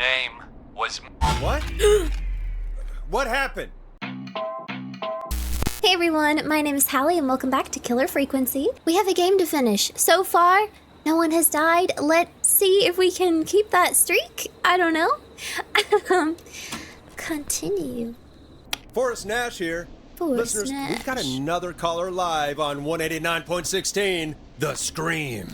name was... What? What happened? Hey everyone, my name is Hallie and welcome back to Killer Frequency. We have a game to finish. So far, no one has died. Let's see if we can keep that streak. I don't know. Continue. Forrest Nash here. Forrest Listeners, Nash. we've got another caller live on 189.16, The Scream.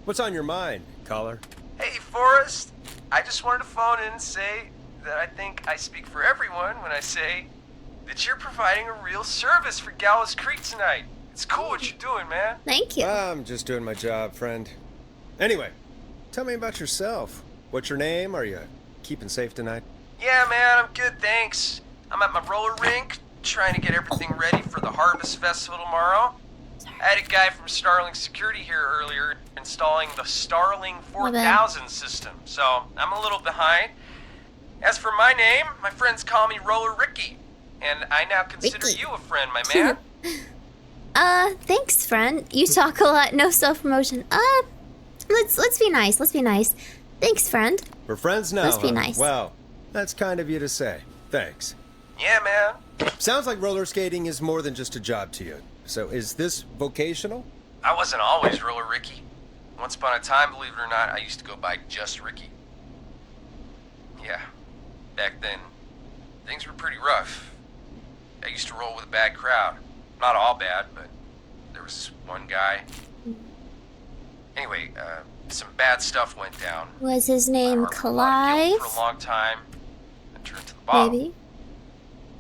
What's on your mind, caller? Hey, Forrest. I just wanted to phone in and say that I think I speak for everyone when I say that you're providing a real service for Gallows Creek tonight. It's cool what you're doing, man. Thank you. I'm just doing my job, friend. Anyway, tell me about yourself. What's your name? Are you keeping safe tonight? Yeah, man, I'm good, thanks. I'm at my roller rink, trying to get everything ready for the Harvest Festival tomorrow. I had a guy from Starling Security here earlier installing the Starling 4000 system, so I'm a little behind. As for my name, my friends call me Roller Ricky, and I now consider Ricky. you a friend, my man. Thanks, friend. You talk a lot. No self-promotion. Let's be nice. Let's be nice. Thanks, friend. We're friends now, Let's be huh? nice. Well, that's kind of you to say. Thanks. Yeah, man. Sounds like roller skating is more than just a job to you. So is this vocational? I wasn't always Roller Ricky. Once upon a time, believe it or not, I used to go by just Ricky. Yeah, back then, things were pretty rough. I used to roll with a bad crowd. Not all bad, but there was this one guy. Anyway, some bad stuff went down. Was his name I harbored a lot of guilt Clive? for a long time, and turned to the bottle. Maybe.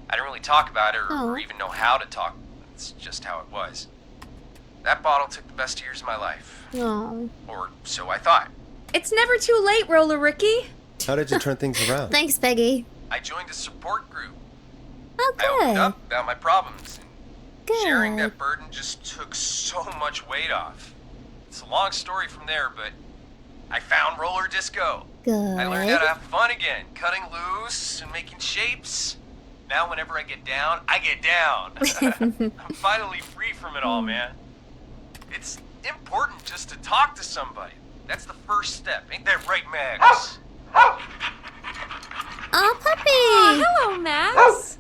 I didn't really talk about it Oh. or even know how to talk. It's just how it was. That bottle took the best years of my life. Oh. Or so I thought. It's never too late, Roller Ricky. How did you turn things around? Thanks, Peggy. I joined a support group. Oh, I opened good. up about my problems. And Good. sharing that burden just took so much weight off. It's a long story from there, but I found roller disco. Good. I learned how to have fun again, cutting loose and making shapes. Now whenever I get down, I get down. I'm finally free from it all, man. It's important just to talk to somebody. That's the first step. Ain't that right, Max? Oh, puppy. Hello, Max.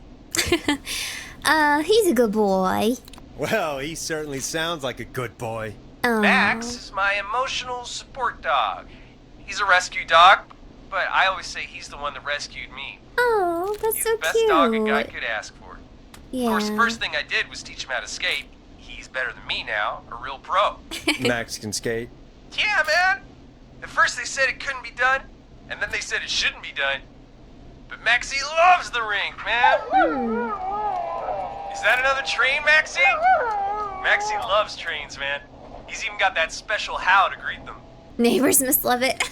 He's a good boy. Well, he certainly sounds like a good boy. Oh. Max is my emotional support dog. He's a rescue dog, but I always say he's the one that rescued me. Oh, that's He's so the best cute. dog a guy could ask for. Yeah. Of course, the first thing I did was teach him how to skate. He's better than me now, a real pro. Max can skate. Yeah, man. At first they said it couldn't be done, and then they said it shouldn't be done. But Maxie loves the rink, man. Is that another train, Maxie? Maxie loves trains, man. He's even got that special how to greet them. Neighbors must love it.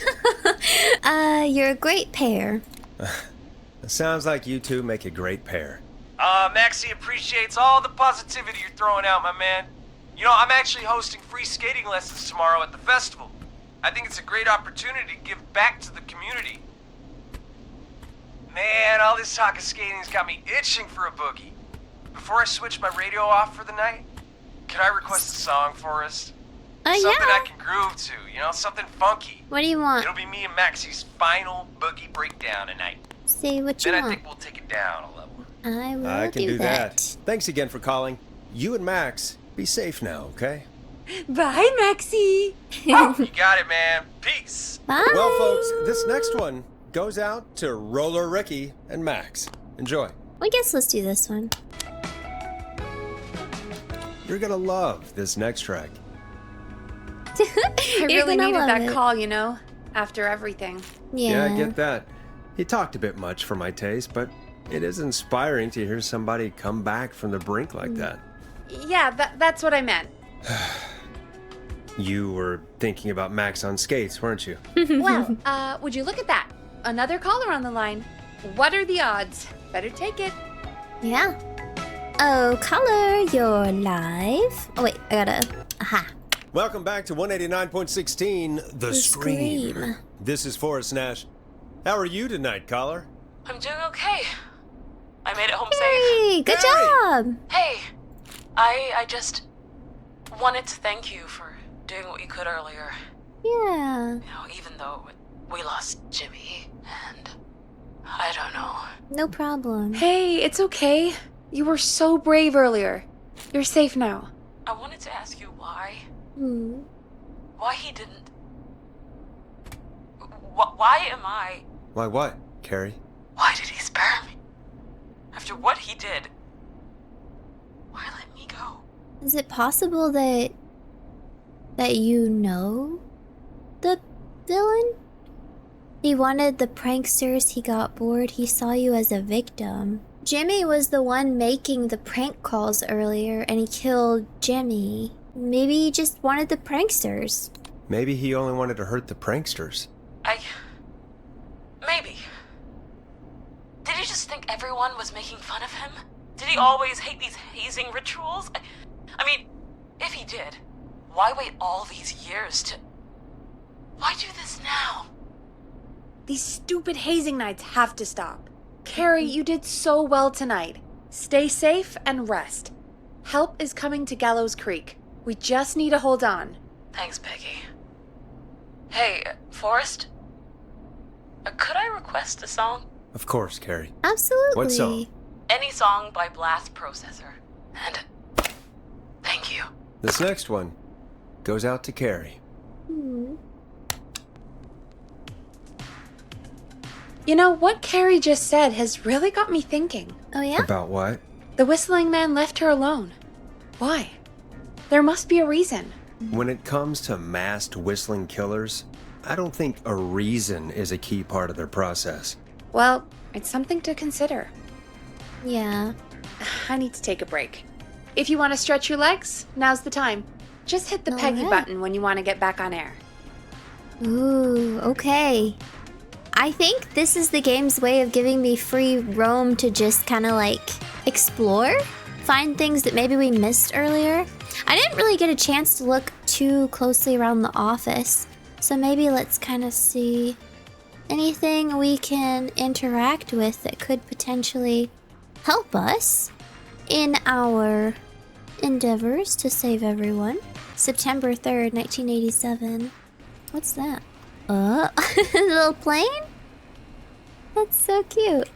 You're a great pair. It sounds like you two make a great pair. Maxie appreciates all the positivity you're throwing out, my man. You know, I'm actually hosting free skating lessons tomorrow at the festival. I think it's a great opportunity to give back to the community. Man, all this talk of skating's got me itching for a boogie. Before I switch my radio off for the night, could I request a song for us? Something Yeah. I can groove to, you know, something funky. What do you want? It'll be me and Maxie's final boogie breakdown tonight. Say what you Then I want. think we'll take it down a level. I will I can do that. Thanks again for calling. You and Max, be safe now, okay? Bye, Maxie. You got it, man. Peace. Bye. Well, folks, this next one goes out to Roller Ricky and Max. Enjoy. I guess let's do this one. You're gonna love this next track. I You're really gonna needed love that it. call, you know, after everything. Yeah. I get that. He talked a bit much for my taste, but it is inspiring to hear somebody come back from the brink like that. Yeah, that's what I meant. You were thinking about Max on skates, weren't you? Well, would you look at that? Another caller on the line. What are the odds? Better take it. Yeah. Oh, caller, you're live. Oh, wait, I gotta. Aha. Welcome back to 189.16, The Scream. Scream. This is Forrest Nash. How are you tonight, caller? I'm doing okay. I made it home safe. Hey, good Hey. job. Hey, I just wanted to thank you for doing what you could earlier. Yeah. You know, even though we lost Jimmy, No problem. Hey, it's okay. You were so brave earlier. You're safe now. I wanted to ask you why. Hmm. Why he didn't. Why am I. Why what, Carrie? Why did he spare me? After what he did. Why let me go? Is it possible that you know the villain? He wanted the pranksters, he got bored, he saw you as a victim. Jimmy was the one making the prank calls earlier and he killed Jimmy. Maybe he just wanted the pranksters. Maybe he only wanted to hurt the pranksters. Maybe. Did he just think everyone was making fun of him? Did he always hate these hazing rituals? I mean, if he did, why wait all these years to... Why do this now? These stupid hazing nights have to stop. Carrie, you did so well tonight. Stay safe and rest. Help is coming to Gallows Creek. We just need to hold on. Thanks, Peggy. Hey, Forrest? Could I request a song? Of course, Carrie. Absolutely. What song? Any song by Blast Processor. And thank you. This next one goes out to Carrie. Hmm. You know, what Carrie just said has really got me thinking. Oh yeah? About what? The whistling man left her alone. Why? There must be a reason. When it comes to masked whistling killers, I don't think a reason is a key part of their process. Well, it's something to consider. Yeah. I need to take a break. If you want to stretch your legs, now's the time. Just hit the All Peggy right. button when you want to get back on air. Ooh, okay. I think this is the game's way of giving me free roam to just kind of like explore, find things that maybe we missed earlier. I didn't really get a chance to look too closely around the office, so maybe let's kind of see anything we can interact with that could potentially help us in our endeavors to save everyone. September 3rd, 1987. What's that? A little plane? That's so cute.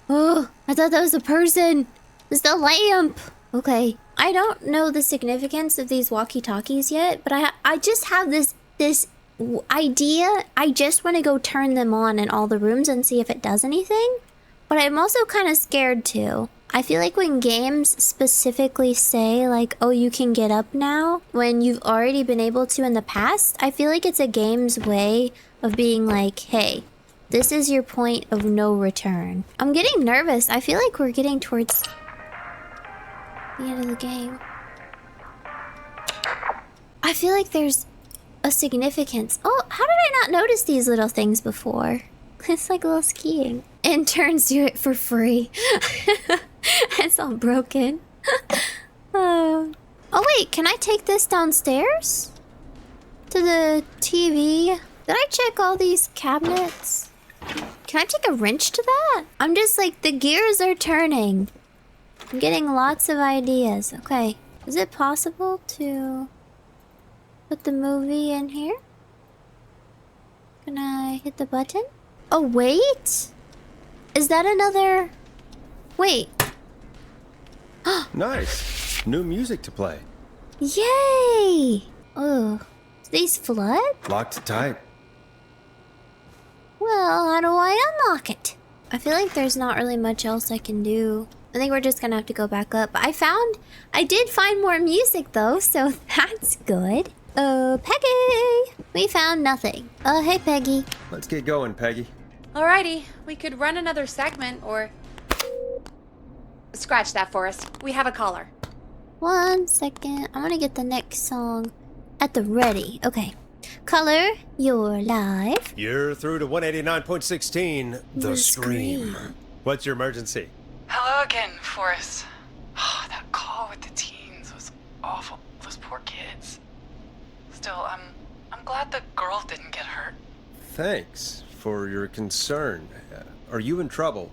Oh, I thought that was a person. It's the lamp. Okay. I don't know the significance of these walkie-talkies yet, but I just have this idea. I just want to go turn them on in all the rooms and see if it does anything. But I'm also kind of scared too. I feel like when games specifically say like, oh, you can get up now when you've already been able to in the past, I feel like it's a game's way of being like, hey, this is your point of no return. I'm getting nervous. I feel like we're getting towards the end of the game. I feel like there's a significance. Oh, how did I not notice these little things before? It's like a little skiing. Interns do it for free. It's all broken. Oh wait, can I take this downstairs? To the TV? Did I check all these cabinets? Can I take a wrench to that? I'm just like, the gears are turning. I'm getting lots of ideas. Okay, is it possible to put the movie in here? Can I hit the button? Oh wait! Is that another... Wait. Nice. New music to play. Yay! Ugh. Do these flood? Locked tight. Well, how do I unlock it? I feel like there's not really much else I can do. I think we're just gonna have to go back up. I did find more music though, so that's good. Peggy! We found nothing. Hey Peggy. Let's get going, Peggy. Alrighty, we could run another segment or... Scratch that, Forrest. We have a caller. 1 second. I want to get the next song at the ready. Okay. Color, you're live. You're through to 189.16, The Scream. What's your emergency? Hello again, Forrest. Oh, that call with the teens was awful. Those poor kids. Still, I'm glad the girl didn't get hurt. Thanks for your concern. Are you in trouble?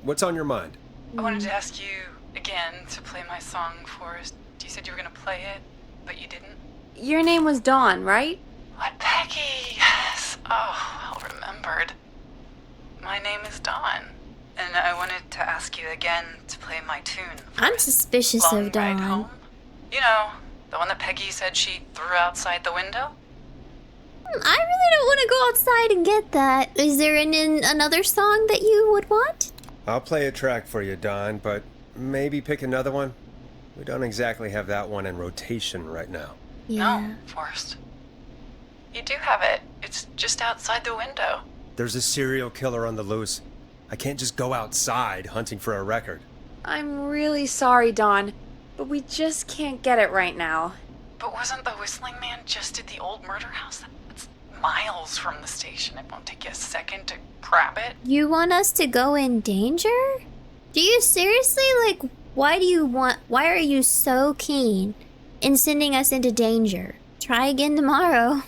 What's on your mind? I wanted to ask you again to play my song, Forrest. You said you were gonna play it, but you didn't. Your name was Dawn, right? What, Peggy? Yes. Oh, well remembered. My name is Dawn, and I wanted to ask you again to play my tune. I'm suspicious Long of Ride Dawn. Home. You know, the one that Peggy said she threw outside the window? I really don't want to go outside and get that. Is there another song that you would want? I'll play a track for you, Don, but maybe pick another one. We don't exactly have that one in rotation right now. Yeah. No, Forrest. You do have it. It's just outside the window. There's a serial killer on the loose. I can't just go outside hunting for a record. I'm really sorry, Dawn, but we just can't get it right now. But wasn't the Whistling Man just at the old murder house? That's miles from the station. It won't take you a second to grab it. You want us to go in danger? Do you seriously, like, why are you so keen in sending us into danger? Try again tomorrow.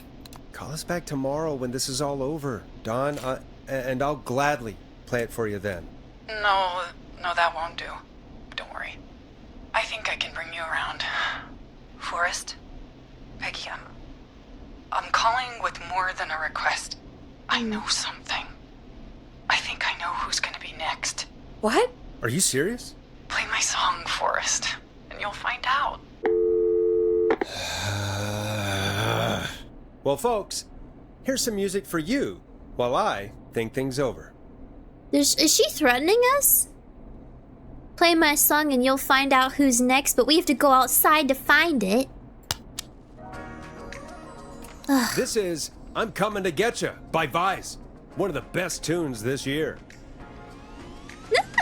Call us back tomorrow when this is all over, Don, and I'll gladly play it for you then. No, that won't do. Don't worry. I think I can bring you around. Forrest? Peggy, I'm calling with more than a request. I know something. I think I know who's gonna be next. What? Are you serious? Play my song, Forrest, and you'll find out. Well, folks, here's some music for you while I think things over. Is she threatening us? Play my song and you'll find out who's next, but we have to go outside to find it. This is I'm Coming to Getcha by Vice. One of the best tunes this year.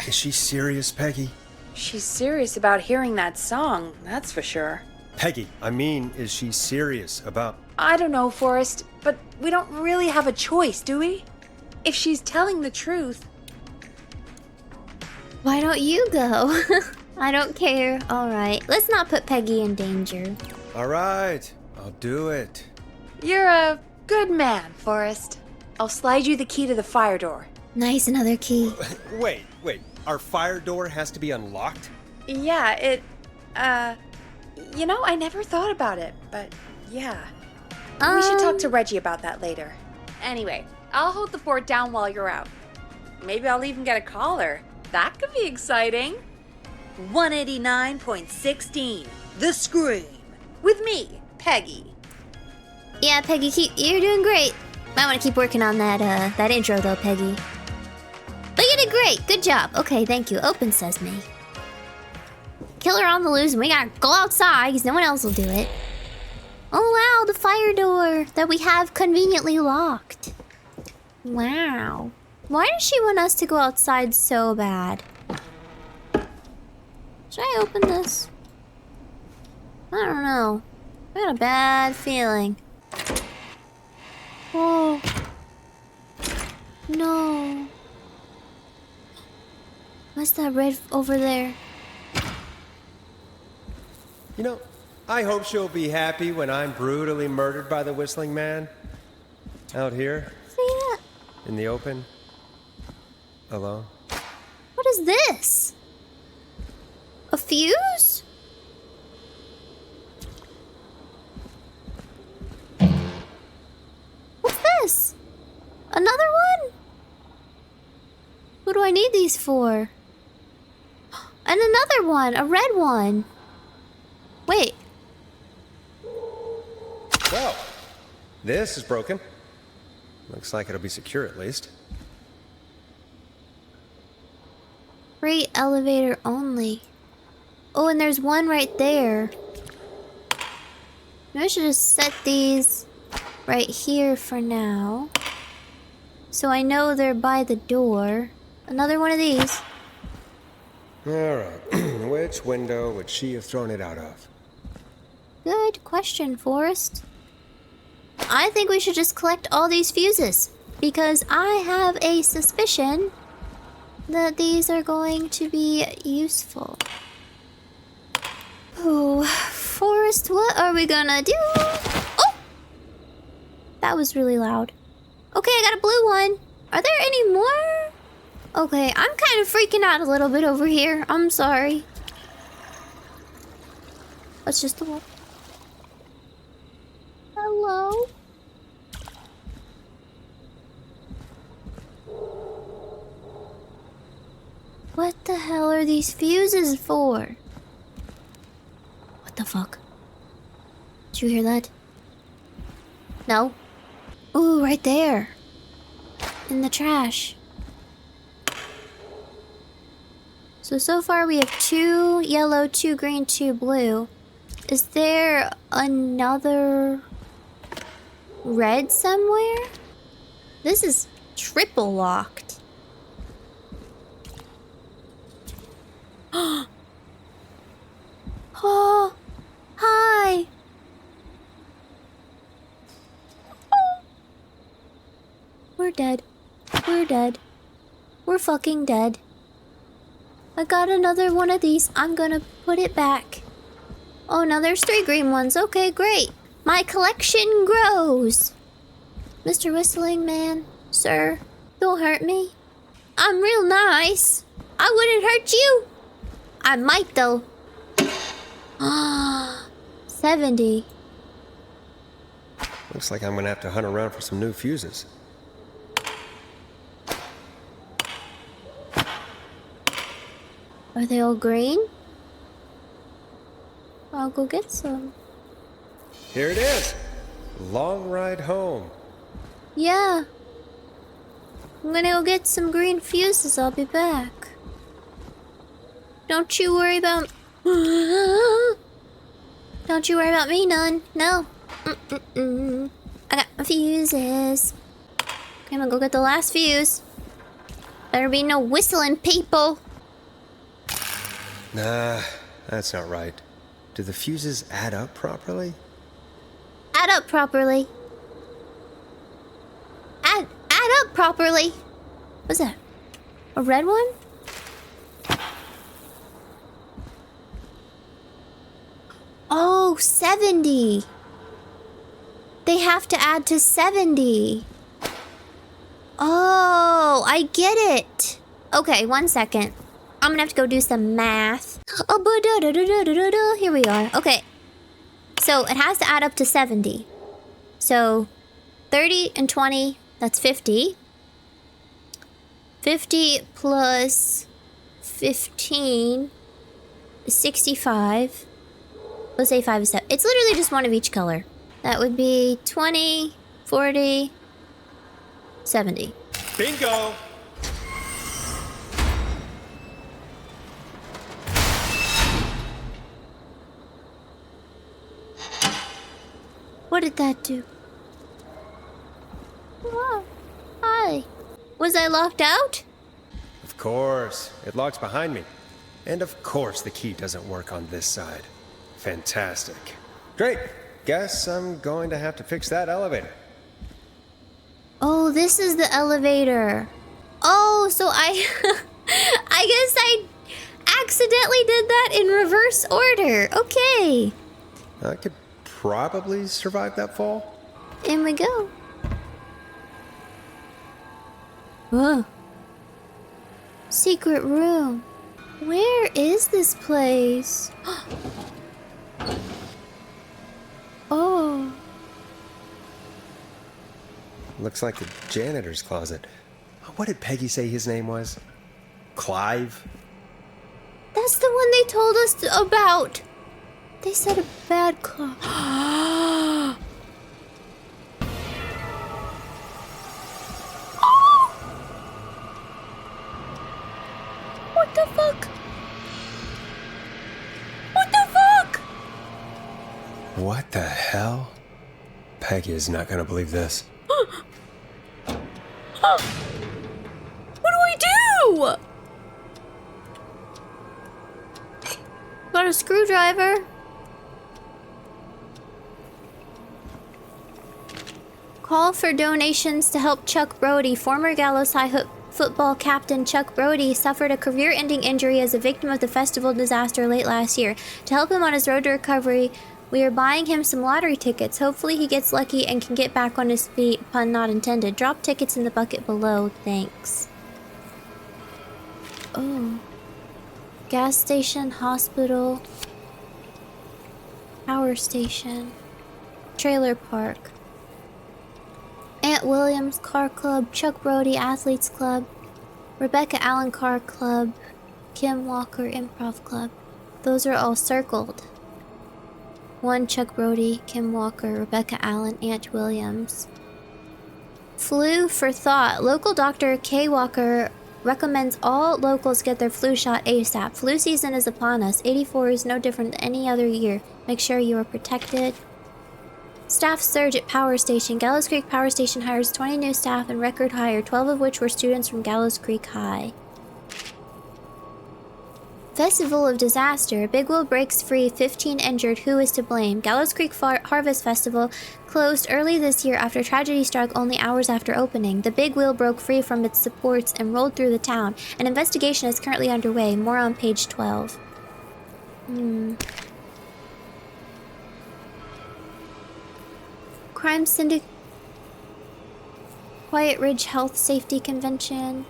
Is she serious, Peggy? She's serious about hearing that song, that's for sure. Peggy, I mean, is she serious about... I don't know, Forrest, but we don't really have a choice, do we? If she's telling the truth. Why don't you go? I don't care. Alright, let's not put Peggy in danger. All right, I'll do it. You're a good man, Forrest. I'll slide you the key to the fire door. Nice, another key. Wait. Our fire door has to be unlocked? Yeah, I never thought about it, but yeah. We should talk to Reggie about that later. Anyway, I'll hold the fort down while you're out. Maybe I'll even get a caller. That could be exciting. 189.16, The Scream. With me, Peggy. Yeah, Peggy, you're doing great. Might want to keep working on that intro though, Peggy. But you did great. Good job. Okay, thank you. Open sesame. Killer on the loose, and we gotta go outside because no one else will do it. Oh wow, the fire door that we have conveniently locked. Wow. Why does she want us to go outside so bad? Should I open this? I don't know. I got a bad feeling. Oh. No. What's that red over there? You know, I hope she'll be happy when I'm brutally murdered by the Whistling Man. Out here, See that? in the open, alone. What is this? A fuse? What's this? Another one? What do I need these for? And another one, a red one. Wait, Well, this is broken. Looks like it'll be secure at least. freight elevator only. Oh, and there's one right there. Maybe I should just set these right here for now. So I know they're by the door. Another one of these. Alright, which window would she have thrown it out of? Good question, Forrest. I think we should just collect all these fuses, because I have a suspicion that these are going to be useful. Oh, Forrest, what are we gonna do? Oh! That was really loud. Okay, I got a blue one. Are there any more? Okay, I'm kind of freaking out a little bit over here. I'm sorry. That's just the one. Hello? What the hell are these fuses for? What the fuck? Did you hear that? No? Ooh, right there. In the trash. So far we have 2 yellow, 2 green, 2 blue. Is there another red somewhere? This is triple locked. Oh, hi. We're dead. We're dead. We're fucking dead. I got another one of these. I'm gonna put it back. Oh, now there's 3 green ones. Okay, great. My collection grows. Mr. Whistling Man, sir, don't hurt me. I'm real nice. I wouldn't hurt you. I might, though. 70. Looks like I'm gonna have to hunt around for some new fuses. Are they all green? I'll go get some. Here it is. Long ride home. Yeah. I'm gonna go get some green fuses. I'll be back. Don't you worry about... Don't you worry about me none. No. I got my fuses. Okay, I'm gonna go get the last fuse. Better be no whistling people. Nah, that's not right. Do the fuses add up properly? Add up properly. Add up properly. What's that? A red one? Oh, 70. They have to add to 70. Oh, I get it. Okay, 1 second. I'm gonna have to go do some math. Oh, here we are. Okay. So it has to add up to 70. So 30 and 20, that's 50. 50 plus 15 is 65. Let's say 5 is 7. It's literally just one of each color. That would be 20, 40, 70. Bingo! What did that do? Oh, hi. Was I locked out? Of course. It locks behind me. And of course the key doesn't work on this side. Fantastic. Great. Guess I'm going to have to fix that elevator. Oh, this is the elevator. Oh, so I... I guess I accidentally did that in reverse order. Okay. I could probably survive that fall. In we go. Whoa. Secret room. Where is this place? Oh. Looks like the janitor's closet. What did Peggy say his name was? Clive? That's the one they told us about. They said a bad claw. What the fuck? What the fuck? What the hell? Peggy is not gonna believe this. What do I do? Got a screwdriver. Call for donations to help Chuck Brody. Former Gallows High football captain Chuck Brody suffered a career-ending injury as a victim of the festival disaster late last year. To help him on his road to recovery, we are buying him some lottery tickets. Hopefully he gets lucky and can get back on his feet. Pun not intended. Drop tickets in the bucket below. Thanks. Oh. Gas station, hospital, power station, trailer park. Aunt Williams Car Club, Chuck Brody Athletes Club, Rebecca Allen Car Club, Kim Walker Improv Club. Those are all circled. 1 Chuck Brody, Kim Walker, Rebecca Allen, Ant Williams. Flu for thought. Local doctor Kay Walker recommends all locals get their flu shot ASAP. Flu season is upon us. 84 is no different than any other year. Make sure you are protected. Staff surge at Power Station. Gallows Creek Power Station hires 20 new staff and record hire, 12 of which were students from Gallows Creek High. Festival of Disaster. Big Wheel breaks free, 15 injured. Who is to blame? Gallows Creek Harvest Festival closed early this year after tragedy struck only hours after opening. The Big Wheel broke free from its supports and rolled through the town. An investigation is currently underway. More on page 12. Crime Syndicate. Quiet Ridge Health Safety Convention.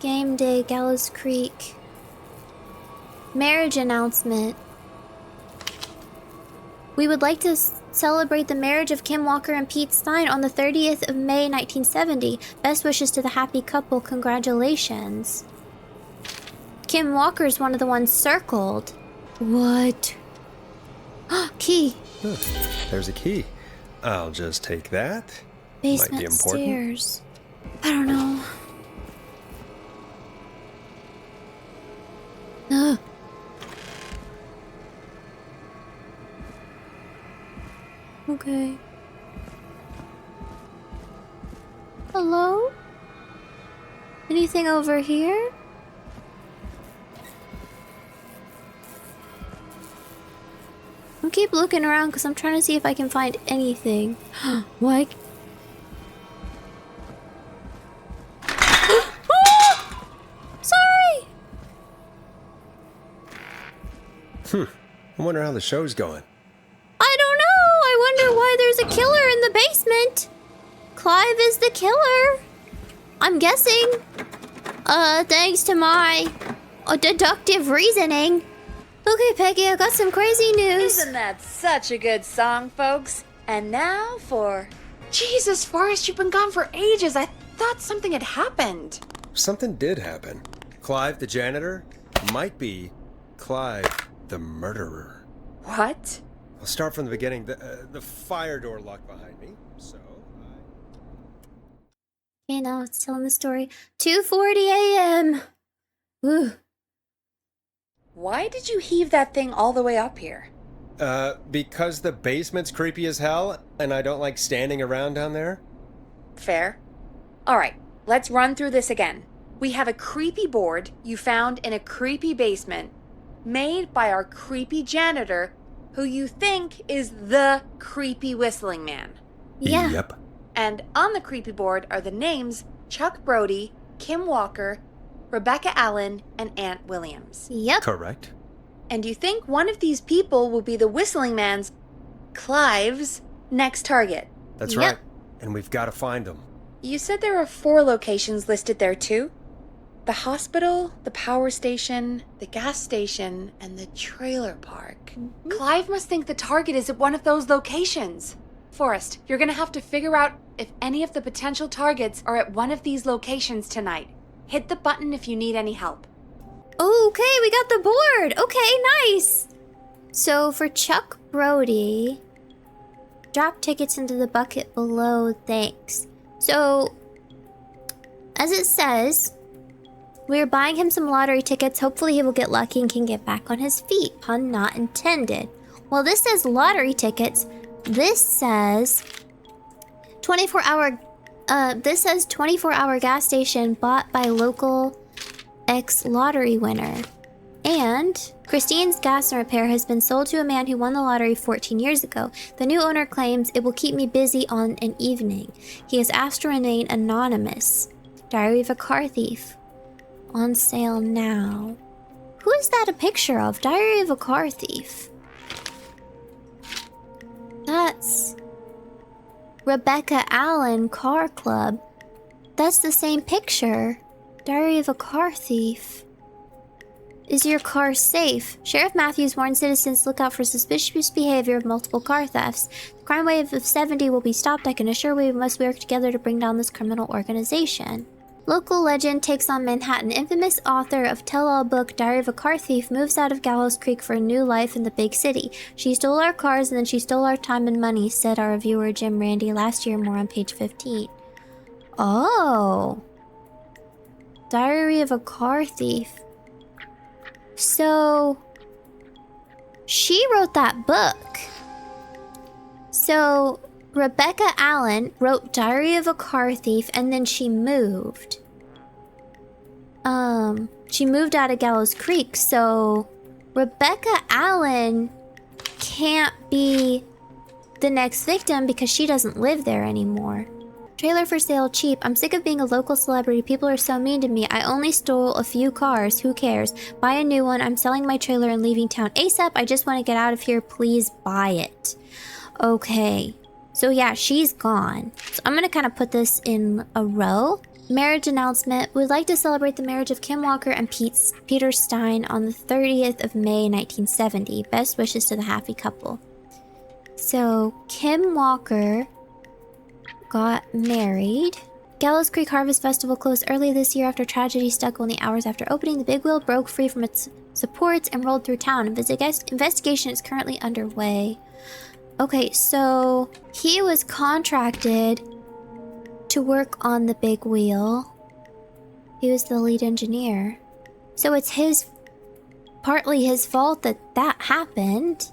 Game Day, Gallows Creek. Marriage announcement. We would like to celebrate the marriage of Kim Walker and Pete Stein on the 30th of May, 1970. Best wishes to the happy couple. Congratulations. Kim Walker's one of the ones circled. What? Key. Huh, there's a key. I'll just take that. Basement Might be important. stairs. I don't know. Ugh. Okay. Hello? Anything over here? I'll keep looking around because I'm trying to see if I can find anything. What? Ah! Sorry! I wonder how the show's going. I don't know. I wonder why there's a killer in the basement. Clive is the killer. I'm guessing. Thanks to my deductive reasoning. Okay, Peggy, I got some crazy news. Isn't that such a good song, folks? And now for... Jesus, Forrest, you've been gone for ages. I thought something had happened. Something did happen. Clive the janitor might be Clive the murderer. What? I'll start from the beginning. The fire door locked behind me, so Okay, now it's telling the story. 2:40 a.m. Ooh. Why did you heave that thing all the way up here? because the basement's creepy as hell, and I don't like standing around down there. Fair. All right, let's run through this again. We have a creepy board you found in a creepy basement made by our creepy janitor, who you think is the creepy whistling man. Yeah. Yep. And on the creepy board are the names Chuck Brody, Kim Walker, Rebecca Allen, and Ant Williams. Yep. Correct. And you think one of these people will be the whistling man's, Clive's, next target. That's Yep. right. And we've got to find them. You said there are 4 locations listed there too? The hospital, the power station, the gas station, and the trailer park. Clive must think the target is at one of those locations. Forrest, you're gonna have to figure out if any of the potential targets are at one of these locations tonight. Hit the button if you need any help. Okay, we got the board. Okay, nice. So for Chuck Brody, drop tickets into the bucket below, thanks. So, as it says, we're buying him some lottery tickets. Hopefully he will get lucky and can get back on his feet. Pun not intended. Well, this says lottery tickets. This says 24-hour this says 24-hour gas station bought by local ex-lottery winner. And Christine's gas and repair has been sold to a man who won the lottery 14 years ago. The new owner claims it will keep me busy on an evening. He has asked to remain anonymous. Diary of a car thief. On sale now. Who is that a picture of? Diary of a car thief. That's Rebecca Allen Car Club. That's the same picture. Diary of a car thief. Is your car safe? Sheriff Matthews warned citizens to look out for suspicious behavior of multiple car thefts. The crime wave of 70 will be stopped. I can assure we must work together to bring down this criminal organization. Local legend takes on Manhattan. Infamous author of tell-all book Diary of a Car Thief moves out of Gallows Creek for a new life in the big city. She stole our cars and then she stole our time and money, said our reviewer Jim Randy last year. More on page 15. Oh. Diary of a Car Thief. So... she wrote that book. So... Rebecca Allen wrote Diary of a Car Thief and then she moved. She moved out of Gallows Creek, so Rebecca Allen can't be the next victim because she doesn't live there anymore. Trailer for sale cheap. I'm sick of being a local celebrity. People are so mean to me. I only stole a few cars. Who cares? Buy a new one. I'm selling my trailer and leaving town ASAP. I just want to get out of here. Please buy it. Okay. So yeah, she's gone. So I'm gonna kind of put this in a row. Marriage announcement. We'd like to celebrate the marriage of Kim Walker and Peter Stein on the 30th of May, 1970. Best wishes to the happy couple. So Kim Walker got married. Gallows Creek Harvest Festival closed early this year after tragedy struck only hours after opening. The big wheel broke free from its supports and rolled through town. Investigation is currently underway. Okay, so he was contracted to work on the big wheel. He was the lead engineer. So it's partly his fault that that happened.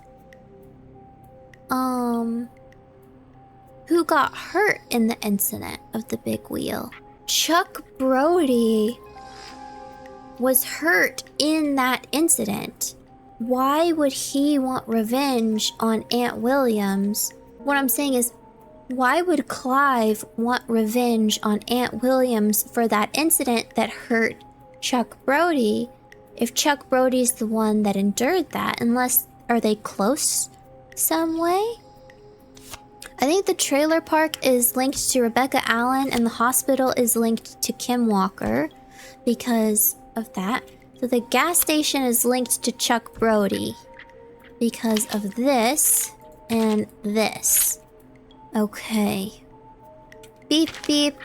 Who got hurt in the incident of the big wheel? Chuck Brody was hurt in that incident. Why would he want revenge on Aunt Williams? What I'm saying is, why would Clive want revenge on Aunt Williams for that incident that hurt Chuck Brody if Chuck Brody's the one that endured that? Unless, are they close some way? I think the trailer park is linked to Rebecca Allen and the hospital is linked to Kim Walker because of that. So the gas station is linked to Chuck Brody because of this and this. Okay. Beep beep.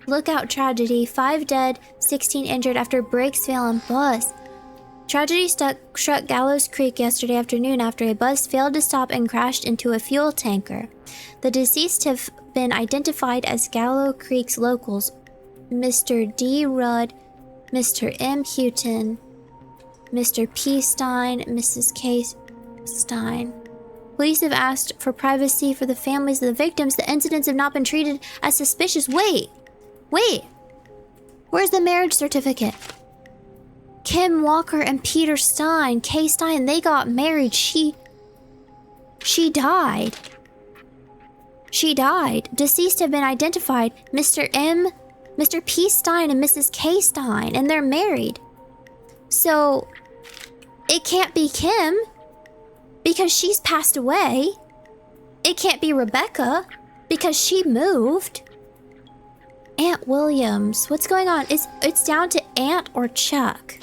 Lookout tragedy. 5 dead, 16 injured after brakes fail on bus. Tragedy struck Gallows Creek yesterday afternoon after a bus failed to stop and crashed into a fuel tanker. The deceased have been identified as Gallows Creek's locals, Mr. D. Rudd, Mr. M. Houghton, Mr. P. Stein, Mrs. K. Stein. Police have asked for privacy for the families of the victims. The incidents have not been treated as suspicious. Wait. Where's the marriage certificate? Kim Walker and Peter Stein, K. Stein, they got married. She died. She died. Deceased have been identified. Mr. M, Mr. P. Stein, and Mrs. K. Stein, and they're married. So, it can't be Kim, because she's passed away. It can't be Rebecca, because she moved. Aunt Williams, what's going on? It's down to Aunt or Chuck.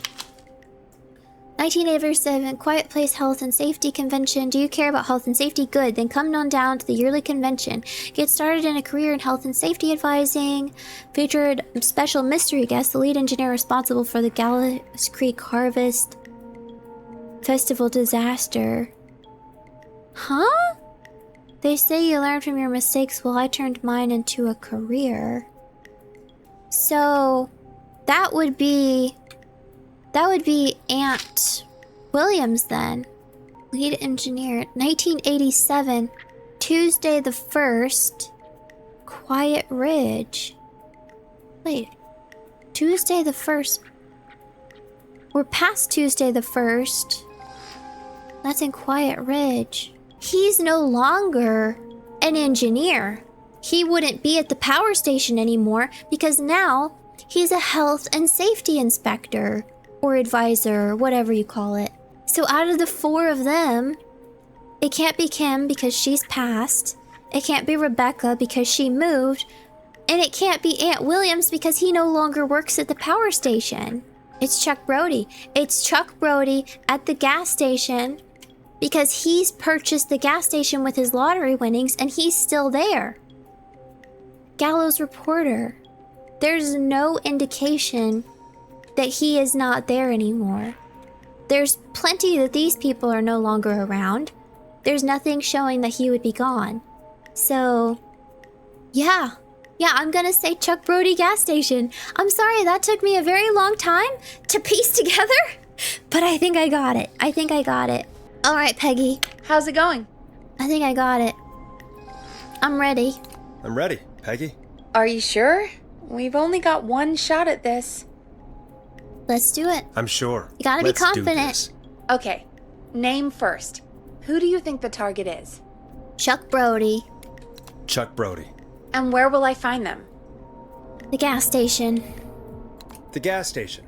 1987, Quiet Place Health and Safety Convention. Do you care about health and safety? Good. Then come on down to the yearly convention. Get started in a career in health and safety advising. Featured special mystery guest, the lead engineer responsible for the Gallows Creek Harvest Festival disaster. Huh? They say you learn from your mistakes. Well, I turned mine into a career. So, that would be Aunt Williams then. Lead engineer. 1987. Tuesday the 1st. Quiet Ridge. Wait. Tuesday the 1st. We're past Tuesday the 1st. That's in Quiet Ridge. He's no longer an engineer. He wouldn't be at the power station anymore because now he's a health and safety inspector. Or advisor, or whatever you call it. So out of the 4 of them, it can't be Kim because she's passed. It can't be Rebecca because she moved. And it can't be Aunt Williams because he no longer works at the power station. It's Chuck Brody. It's Chuck Brody at the gas station because he's purchased the gas station with his lottery winnings and he's still there. Gallows reporter. there's no indication that he is not there anymore. There's plenty that these people are no longer around. There's nothing showing that he would be gone. So, yeah, I'm gonna say Chuck Brody gas station. I'm sorry, that took me a very long time to piece together, but I think I got it. All right, Peggy, How's it going? I think I got it. I'm ready. I'm ready, Peggy. Are you sure? We've only got one shot at this. Let's do it. I'm sure. You gotta be Let's do confident. this. Okay, name first. Who do you think the target is? Chuck Brody, Chuck Brody. And where will I find them? the gas station. The gas station.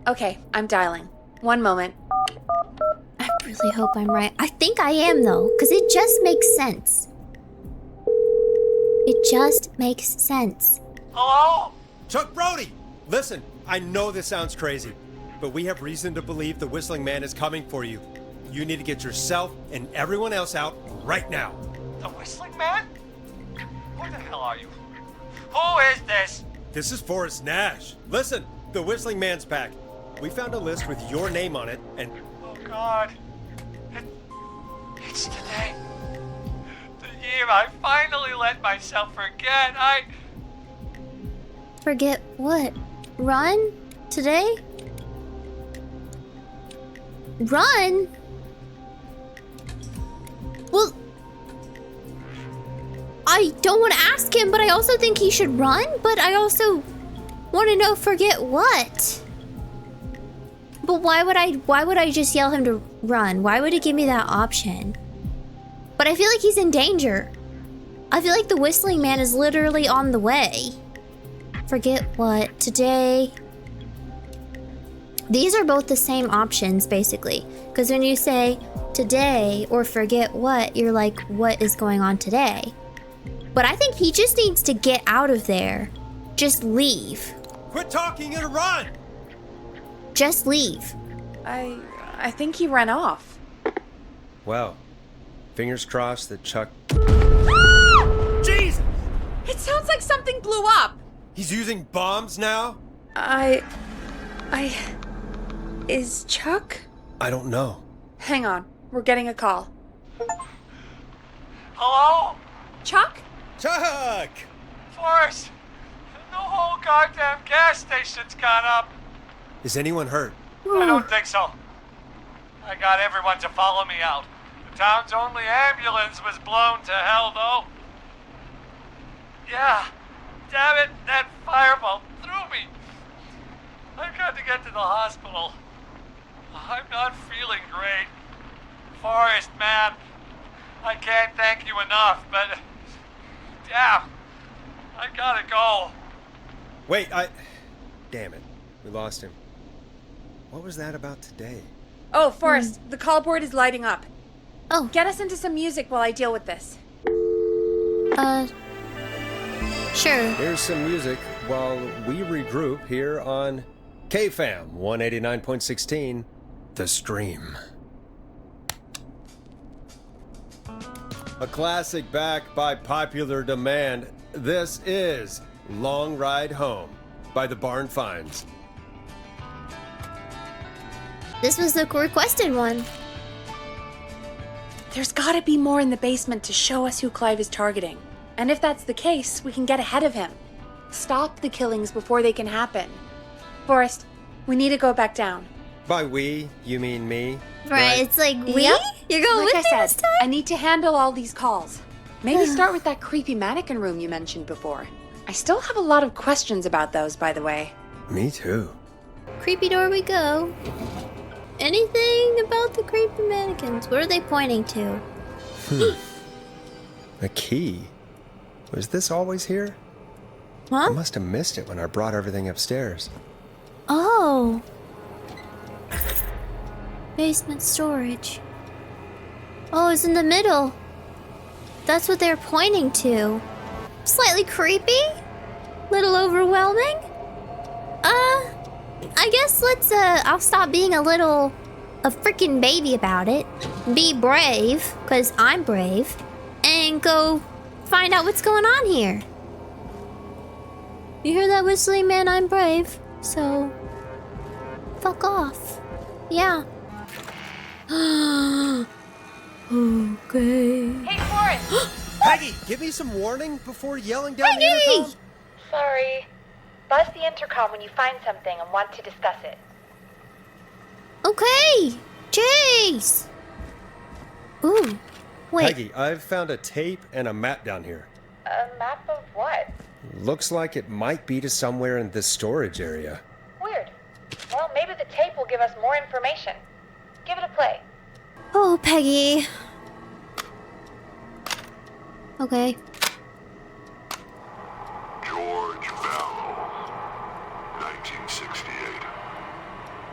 Okay, I'm dialing. One moment. I really hope I'm right. I think I am, though, because it just makes sense. It just makes sense. Hello? Chuck Brody! Listen, I know this sounds crazy, but we have reason to believe the Whistling Man is coming for you. You need to get yourself and everyone else out right now. The Whistling Man? Who the hell are you? Who is this? This is Forrest Nash. Listen, the Whistling Man's back. We found a list with your name on it, and Oh God. It's today. The year I finally let myself forget. Forget what? Run? Today? Run? Well, I don't want to ask him, but I also think he should run, but I also want to know forget what? But why would I just yell him to run? Why would it give me that option? But I feel like he's in danger. I feel like the Whistling Man is literally on the way. Forget what? Today? These are both the same options, basically. Because when you say today or forget what, you're like, what is going on today? But I think he just needs to get out of there. Just leave. quit talking and run! Just leave. I think he ran off. Well, fingers crossed that Chuck... Jesus! It sounds like something blew up. He's using bombs now? Is Chuck? I don't know. Hang on, we're getting a call. Hello? Chuck? Chuck! Forrest, the whole goddamn gas station's gone up. Is anyone hurt? I don't think so. I got everyone to follow me out. The town's only ambulance was blown to hell, though. Yeah, damn it, that fireball threw me. I've got to get to the hospital. I'm not feeling great. Forrest, man, I can't thank you enough, but... Damn, I gotta go. Wait, Damn it. We lost him. What was that about today? Oh, Forrest, the call board is lighting up. Oh. Get us into some music while I deal with this. Sure. Here's some music while we regroup here on KFAM 189.16, The Stream. A classic back by popular demand. This is Long Ride Home by the Barn Finds. This was the requested one. There's gotta be more in the basement to show us who Clive is targeting. And if that's the case, we can get ahead of him. Stop the killings before they can happen. Forrest, we need to go back down. By we, you mean me? Right, it's like, we? Yep. You're going Like with I me this said, time? I need to handle all these calls. Maybe start with that creepy mannequin room you mentioned before. I still have a lot of questions about those, by the way. Me too. Creepy door we go. Anything about the creepy mannequins? What are they pointing to? A key? Was this always here? I Huh? must have missed it when I brought everything upstairs. Oh. Basement storage. Oh, it's in the middle. That's what they're pointing to. Slightly creepy? Little overwhelming? I guess I'll stop being a freaking baby about it. Be brave, because I'm brave, and go find out what's going on here. You hear that whistling, man? I'm brave. So, fuck off. Yeah. Okay. Hey, Forrest! Peggy, give me some warning before yelling down the Peggy! intercom. Sorry. Buzz the intercom when you find something and want to discuss it. Okay. Jeez. Ooh. Wait. Peggy, I've found a tape and a map down here. A map of what? Looks like it might be to somewhere in this storage area. Weird. Well, maybe the tape will give us more information. Give it a play. Oh, Peggy. Okay. George Gallows, 1968.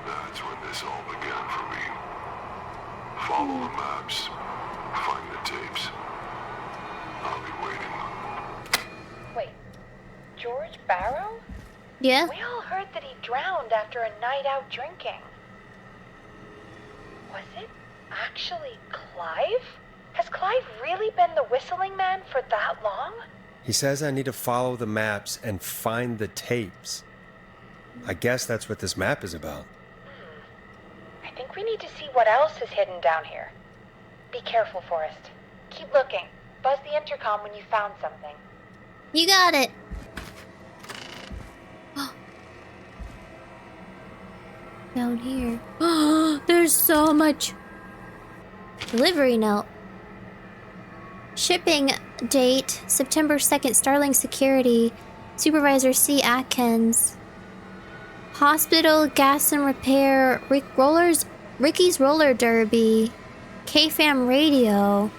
That's when this all began for me. Follow the maps, find the tapes. I'll be waiting. Wait, George Barrow? Yeah. We all heard that he drowned after a night out drinking. Was it actually Clive? Has Clive really been the whistling man for that long? He says I need to follow the maps and find the tapes. I guess that's what this map is about. I think we need to see what else is hidden down here. Be careful, Forrest. Keep looking. Buzz the intercom when you found something. You got it. Down here. There's so much. Delivery note. Shipping date September 2nd. Starling Security. Supervisor C. Atkins. Hospital gas and repair. Ricky's roller derby. KFAM radio.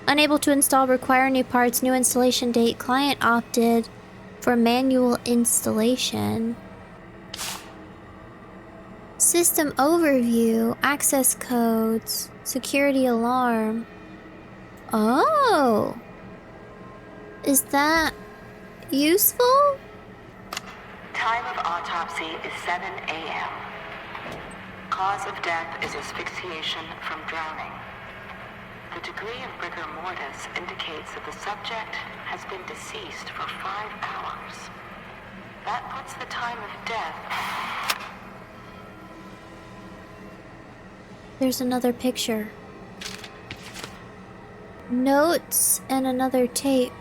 Unable to install, require new parts, new installation date. Client opted for manual installation. System overview, access codes, security alarm. Oh. Is that useful? Time of autopsy is 7 a.m. Cause of death is asphyxiation from drowning. The degree of rigor mortis indicates that the subject has been deceased for 5 hours. That puts the time of death. There's another picture. Notes and another tape.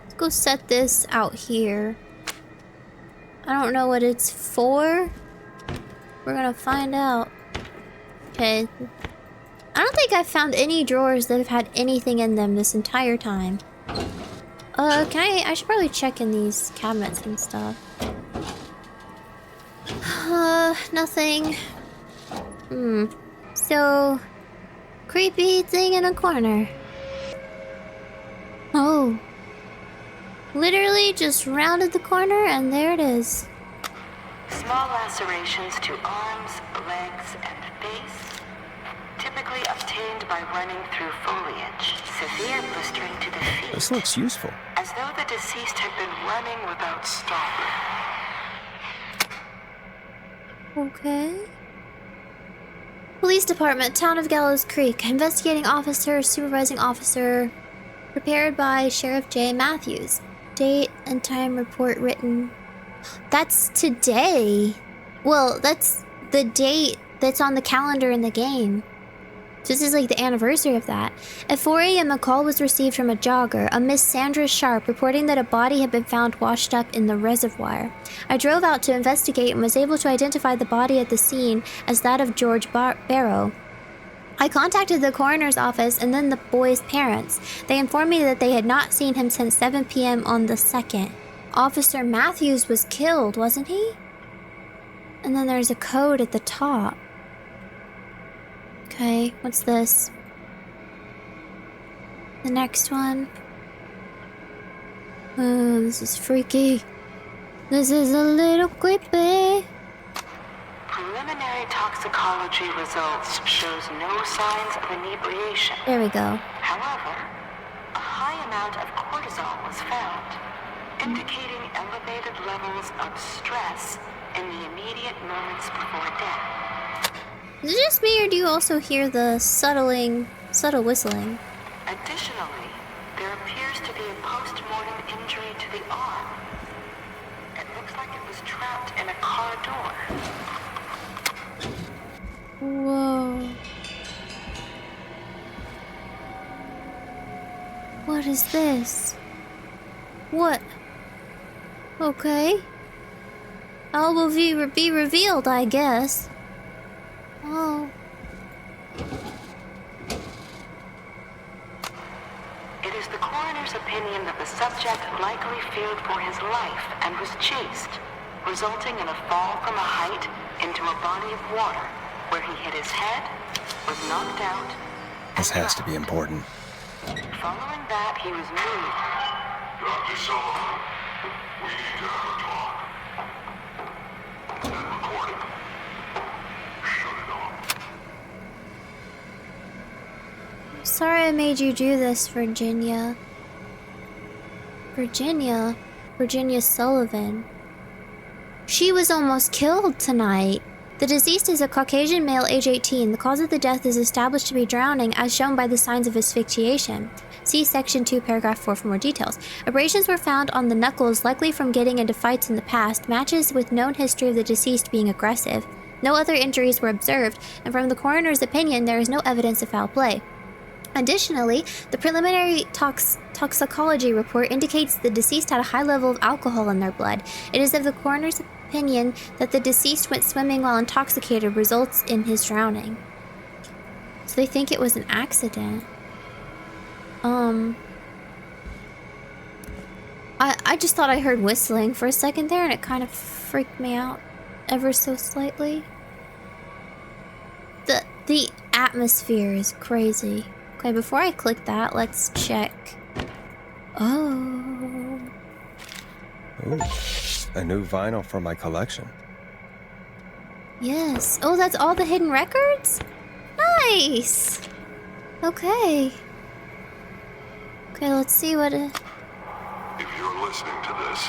Let's go set this out here. I don't know what it's for. We're gonna find out. Okay. I don't think I've found any drawers that have had anything in them this entire time. I should probably check in these cabinets and stuff. Nothing. So, creepy thing in a corner. Oh. Literally just rounded the corner and there it is. Small lacerations to arms, legs, and face. Typically obtained by running through foliage. Severe blistering to the feet. This looks useful. As though the deceased had been running without stopping. Okay. Police Department, Town of Gallows Creek. Investigating officer, supervising officer. Prepared by Sheriff J. Matthews. Date and time report written. That's today. Well, that's the date that's on the calendar in the game. So this is like the anniversary of that. At 4 a.m. a call was received from a jogger, a Miss Sandra Sharp, reporting that a body had been found washed up in the reservoir. I drove out to investigate and was able to identify the body at the scene as that of George Barrow. I contacted the coroner's office and then the boy's parents. They informed me that they had not seen him since 7 p.m. on the 2nd. Officer Matthews was killed, wasn't he? And then there's a code at the top. Okay, what's this? The next one. Oh, this is freaky. This is a little creepy. Preliminary toxicology results shows no signs of inebriation. There we go. However, a high amount of cortisol was found, indicating elevated levels of stress in the immediate moments before death. Is it just me or do you also hear the subtle whistling? Additionally, there appears to be a post-mortem injury to the arm. like it was trapped in a car door. Whoa. What is this? What? Okay. All will be revealed, I guess. Oh. It is the coroner's opinion that the subject likely feared for his life and was chased, resulting in a fall from a height into a body of water, where he hit his head, was knocked out, This has to be important. Following that, he was moved. Dr. Sullivan, we need to have a talk. That recording. Shut it off. Sorry I made you do this, Virginia. Virginia Sullivan. She was almost killed tonight. The deceased is a Caucasian male, age 18. The cause of the death is established to be drowning, as shown by the signs of asphyxiation. See Section 2, Paragraph 4 for more details. Abrasions were found on the knuckles, likely from getting into fights in the past, matches with known history of the deceased being aggressive. No other injuries were observed, and from the coroner's opinion, there is no evidence of foul play. Additionally, the preliminary toxicology report indicates the deceased had a high level of alcohol in their blood. It is of the coroner's opinion that the deceased went swimming while intoxicated results in his drowning. So they think it was an accident. I just thought I heard whistling for a second there, and it kind of freaked me out ever so slightly. The atmosphere is crazy. Okay, before I click that, let's check. Oh. Ooh, a new vinyl for my collection. Yes. Oh, that's all the hidden records? Nice. Okay. Okay, let's see what If you're listening to this,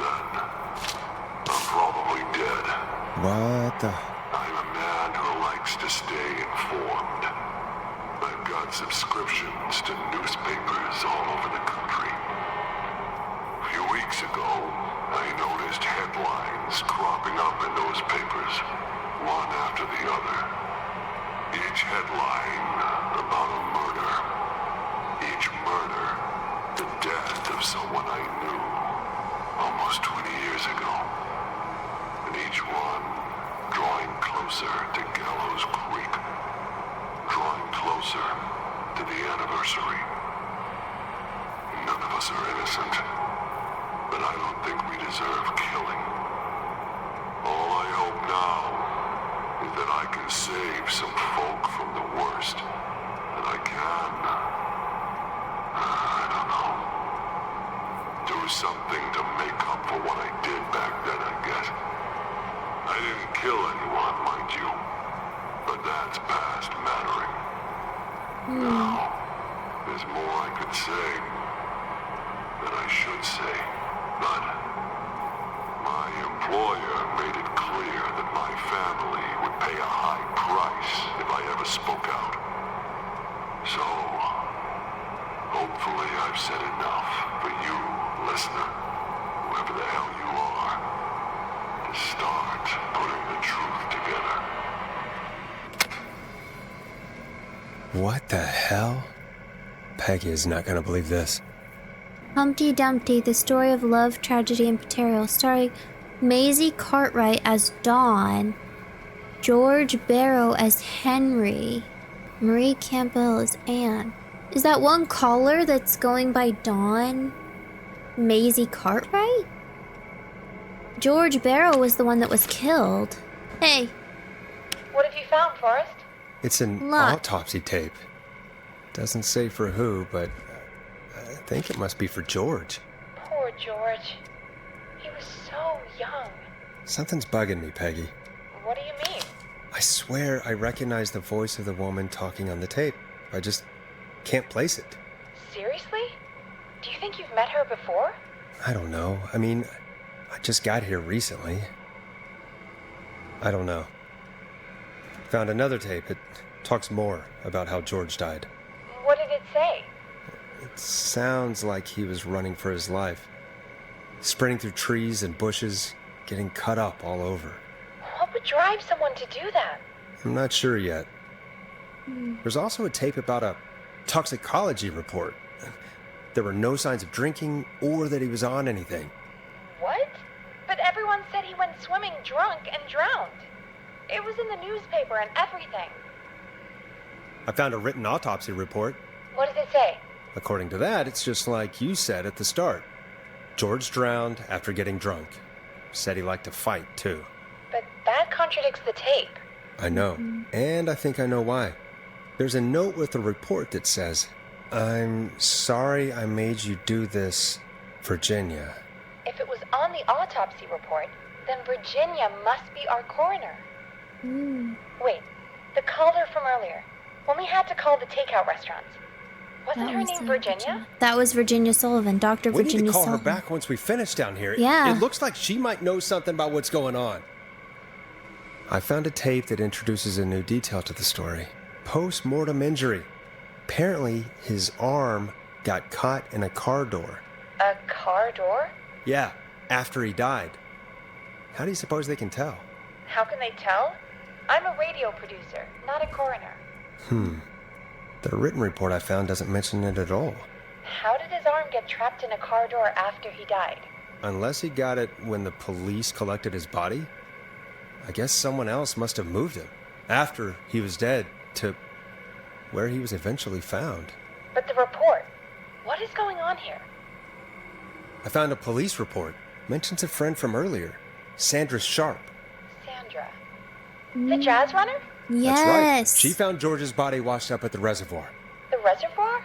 then I'm probably dead. What the? I'm a man who likes to stay informed. I've got subscriptions to newspapers all over the country. A few weeks ago, I noticed headlines cropping up in those papers, one after the other. Each headline about a murder. Each murder, the death of someone I knew almost 20 years ago. And each one drawing closer to Gallows Creek. Drawing closer to the anniversary. None of us are innocent, but I don't think we deserve killing. All I hope now is that I can save some folk from the worst, and I can. I don't know. Do something to make up for what I did back then, I guess. I didn't kill anyone, mind you, but that's past mattering. Now, there's more I could say than I should say, but my employer made it clear that my family would pay a high price if I ever spoke out. So, hopefully I've said enough for you, listener, whoever the hell you are, to start putting the truth together. What the hell? Peggy is not gonna believe this. Humpty Dumpty, the story of love, tragedy, and betrayal, starring Maisie Cartwright as Dawn, George Barrow as Henry, Marie Campbell as Anne. Is that one caller that's going by Dawn Maisie Cartwright? George Barrow was the one that was killed. Hey. What have you found, Forrest? It's an Look. autopsy tape. Doesn't say for who, but I think it must be for George. Poor George. He was so young. Something's bugging me, Peggy. What do you mean? I swear I recognize the voice of the woman talking on the tape. I just can't place it. Seriously? Do you think you've met her before? I don't know. I mean, I just got here recently. I don't know. Found another tape. It talks more about how George died. What did it say? It sounds like he was running for his life. sprinting through trees and bushes, getting cut up all over. What would drive someone to do that? I'm not sure yet. There's also a tape about a toxicology report. There were no signs of drinking or that he was on anything. What? But everyone said he went swimming drunk and drowned. It was in the newspaper and everything. I found a written autopsy report. What does it say? According to that, it's just like you said at the start. George drowned after getting drunk. Said he liked to fight, too. But that contradicts the tape. I know. And I think I know why. There's a note with the report that says, "I'm sorry I made you do this, Virginia." If it was on the autopsy report, then Virginia must be our coroner. Wait, the caller from earlier, when we had to call the takeout restaurants, wasn't her name Virginia? That was Virginia Sullivan, Dr. We need Virginia to call Sullivan. her back once we finish down here. Yeah. It looks like she might know something about what's going on. I found a tape that introduces a new detail to the story. Post-mortem injury. Apparently, his arm got caught in a car door. A car door? Yeah, after he died. How do you suppose they can tell? How can they tell? I'm a radio producer, not a coroner. The written report I found doesn't mention it at all. How did his arm get trapped in a car door after he died? Unless he got it when the police collected his body? I guess someone else must have moved him, after he was dead, to where he was eventually found. But the report, what is going on here? I found a police report. Mentions a friend from earlier, Sandra Sharp. Sandra. The jazz runner? Yes. That's right. She found George's body washed up at the reservoir. The reservoir?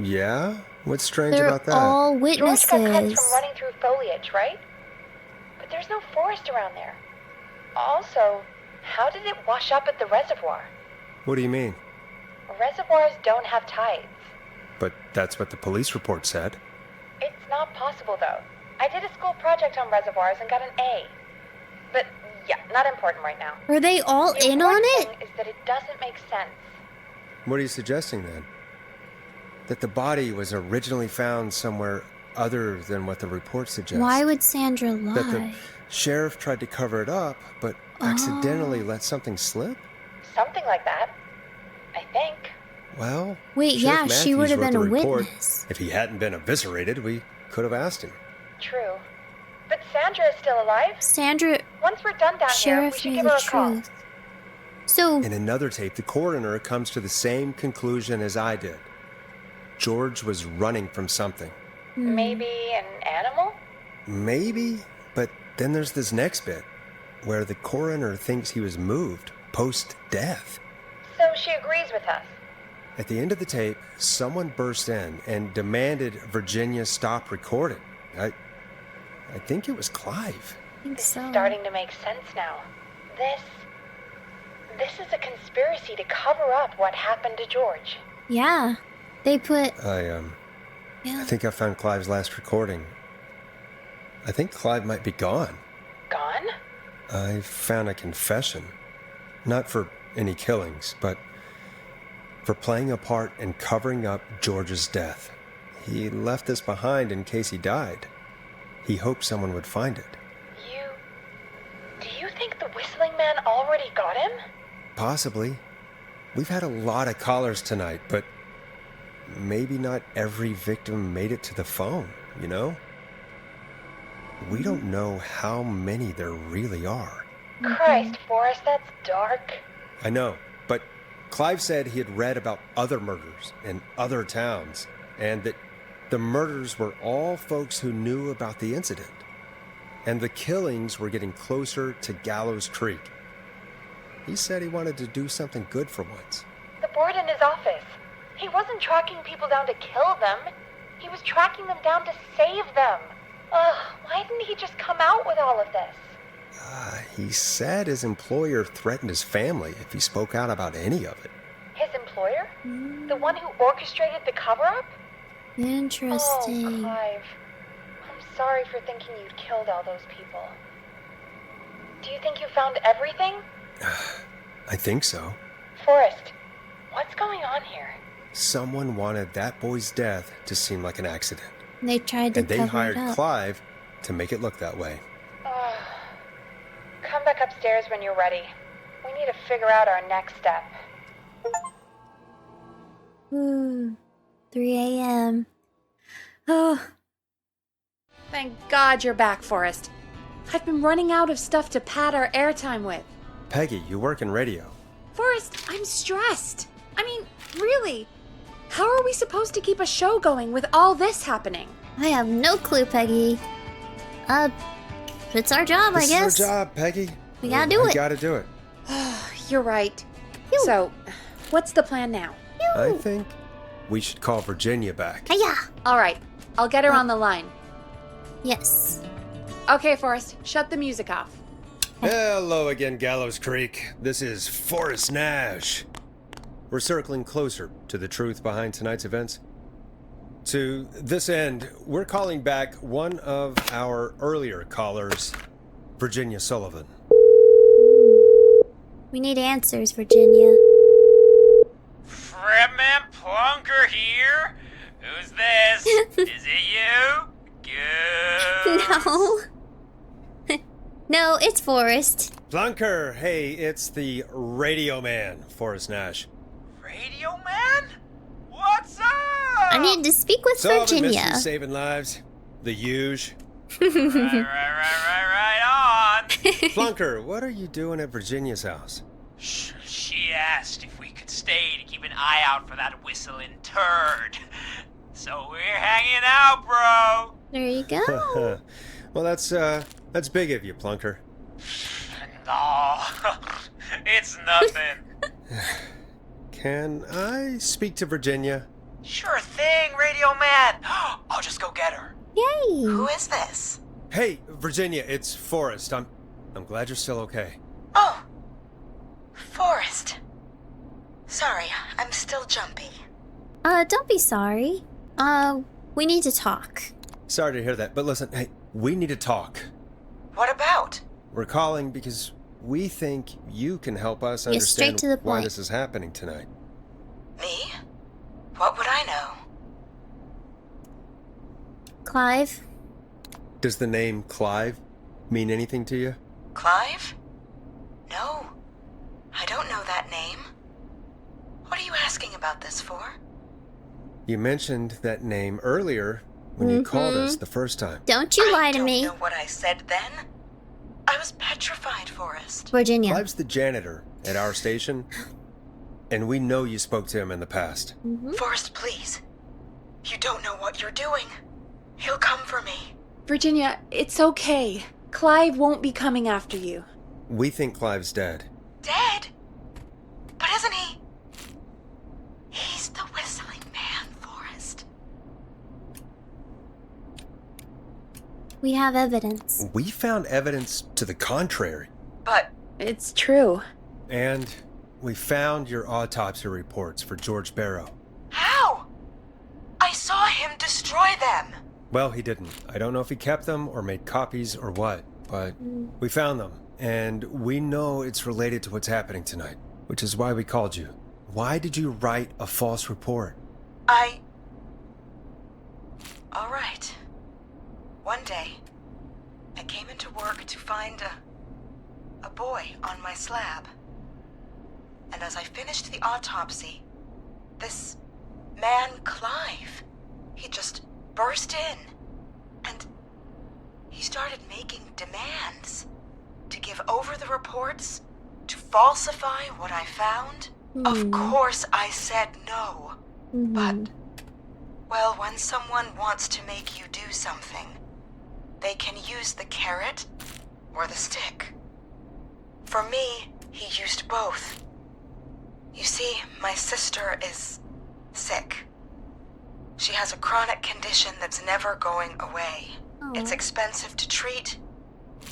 Yeah? What's strange They're about that? all George got cuts witnesses. from running through foliage, right? But there's no forest around there. Also, how did it wash up at the reservoir? What do you mean? Reservoirs don't have tides. But that's what the police report said. It's not possible, though. I did a school project on reservoirs and got an A. But, yeah, not important right now. Are they all The in on important it? thing is that it doesn't make sense. What are you suggesting then? That the body was originally found somewhere other than what the report suggests? Why would Sandra That the lie? sheriff tried to cover it up, but accidentally let something slip? Something like that. I think. Well, Wait, Sheriff yeah, she Matthews would have wrote been the a report. witness. If he hadn't been eviscerated, we could have asked him. True. But Sandra is still alive? Sandra, Once we're done down here, we sheriff should knew give the her a call. truth. So, In another tape, the coroner comes to the same conclusion as I did. George was running from something. Maybe an animal? Maybe, but then there's this next bit, where the coroner thinks he was moved post-death. So she agrees with us. At the end of the tape, someone burst in and demanded Virginia stop recording. I think it was Clive. I think so. Starting to make sense now. This is a conspiracy to cover up what happened to George. Yeah. They put. I Yeah. think I found Clive's last recording. I think Clive might be gone. Gone? I found a confession. Not for any killings, but for playing a part in covering up George's death. He left this behind in case he died. He hoped someone would find it. Do you think the whistling man already got him? Possibly. We've had a lot of callers tonight, but maybe not every victim made it to the phone, you know? We don't know how many there really are. Christ, Forrest, that's dark. I know, but Clive said he had read about other murders in other towns, and that the murders were all folks who knew about the incident. And the killings were getting closer to Gallows Creek. He said he wanted to do something good for once. The board in his office. He wasn't tracking people down to kill them. He was tracking them down to save them. Ugh, why didn't he just come out with all of this? He said his employer threatened his family if he spoke out about any of it. His employer? The one who orchestrated the cover-up? Interesting. Oh, Clive. I'm sorry for thinking you'd killed all those people. Do you think you found everything? I think so. Forrest, what's going on here? Someone wanted that boy's death to seem like an accident. They tried to And they cover hired it up. Clive to make it look that way. Come back upstairs when you're ready. We need to figure out our next step. 3 a.m. Oh, Thank God you're back, Forrest. I've been running out of stuff to pad our airtime with. Peggy, you work in radio. Forrest, I'm stressed. I mean, really. How are we supposed to keep a show going with all this happening? I have no clue, Peggy. It's our job, I guess. This is our job, Peggy. We gotta do it. We gotta do it. You're right. Phew. So, what's the plan now? I think we should call Virginia back. Hiya! All right, I'll get her on the line. Yes. Okay, Forrest, shut the music off. Hello again, Gallows Creek. This is Forrest Nash. We're circling closer to the truth behind tonight's events. To this end, we're calling back one of our earlier callers, Virginia Sullivan. We need answers, Virginia. Fredman Plunker here? Who's this? Is it you? Good. No. No, it's Forrest. Plunker, hey, it's the Radio Man, Forrest Nash. Radio Man? What's up? I need to speak with Solving Virginia. mysteries, saving lives. The huge. Right on. Plunker, what are you doing at Virginia's house? She asked if we could stay to keep an eye out for that whistling turd. So we're hanging out, bro. There you go. Well, that's big of you, Plunker. No, it's nothing. Can I speak to Virginia? Sure thing, Radio Man. I'll just go get her. Yay. Who is this? Hey, Virginia, it's Forrest. I'm glad you're still okay. Oh, Forrest. Sorry, I'm still jumpy. Don't be sorry. We need to talk. Sorry to hear that, but listen, hey, we need to talk. What about? We're calling because we think you can help us Yeah, straight understand to the why point. this is happening tonight. Me? What would I know? Clive? Does the name Clive mean anything to you? Clive? No, I don't know that name. What are you asking about this for? You mentioned that name earlier when you called us the first time. Don't you lie to me. I don't know what I said then. I was petrified, Forrest. Virginia. Clive's the janitor at our station, and we know you spoke to him in the past. Forrest, please. You don't know what you're doing. He'll come for me. Virginia, it's okay. Clive won't be coming after you. We think Clive's dead. Dead? But isn't he? He's the whistling man, Forrest. We have evidence. We found evidence to the contrary. But It's true. And we found your autopsy reports for George Barrow. how? I saw him destroy them. Well, he didn't. I don't know if he kept them or made copies or what, but we found them. And we know it's related to what's happening tonight, which is why we called you. Why did you write a false report? All right. One day, I came into work to find a boy on my slab. And as I finished the autopsy, this man, Clive, he just burst in. And he started making demands to give over the reports, to falsify what I found. Of course I said no. But, well, when someone wants to make you do something, they can use the carrot or the stick. For me, he used both. You see, my sister is sick. She has a chronic condition that's never going away. It's expensive to treat,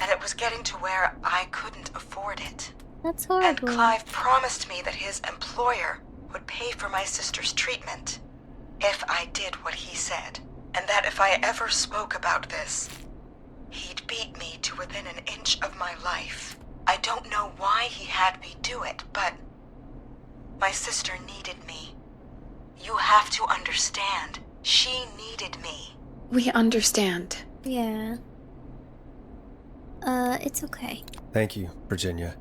and it was getting to where I couldn't afford it. That's And horrible. Clive promised me that his employer would pay for my sister's treatment if I did what he said, and that if I ever spoke about this, he'd beat me to within an inch of my life. I don't know why he had me do it, but my sister needed me. You have to understand, she needed me. We understand. Yeah. It's okay. Thank you, Virginia.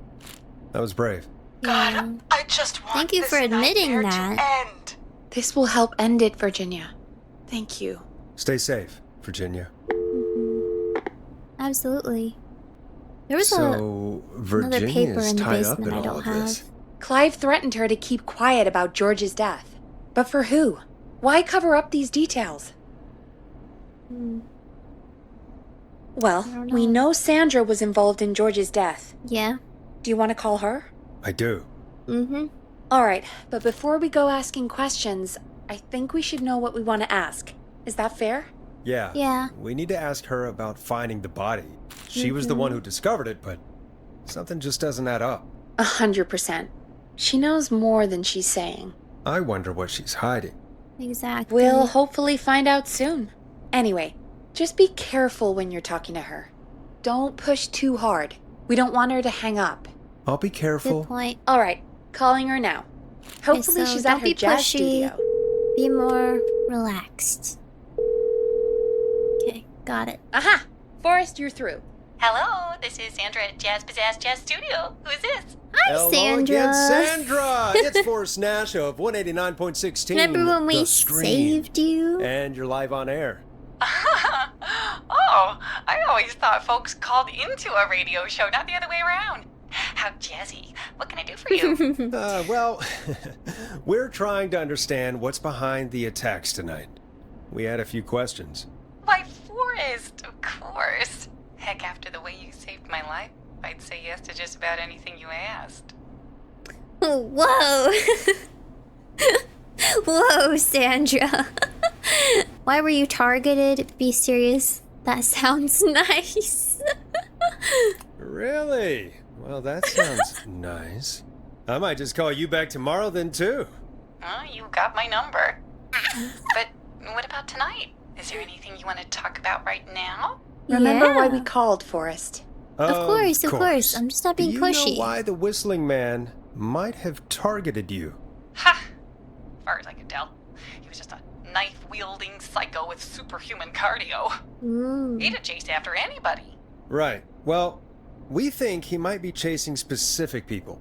That was brave. Yeah. God, I just want Thank you this for admitting nightmare that. to end. This will help end it, Virginia. Thank you. Stay safe, Virginia. Absolutely. There was So, another paper Virginia's in the tied up basement in I all don't of have. this. Clive threatened her to keep quiet about George's death. But for who? Why cover up these details? Hmm. Well, don't we know. know Sandra was involved in George's death. Yeah. Do you want to call her? I do. Mm-hmm. All right, but before we go asking questions, I think we should know what we want to ask. Is that fair? Yeah. Yeah. We need to ask her about finding the body. She was the one who discovered it, but something just doesn't add up. 100%. She knows more than she's saying. I wonder what she's hiding. Exactly. We'll hopefully find out soon. Anyway, just be careful when you're talking to her. Don't push too hard. We don't want her to hang up. I'll be careful. Good point. All right, calling her now. Hopefully so she's don't at her be jazz pushy. studio. Be more relaxed. Okay, got it. Aha! Forrest, you're through. Hello, this is Sandra at Jazz Pizzazz Jazz Studio. Who is this? Hi, Hello Sandra. again, Sandra! It's Forrest Nash of 189.16. Remember when we The Stream. saved you? And you're live on air. Oh, I always thought folks called into a radio show, not the other way around. How jazzy. What can I do for you? Well, we're trying to understand what's behind the attacks tonight. We had a few questions. Why, Forrest, of course. Heck, after the way you saved my life, I'd say yes to just about anything you asked. Whoa. Whoa, Sandra. Why were you targeted? Be serious. That sounds nice. Really? Well, that sounds nice. I might just call you back tomorrow then, too. Oh, you got my number. But what about tonight? Is there anything you want to talk about right now? Remember why Yeah. we called, Forrest. Of course. I'm just not being Do you pushy. know why the Whistling Man might have targeted you? Ha! As far as I could tell, he was just a knife-wielding psycho with superhuman cardio. Ooh. He'd have chased after anybody. Right. Well, we think he might be chasing specific people.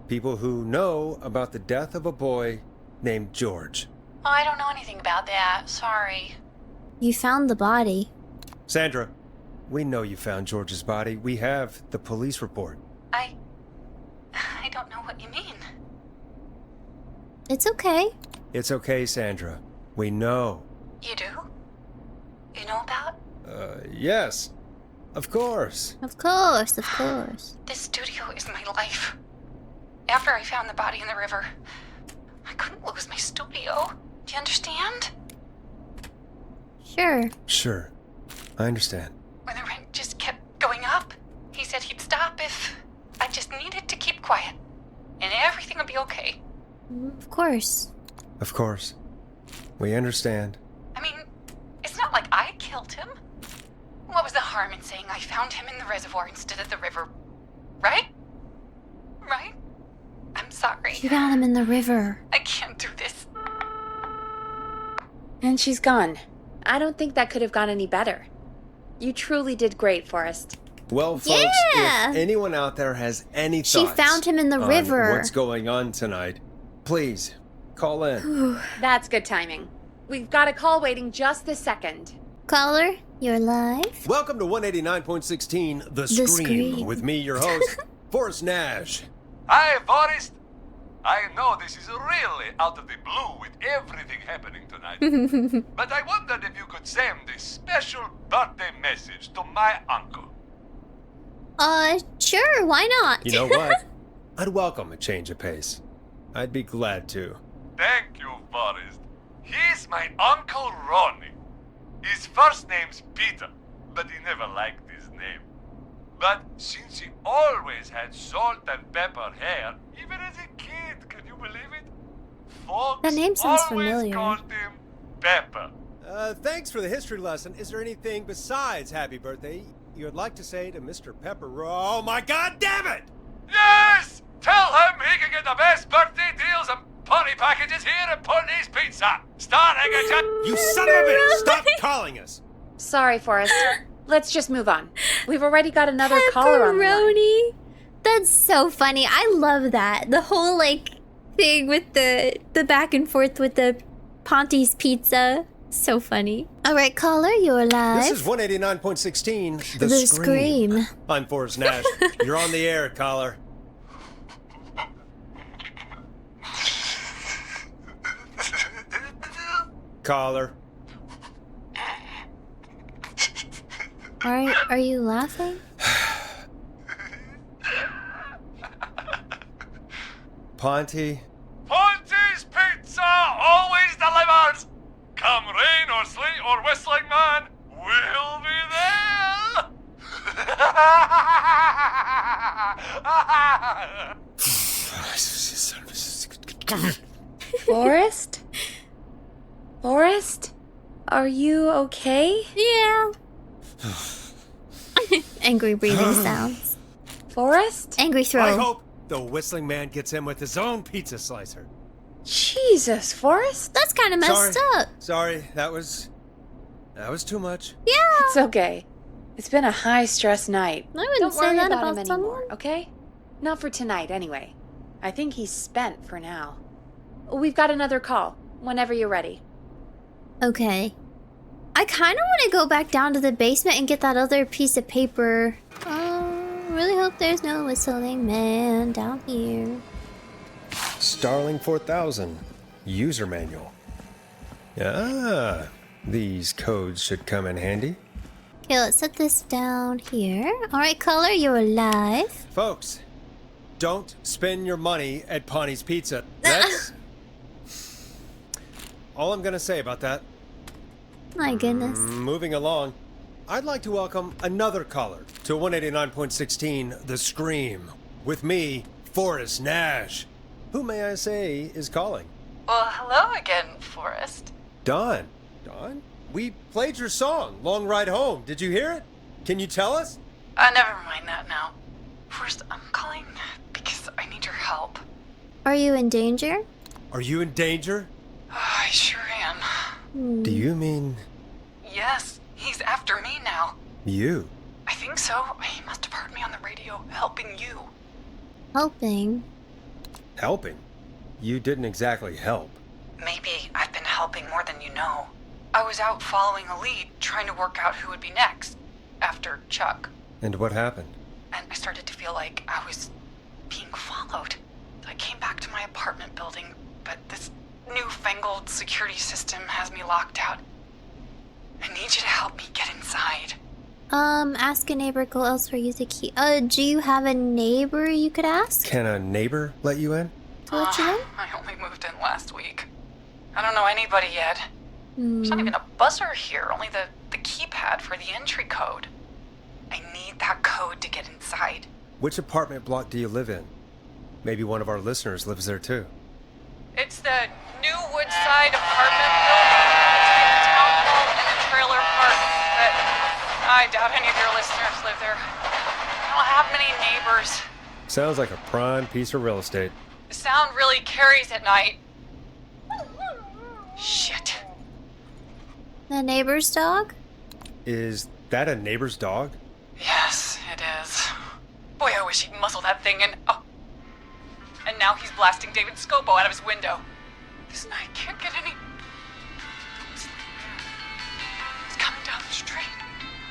People who know about the death of a boy named George. Oh, I don't know anything about that. Sorry. You found the body. Sandra, we know you found George's body. We have the police report. I don't know what you mean. It's okay. It's okay, Sandra. We know. You do? You know about? Yes. Of course. Of course. This studio is my life. After I found the body in the river, I couldn't lose my studio. Do you understand? Sure. Sure. I understand. When the rent just kept going up, he said he'd stop if I just needed to keep quiet. And everything would be okay. Of course. Of course. We understand. I mean, it's not like I killed him. What was the harm in saying I found him in the reservoir instead of the river? Right? Right? I'm sorry. You found him in the river. I can't do this. And she's gone. I don't think that could have gone any better. You truly did great, Forrest. Well, folks, Yeah. if anyone out there has any She thoughts found him in the on river. what's going on tonight, please call in. That's good timing. We've got a call waiting just this second. Caller, you're live. Welcome to 189.16 The Scream with me, your host, Forrest Nash. Hi, Forrest. I know this is really out of the blue with everything happening tonight. But I wondered if you could send a special birthday message to my uncle. Sure, why not? You know what? I'd welcome a change of pace. I'd be glad to. Thank you, Forrest. He's my Uncle Ronnie. His first name's Peter, but he never liked his name. But since he always had salt and pepper hair, even as a kid, can you believe it? Folks That name sounds always familiar. called him Pepper. Thanks for the history lesson. Is there anything besides happy birthday you would like to say to Mr. Pepper? Oh my god damn it! Yes! Tell him he can get the best birthday deals and party packages here at Putney's Pizza. Starting at You son of a bitch! Stop calling us! Sorry, Forrest. Let's just move on. We've already got another caller on the line. Pepperoni. That's so funny. I love that. The whole like thing with the back and forth with the Ponte's pizza. So funny. All right, caller, you're live. This is 189.16, The Scream. I'm Forrest Nash. You're on the air, caller. Caller. Are you laughing? Ponte. Ponte's Pizza always delivers! Come rain or sleet or whistling man, we'll be there! Forrest? Forrest? Are you okay? Yeah. Angry breathing sounds. Forrest? Angry I throw. hope the whistling man gets in with his own pizza slicer. Jesus, Forrest? That's kind of messed up. Sorry, that was too much. Yeah. It's okay. It's been a high-stress night. I wouldn't Don't say worry that about him about anymore, someone. okay? Not for tonight, anyway. I think he's spent for now. We've got another call, whenever you're ready. Okay. I kind of want to go back down to the basement and get that other piece of paper. Really hope there's no whistling man down here. Starling 4000 user manual. Ah, these codes should come in handy. Okay, let's set this down here. All right, caller, you're live. Folks, don't spend your money at Ponte's Pizza. That's all I'm gonna say about that. My goodness. Moving along, I'd like to welcome another caller to 189.16 The Scream with me, Forrest Nash. Who may I say is calling? Well, hello again, Forrest. Don. Don? We played your song, Long Ride Home. Did you hear it? Can you tell us? Never mind that now. First, I'm calling because I need your help. Are you in danger? Are you in danger? I sure am. Do you mean Yes, he's after me now. you? I think so. He must have heard me on the radio helping you. Helping. Helping? You didn't exactly help. Maybe I've been helping more than you know. I was out following a lead, trying to work out who would be next, after Chuck. And what happened? And I started to feel like I was being followed. I came back to my apartment building, but this newfangled security system has me locked out. I need you to help me get inside. Ask a neighbor, go elsewhere, use a key. Do you have a neighbor you could ask Can a neighbor let you in? to let you in? I only moved in last week. I don't know anybody yet. There's not even a buzzer here, only the keypad for the entry code. I need that code to get inside. Which apartment block do you live in? Maybe one of our listeners lives there too. It's the new Woodside apartment building between the town hall and the trailer park. But I doubt any of your listeners live there. I don't have many neighbors. Sounds like a prime piece of real estate. The sound really carries at night. Shit. The neighbor's dog? Is that a neighbor's dog? Yes, it is. Boy, I wish he'd muzzle that thing and... Oh. And now he's blasting David Scopo out of his window. This night can't get any... He's coming down the street.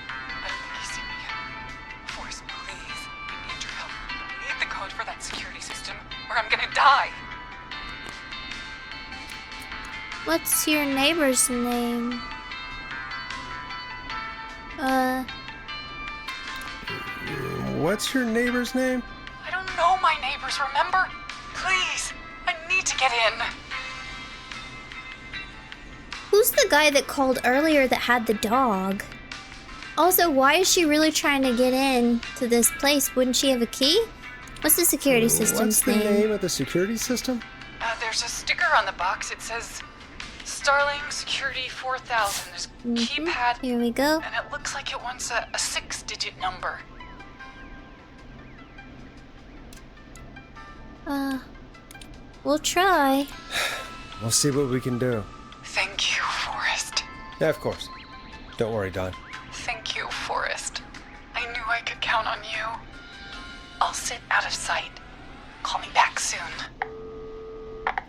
I don't think he's seen me yet. Forrest, please. I need your help. I need the code for that security system, or I'm gonna die. What's your neighbor's name? What's your neighbor's name? I don't know my neighbors, remember? Please, I need to get in. Who's the guy that called earlier that had the dog? Also, why is she really trying to get in to this place? Wouldn't she have a key? What's the security system's What's the name? name of the security system? There's a sticker on the box. It says Starling Security 4000. There's a keypad, Here we go. and it looks like it wants a 6-digit number. We'll try. We'll see what we can do. Thank you, Forrest. Yeah, of course. Don't worry, Don. Thank you, Forrest. I knew sit out of sight. Call me back soon.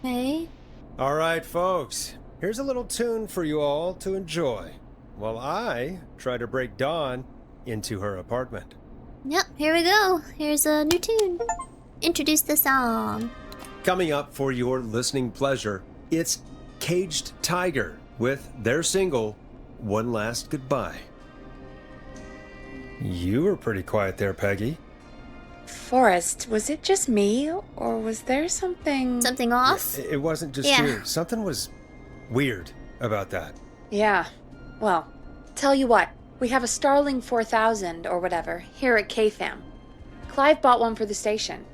Okay. All right, folks. Here's a little tune for you all to enjoy while I try to break Dawn into her apartment. Yep, here we go. Here's a new tune. Introduce the song. Coming up for your listening pleasure, it's Caged Tiger with their single, One Last Goodbye. You were pretty quiet there, Peggy. Forrest, was it just me, or was there something... Something off? It wasn't just Yeah. you. Something was weird about that. Yeah. Well, tell you what. We have a Starling 4000, or whatever, here at KFAM. Clive bought one for the station.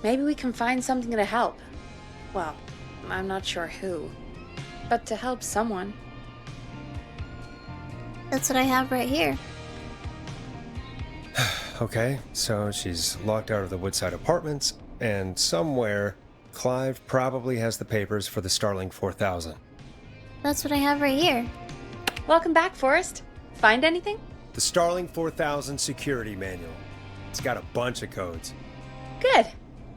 Maybe we can find something to help. Well, I'm not sure who. But to help someone. That's what I have right here. Okay, so she's locked out of the Woodside Apartments, and somewhere, Clive probably has the papers for the Starling 4000. That's what I have right here. Welcome back, Forrest. Find anything? The Starling 4000 security manual. It's got a bunch of codes. Good.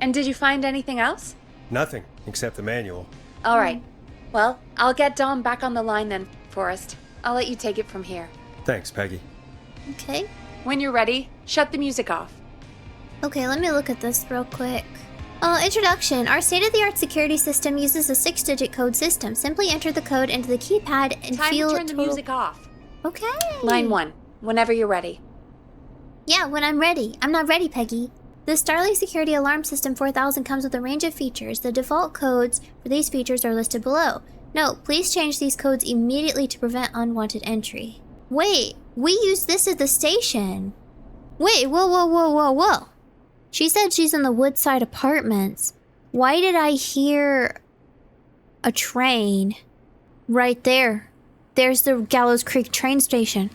And did you find anything else? Nothing except the manual. All right. Well, I'll get Dom back on the line then, Forrest. I'll let you take it from here. Thanks, Peggy. Okay. When you're ready, shut the music off. Okay, let me look at this real quick. Introduction. Our state-of-the-art security system uses a 6-digit code system. Simply enter the code into the keypad and Time feel to turn the music off. Okay. Line 1, whenever you're ready. Yeah, when I'm ready. I'm not ready, Peggy. The Starling Security Alarm System 4000 comes with a range of features. The default codes for these features are listed below. Note, please change these codes immediately to prevent unwanted entry. Wait, we use this at the station. Wait, whoa. She said she's in the Woodside Apartments. Why did I hear a train? Right there. There's the Gallows Creek train station.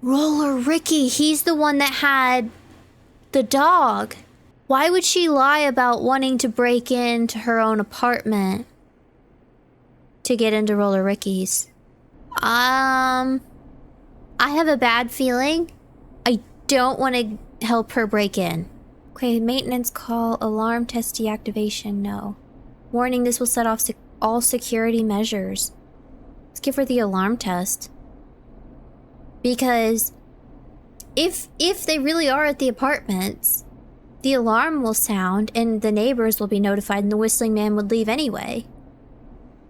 Roller Ricky, he's the one that had the dog. Why would she lie about wanting to break into her own apartment to get into Roller Ricky's? I have a bad feeling. I don't want to help her break in. Okay, maintenance call, alarm test deactivation, no. Warning, this will set off all security measures. Let's give her the alarm test. Because if they really are at the apartments, the alarm will sound and the neighbors will be notified and the whistling man would leave anyway.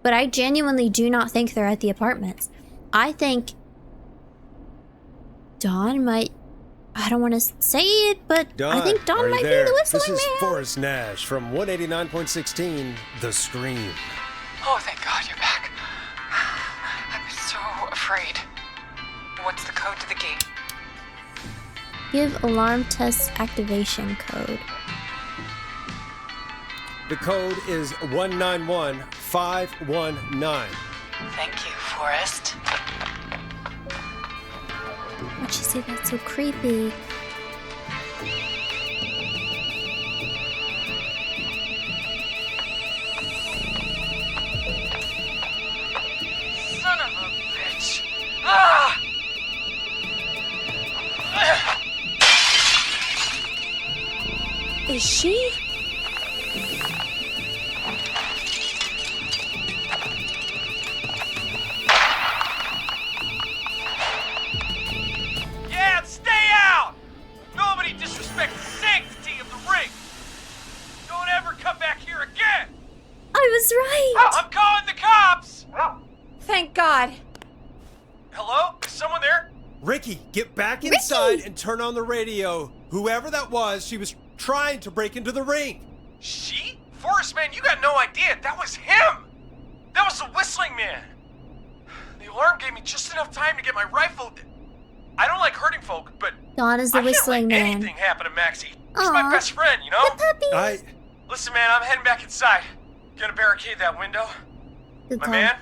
But I genuinely do not think they're at the apartments. I think Dawn might... I don't want to say it, but Dawn, I think Dawn are you might there? be the whistling This is man. Forrest Nash from 189.16, The Scream. Oh, thank God you're back. I was so afraid. What's the code to the gate? Give alarm test activation code. The code is 191519. Thank you, Forrest. Why'd she say that's so creepy? Son of a bitch! Ah! Is she? Yeah, stay out! Nobody disrespects the sanctity of the ring! Don't ever come back here again! I was right! I'm calling the cops! Thank God. Hello? Is someone there? Ricky, get back inside and turn on the radio. Whoever that was, she was trying to break into the ring. She? Forrest, man, you got no idea. That was him! That was the whistling man! The alarm gave me just enough time to get my rifle. I don't like hurting folk, but Dawn is the I whistling can't let man. anything happen to Maxie. He's Aw. my best friend, you know? The puppies! Listen, man, I'm heading back inside. Gonna barricade that window. Good My call. man,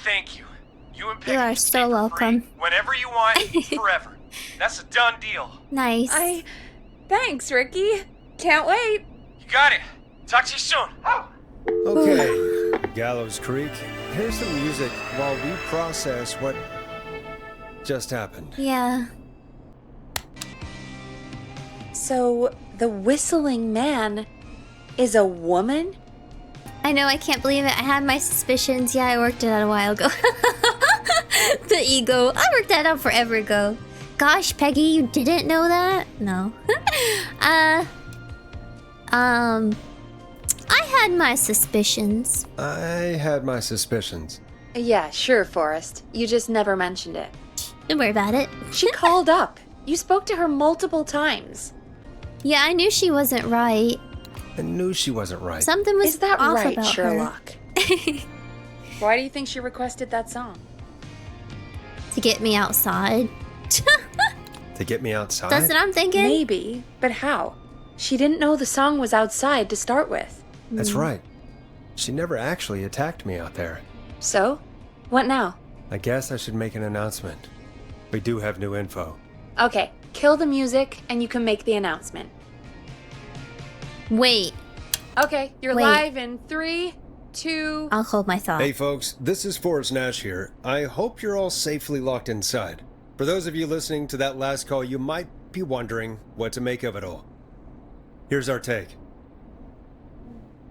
thank you. You and Peggy You are can so stay for welcome. free whenever you want, forever. That's a done deal. Nice. Thanks, Ricky. Can't wait. You got it. Talk to you soon. Okay, Gallows Creek, here's some music while we process what just happened. Yeah. So, The whistling man is a woman? I know, I can't believe it. I had my suspicions. Yeah, I worked it out a while ago. The ego. I worked that out forever ago. Gosh, Peggy, you didn't know that? No. I had my suspicions. I had my suspicions. Yeah, sure, Forrest. You just never mentioned it. Don't worry about it. She called up. You spoke to her multiple times. Yeah, I knew she wasn't right. I knew she wasn't right. Something was Is that off right, about Sherlock? Why do you think she requested that song? her. To get me outside. To get me outside? That's what I'm thinking. Maybe, but how? She didn't know the song was outside to start with. That's right. She never actually attacked me out there. So? What now? I guess I should make an announcement. We do have new info. Okay, kill the music and you can make the announcement. Wait, Okay, you're Wait. live in 3, 2... I'll hold my thought. Hey folks, this is Forrest Nash here. I hope you're all safely locked inside. For those of you listening to that last call, you might be wondering what to make of it all. Here's our take.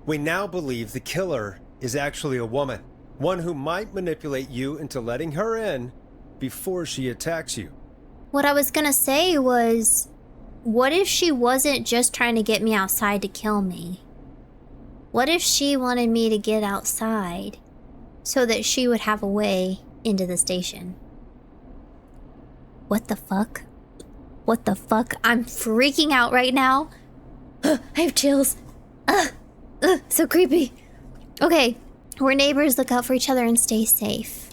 We now believe the killer is actually a woman. One who might manipulate you into letting her in before she attacks you. What I was gonna say was, what if she wasn't just trying to get me outside to kill me? What if she wanted me to get outside so that she would have a way into the station? What the fuck? What the fuck? I'm freaking out right now. I have chills. So creepy. Okay, we're neighbors. Look out for each other and stay safe.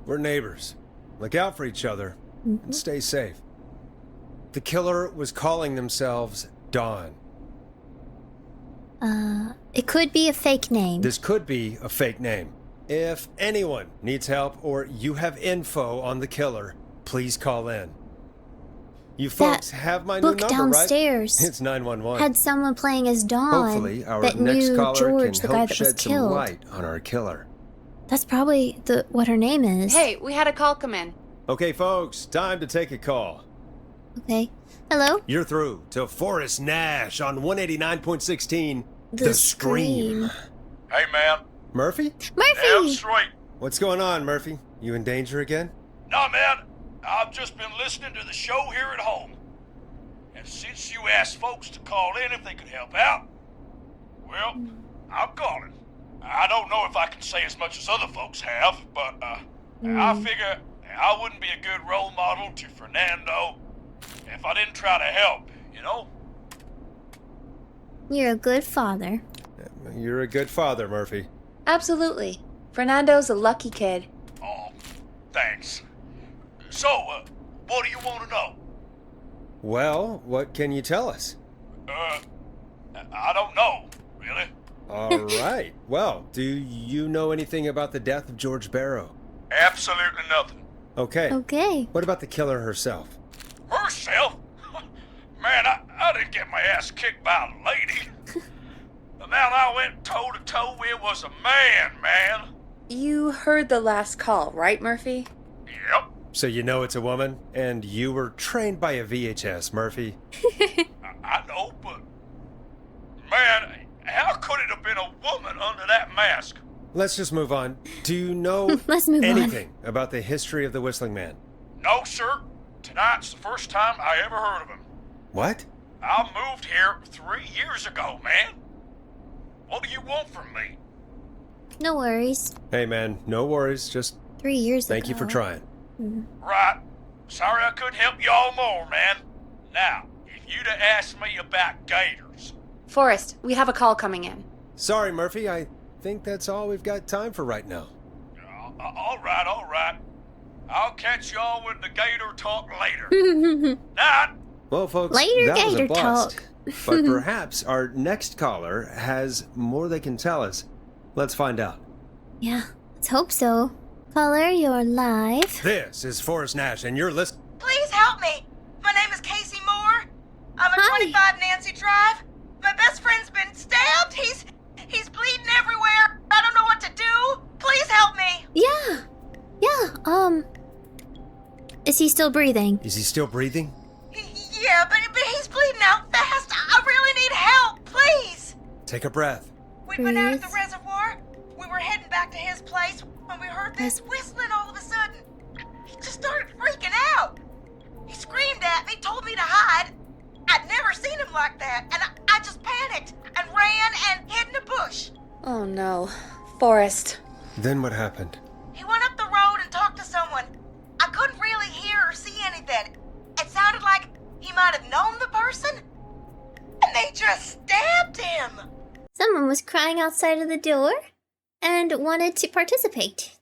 We're neighbors. Look out for each other and stay safe. The killer was calling themselves Dawn. It could be a fake name. This could be a fake name. If anyone needs help or you have info on the killer, please call in. You folks have my new book number, downstairs right? It's 911. had someone playing as Dawn Hopefully, our that next knew caller George, can the guy help that was shed some killed. light on our killer. That's probably what her name is. Hey, we had a call come in. Okay, folks, time to take a call. Okay. Hello? You're through to Forrest Nash on 189.16. The Scream. Hey, man. Murphy? Damn Murphy! straight. What's going on, Murphy? You in danger again? Nah, man. I've just been listening to the show here at home. And since you asked folks to call in if they could help out, well, I'm calling. I don't know if I can say as much as other folks have, but I figure I wouldn't be a good role model to Fernando if I didn't try to help, you know? You're a good father. You're a good father, Murphy. Absolutely. Fernando's a lucky kid. Oh, thanks. So, what do you want to know? Well, what can you tell us? I don't know, really. All right. Well, do you know anything about the death of George Barrow? Absolutely nothing. Okay. Okay. What about the killer herself? Herself? Man, I didn't get my ass kicked by a lady. The man I went toe-to-toe with was a man. You heard the last call, right, Murphy? Yep. So you know it's a woman, and you were trained by a VHS, Murphy. I know, but... Man, how could it have been a woman under that mask? Let's just move on. Do you know Let's move on. anything about the history of the Whistling Man? No, sir. Tonight's the first time I ever heard of him. What? I moved here 3 years ago, man. What do you want from me? No worries. Hey, man, no worries. Just 3 years thank ago. you for trying. Right. Sorry I couldn't help you all more, man. Now, if you'd have asked me about gators... Forrest, we have a call coming in. Sorry, Murphy. I think that's all we've got time for right now. All right. I'll catch y'all with the gator talk later. Night. Well, folks, Later, that was a Gator blast. talk. But perhaps our next caller has more they can tell us. Let's find out. Yeah, let's hope so. Caller, you're live. This is Forrest Nash, and you're listening. Please help me. My name is Casey Moore. I'm at Hi. 25 Nancy Drive. My best friend's been stabbed. He's bleeding everywhere. I don't know what to do. Please help me. Yeah. Is he still breathing? Is he still breathing? Yeah, but he's bleeding out fast. Take a breath. We'd been out at the Breathe. reservoir. We were heading back to his place when we heard this whistling all of a sudden. He just started freaking out. He screamed at me, told me to hide. I'd never seen him like that, and I just panicked and ran and hid in a bush. Oh no. Forrest. Then what happened? He went up the road and talked to someone. I couldn't really hear or see anything. It sounded like he might have known the person, and they just stabbed him. Someone was crying outside of the door and wanted to participate.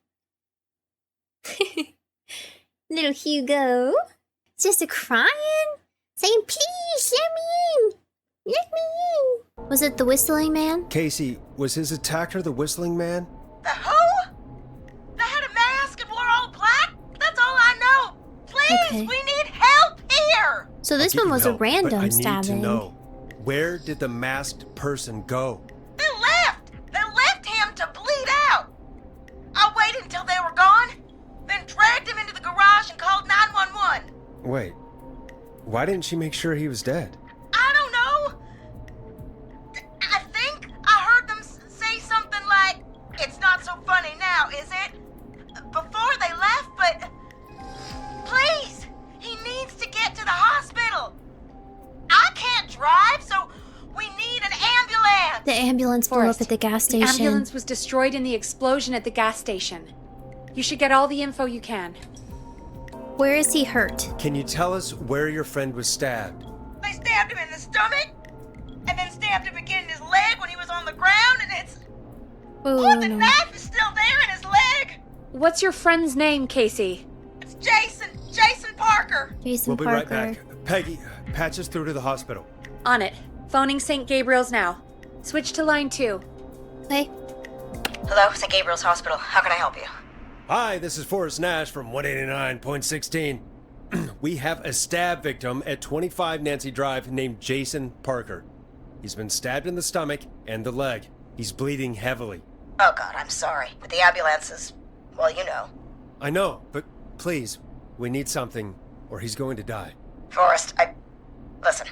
Little Hugo. Just a crying, saying, please, let me in. Let me in. Was it the whistling man? Casey, was his attacker the whistling man? The who? They had a mask and wore all black? That's all I know. Please, Okay. we need help here. So this I'll give one you was a help, but random I need stabbing. to know, where did the masked person go? They left. They left him to bleed out. I waited until they were gone, then dragged him into the garage and called 911. Wait, why didn't she make sure he was dead? I don't know. I think I heard them say something like, "It's not so funny now, is it?" Before they left, but please, he needs to get to the hospital. I can't drive, so we need an ambulance. The ambulance blew up Forrest, at the gas The station. ambulance was destroyed in the explosion at the gas station. You should get all the info you can. Where is he hurt? Can you tell us where your friend was stabbed? They stabbed him in the stomach, and then stabbed him again in his leg when he was on the ground, and it's... Oh, the Ooh. knife is still there in his leg. What's your friend's name, Casey? It's Jason Parker. Jason We'll be Parker. right back. Peggy, patch us through to the hospital. On it. Phoning St. Gabriel's now. Switch to line 2. Hey, Hello, St. Gabriel's Hospital. How can I help you? Hi, this is Forrest Nash from 189.16. We have a stab victim at 25 Nancy Drive named Jason Parker. He's been stabbed in the stomach and the leg. He's bleeding heavily. Oh, God, I'm sorry. But the ambulance is... well, you know. I know, but please, we need something or he's going to die. Forrest, Listen,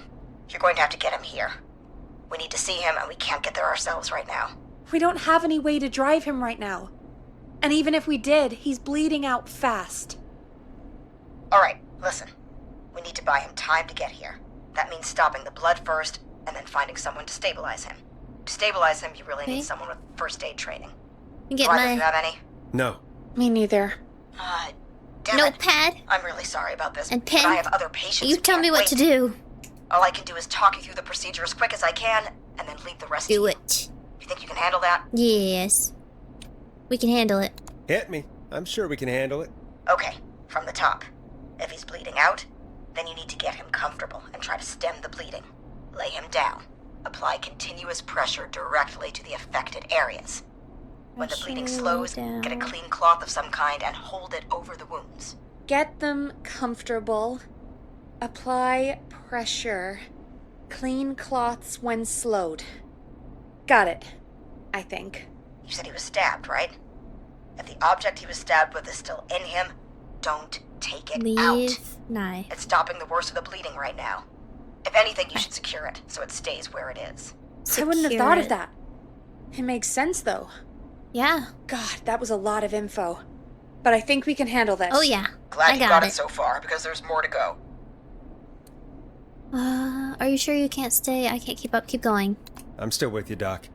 you're going to have to get him here. We need to see him, and we can't get there ourselves right now. We don't have any way to drive him right now. And even if we did, he's bleeding out fast. All right, listen. We need to buy him time to get here. That means stopping the blood first, and then finding someone to stabilize him. To stabilize him, you really Okay. need someone with first aid training. you get Do either of you my have any? No. Me neither. Damn it. notepad I'm really sorry about this, and but pen. I have other patients You who tell can't me what wait. to do. All I can do is talk you through the procedure as quick as I can, and then leave the rest to Do you. it. You think you can handle that? Yes. We can handle it. Hit me. I'm sure we can handle it. Okay, from the top. If he's bleeding out, then you need to get him comfortable and try to stem the bleeding. Lay him down. Apply continuous pressure directly to the affected areas. When the bleeding Pressure slows, down. get a clean cloth of some kind and hold it over the wounds. Get them comfortable. Apply pressure. Clean cloths when slowed. Got it. I think. You said he was stabbed, right? If the object he was stabbed with is still in him, don't take it out. Leave knife. It's stopping the worst of the bleeding right now. If anything, you should secure it so it stays where it is. I wouldn't have Secure thought it. of that. It makes sense, though. Yeah. God, that was a lot of info. But I think we can handle this. Oh yeah. Glad I you got got it. it so far, because there's more to go. Are you sure you can't stay? I can't keep up. Keep going. I'm still with you, Doc.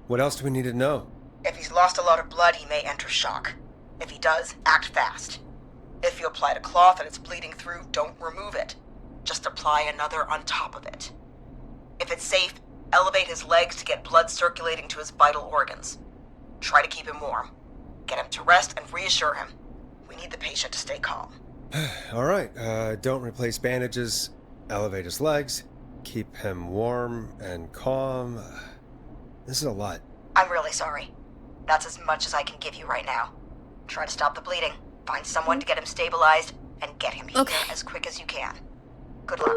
What else do we need to know? If he's lost a lot of blood, he may enter shock. If he does, act fast. If you applied a cloth and it's bleeding through, don't remove it. Just apply another on top of it. If it's safe, elevate his legs to get blood circulating to his vital organs. Try to keep him warm. Get him to rest and reassure him. We need the patient to stay calm. All right, don't replace bandages, elevate his legs, keep him warm and calm. This is a lot. I'm really sorry. That's as much as I can give you right now. Try to stop the bleeding, find someone to get him stabilized, and get him here Okay. as quick as you can. Good luck.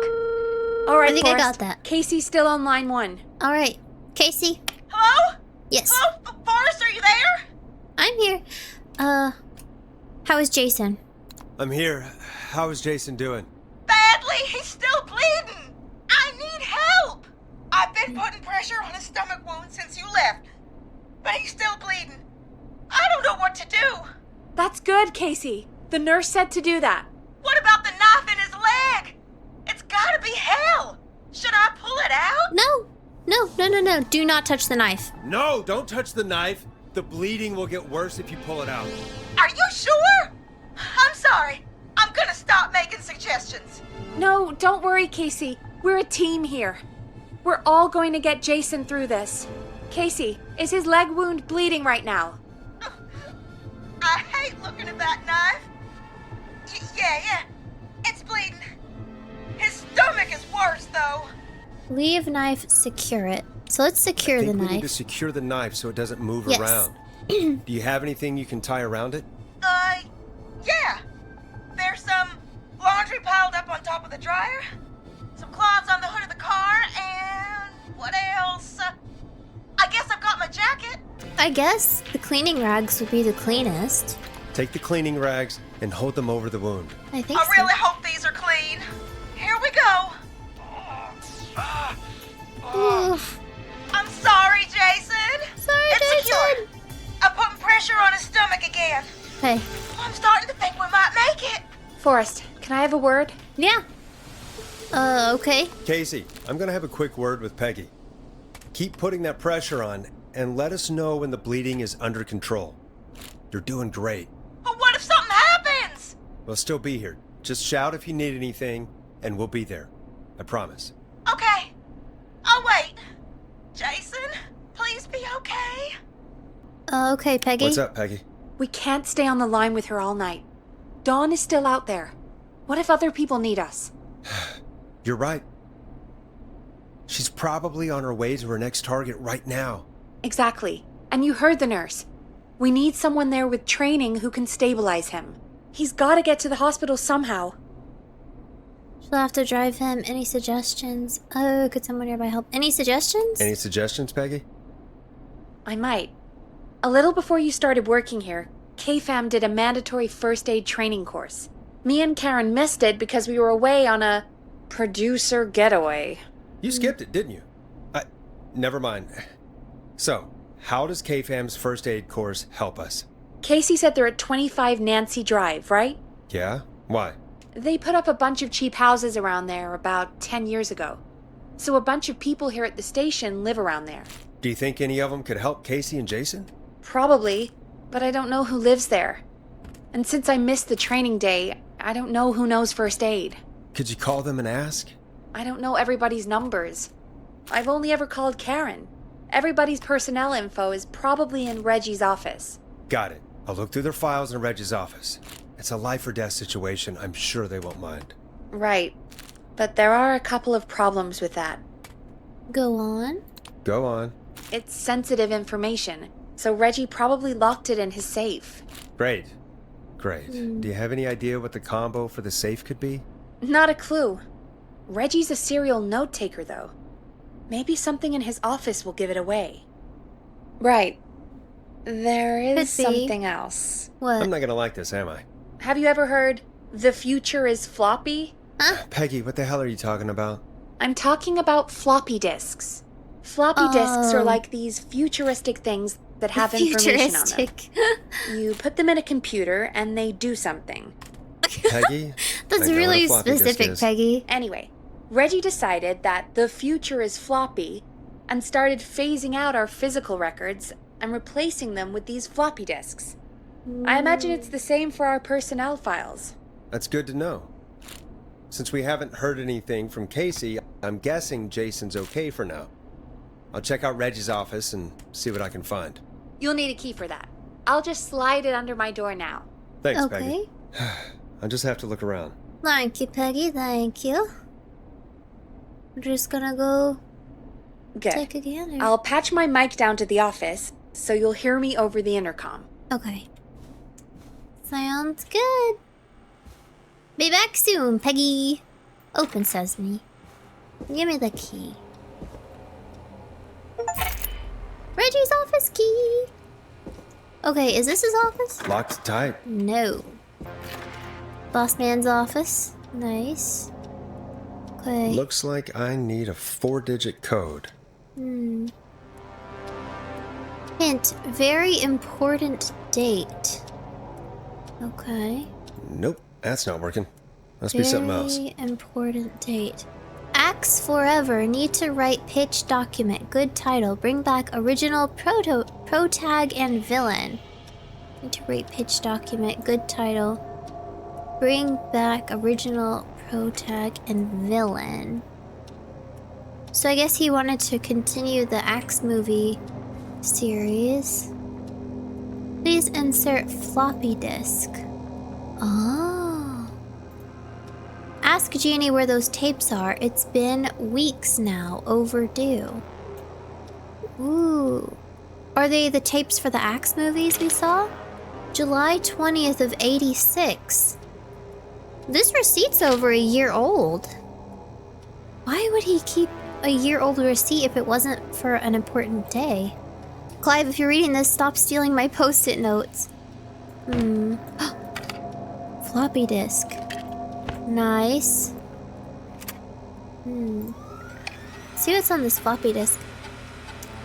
All right, I think I Forrest. got that. Casey's still on line 1. All right. Casey? Hello? Yes. Hello, Forrest, are you there? I'm here. How is Jason? I'm here. How is Jason doing? Badly, he's still bleeding. I need help. I've been putting pressure on his stomach wounds good, Casey. The nurse said to do that. What about the knife in his leg? It's gotta be hell. Should I pull it out? No. No. Do not touch the knife. No, don't touch the knife. The bleeding will get worse if you pull it out. Are you sure? I'm sorry. I'm gonna stop making suggestions. No, don't worry, Casey. We're a team here. We're all going to get Jason through this. Casey, is his leg wound bleeding right now? I hate looking at that knife. Yeah. It's bleeding. His stomach is worse, though. Leave knife, secure it. So let's secure the We knife. need to secure the knife so it doesn't move Yes. around. Do you have anything you can tie around it? Yeah. There's some laundry piled up on top of the dryer, some cloths on the hood of the car, and what else? I guess I've got my jacket. I guess the cleaning rags would be the cleanest. Take the cleaning rags and hold them over the wound. I think I so. really hope these are clean. Here we go. Oof. I'm sorry, Jason. Sorry, It's Jason. secure. I'm putting pressure on his stomach again. Hey. I'm starting to think we might make it. Forrest, can I have a word? Yeah. Okay. Casey, I'm going to have a quick word with Peggy. Keep putting that pressure on and let us know when the bleeding is under control. You're doing great. But what if something happens? We'll still be here. Just shout if you need anything, and we'll be there. I promise. Okay. I'll wait. Jason, please be okay. Okay, Peggy. What's up, Peggy? We can't stay on the line with her all night. Dawn is still out there. What if other people need us? You're right. She's probably on her way to her next target right now. Exactly. And you heard the nurse. We need someone there with training who can stabilize him. He's got to get to the hospital somehow. She'll have to drive him. Any suggestions? Oh, could someone nearby help? Any suggestions? Any suggestions, Peggy? I might. A little before you started working here, KFAM did a mandatory first aid training course. Me and Karen missed it because we were away on a producer getaway. You skipped it, didn't you? Never mind. So, how does KFAM's first aid course help us? Casey said they're at 25 Nancy Drive, right? Yeah? Why? They put up a bunch of cheap houses around there about 10 years ago. So a bunch of people here at the station live around there. Do you think any of them could help Casey and Jason? Probably, but I don't know who lives there. And since I missed the training day, I don't know who knows first aid. Could you call them and ask? I don't know everybody's numbers. I've only ever called Karen. Everybody's personnel info is probably in Reggie's office. Got it. I'll look through their files in Reggie's office. It's a life or death situation. I'm sure they won't mind. Right. But there are a couple of problems with that. Go on. Go on. It's sensitive information, so Reggie probably locked it in his safe. Great. Do you have any idea what the combo for the safe could be? Not a clue. Reggie's a serial note taker, though. Maybe something in his office will give it away. Right. There is Could be. something else. What? I'm not gonna like this, am I? Have you ever heard, the future is floppy? Peggy, what the hell are you talking about? I'm talking about floppy disks. Floppy disks are Oh. like these futuristic things that have information on them. Futuristic. You put them in a computer and they do something. Peggy? That's I know what a really floppy disk specific, is. Peggy. Anyway, Reggie decided that the future is floppy and started phasing out our physical records and replacing them with these floppy disks. I imagine it's the same for our personnel files. That's good to know. Since we haven't heard anything from Casey, I'm guessing Jason's okay for now. I'll check out Reggie's office and see what I can find. You'll need a key for that. I'll just slide it under my door now. Thanks, Okay. Peggy. I'll just have to look around. Thank you, Peggy. Thank you. We're just gonna go Good. take a gander. I'll patch my mic down to the office so you'll hear me over the intercom. Okay. Sounds good. Be back soon, Peggy. Open sesame. Give me the key. Reggie's office key. Okay, is this his office? Locked tight. No. Boss man's office. Nice. Okay. Looks like I need a 4-digit code. Hint, very important date. Okay. Nope, that's not working. Must be something else. Very important date. Axe Forever. Need to write pitch document. Good title. Bring back original protag and villain. Need to write pitch document. Good title. Bring back original protag and villain. So I guess he wanted to continue the Axe movie series. Please insert floppy disk. Oh. Ask Jeannie where those tapes are. It's been weeks now. Overdue. Ooh. Are they the tapes for the Axe movies we saw? July 20th of 86. This receipt's over a year old. Why would he keep a year-old receipt if it wasn't for an important day? Clive, if you're reading this, stop stealing my post-it notes. Floppy disk. Nice. See what's on this floppy disk.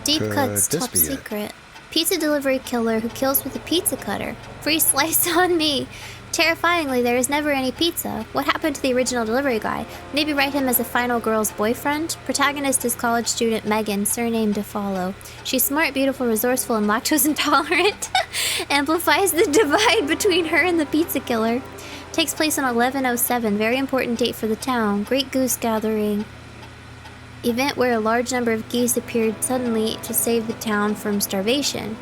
Deep cuts, top secret. Pizza delivery killer who kills with a pizza cutter. Free slice on me. Terrifyingly, there is never any pizza. What happened to the original delivery guy? Maybe write him as a final girl's boyfriend? Protagonist is college student Megan, surname to follow. She's smart, beautiful, resourceful, and lactose intolerant. Amplifies the divide between her and the pizza killer. Takes place on 11/07, very important date for the town. Great goose gathering. Event where a large number of geese appeared suddenly to save the town from starvation.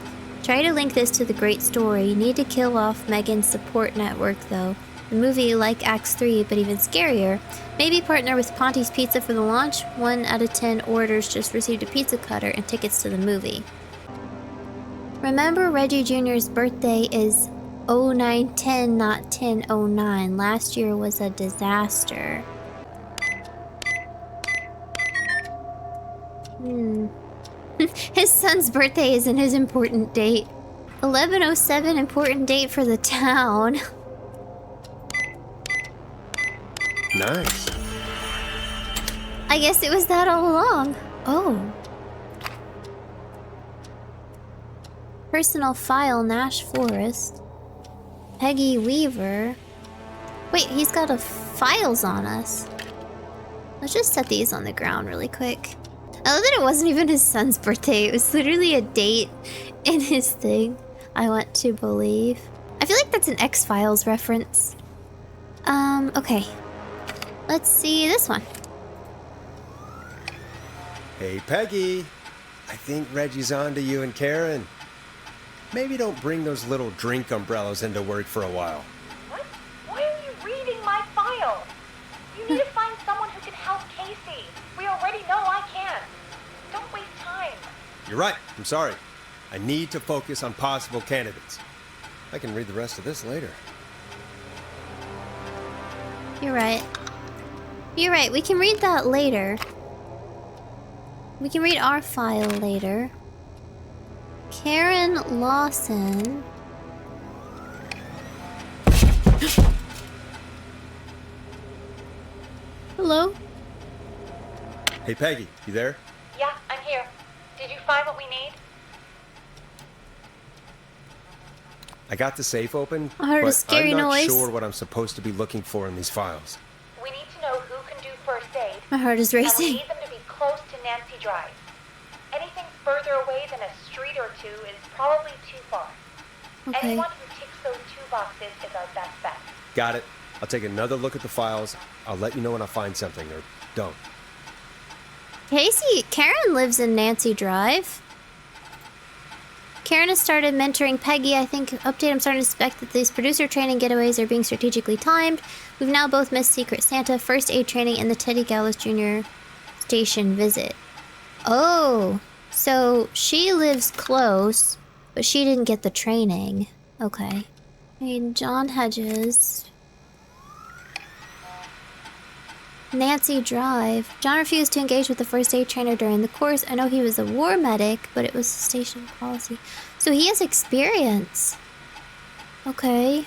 Try to link this to the great story. You need to kill off Megan's support network, though. The movie, like Acts 3, but even scarier. Maybe partner with Ponte's Pizza for the launch. 1 out of 10 orders just received a pizza cutter and tickets to the movie. Remember, Reggie Jr.'s birthday is 0910, not 1009. Last year was a disaster. His son's birthday isn't his important date. 11/07, important date for the town. Nice. I guess it was that all along. Oh. Personal file, Nash Forest. Peggy Weaver. Wait, he's got a files on us. Let's just set these on the ground really quick. I love that it wasn't even his son's birthday. It was literally a date in his thing. I want to believe. I feel like that's an X-Files reference. Okay. Let's see this one. Hey, Peggy. I think Reggie's on to you and Karen. Maybe don't bring those little drink umbrellas into work for a while. What? Why are you reading my file? You need to find someone who can help Casey. We already know I can. Don't waste time. You're right. I'm sorry. I need to focus on possible candidates. I can read the rest of this later. You're right. You're right. We can read that later. We can read our file later. Karen Lawson. Hello? Hey, Peggy, you there? Yeah, I'm here. Did you find what we need? I got the safe open, I heard a but scary I'm not noise. sure what I'm supposed to be looking for in these files. We need to know who can do first aid. My heart is And we racing. need them to be close to Nancy Drive. Anything further away than a street or two is probably too far. Okay. Anyone who ticks those 2 boxes is our best bet. Got it. I'll take another look at the files. I'll let you know when I find something, or don't. Casey, Karen lives in Nancy Drive. Karen has started mentoring Peggy. I think, update, I'm starting to suspect that these producer training getaways are being strategically timed. We've now both missed Secret Santa, first aid training, and the Teddy Gallows Jr. station visit. Oh, so she lives close, but she didn't get the training. Okay. Hey, John Hedges. Nancy Drive. John refused to engage with the first aid trainer during the course. I know he was a war medic, but it was station policy. So he has experience. Okay.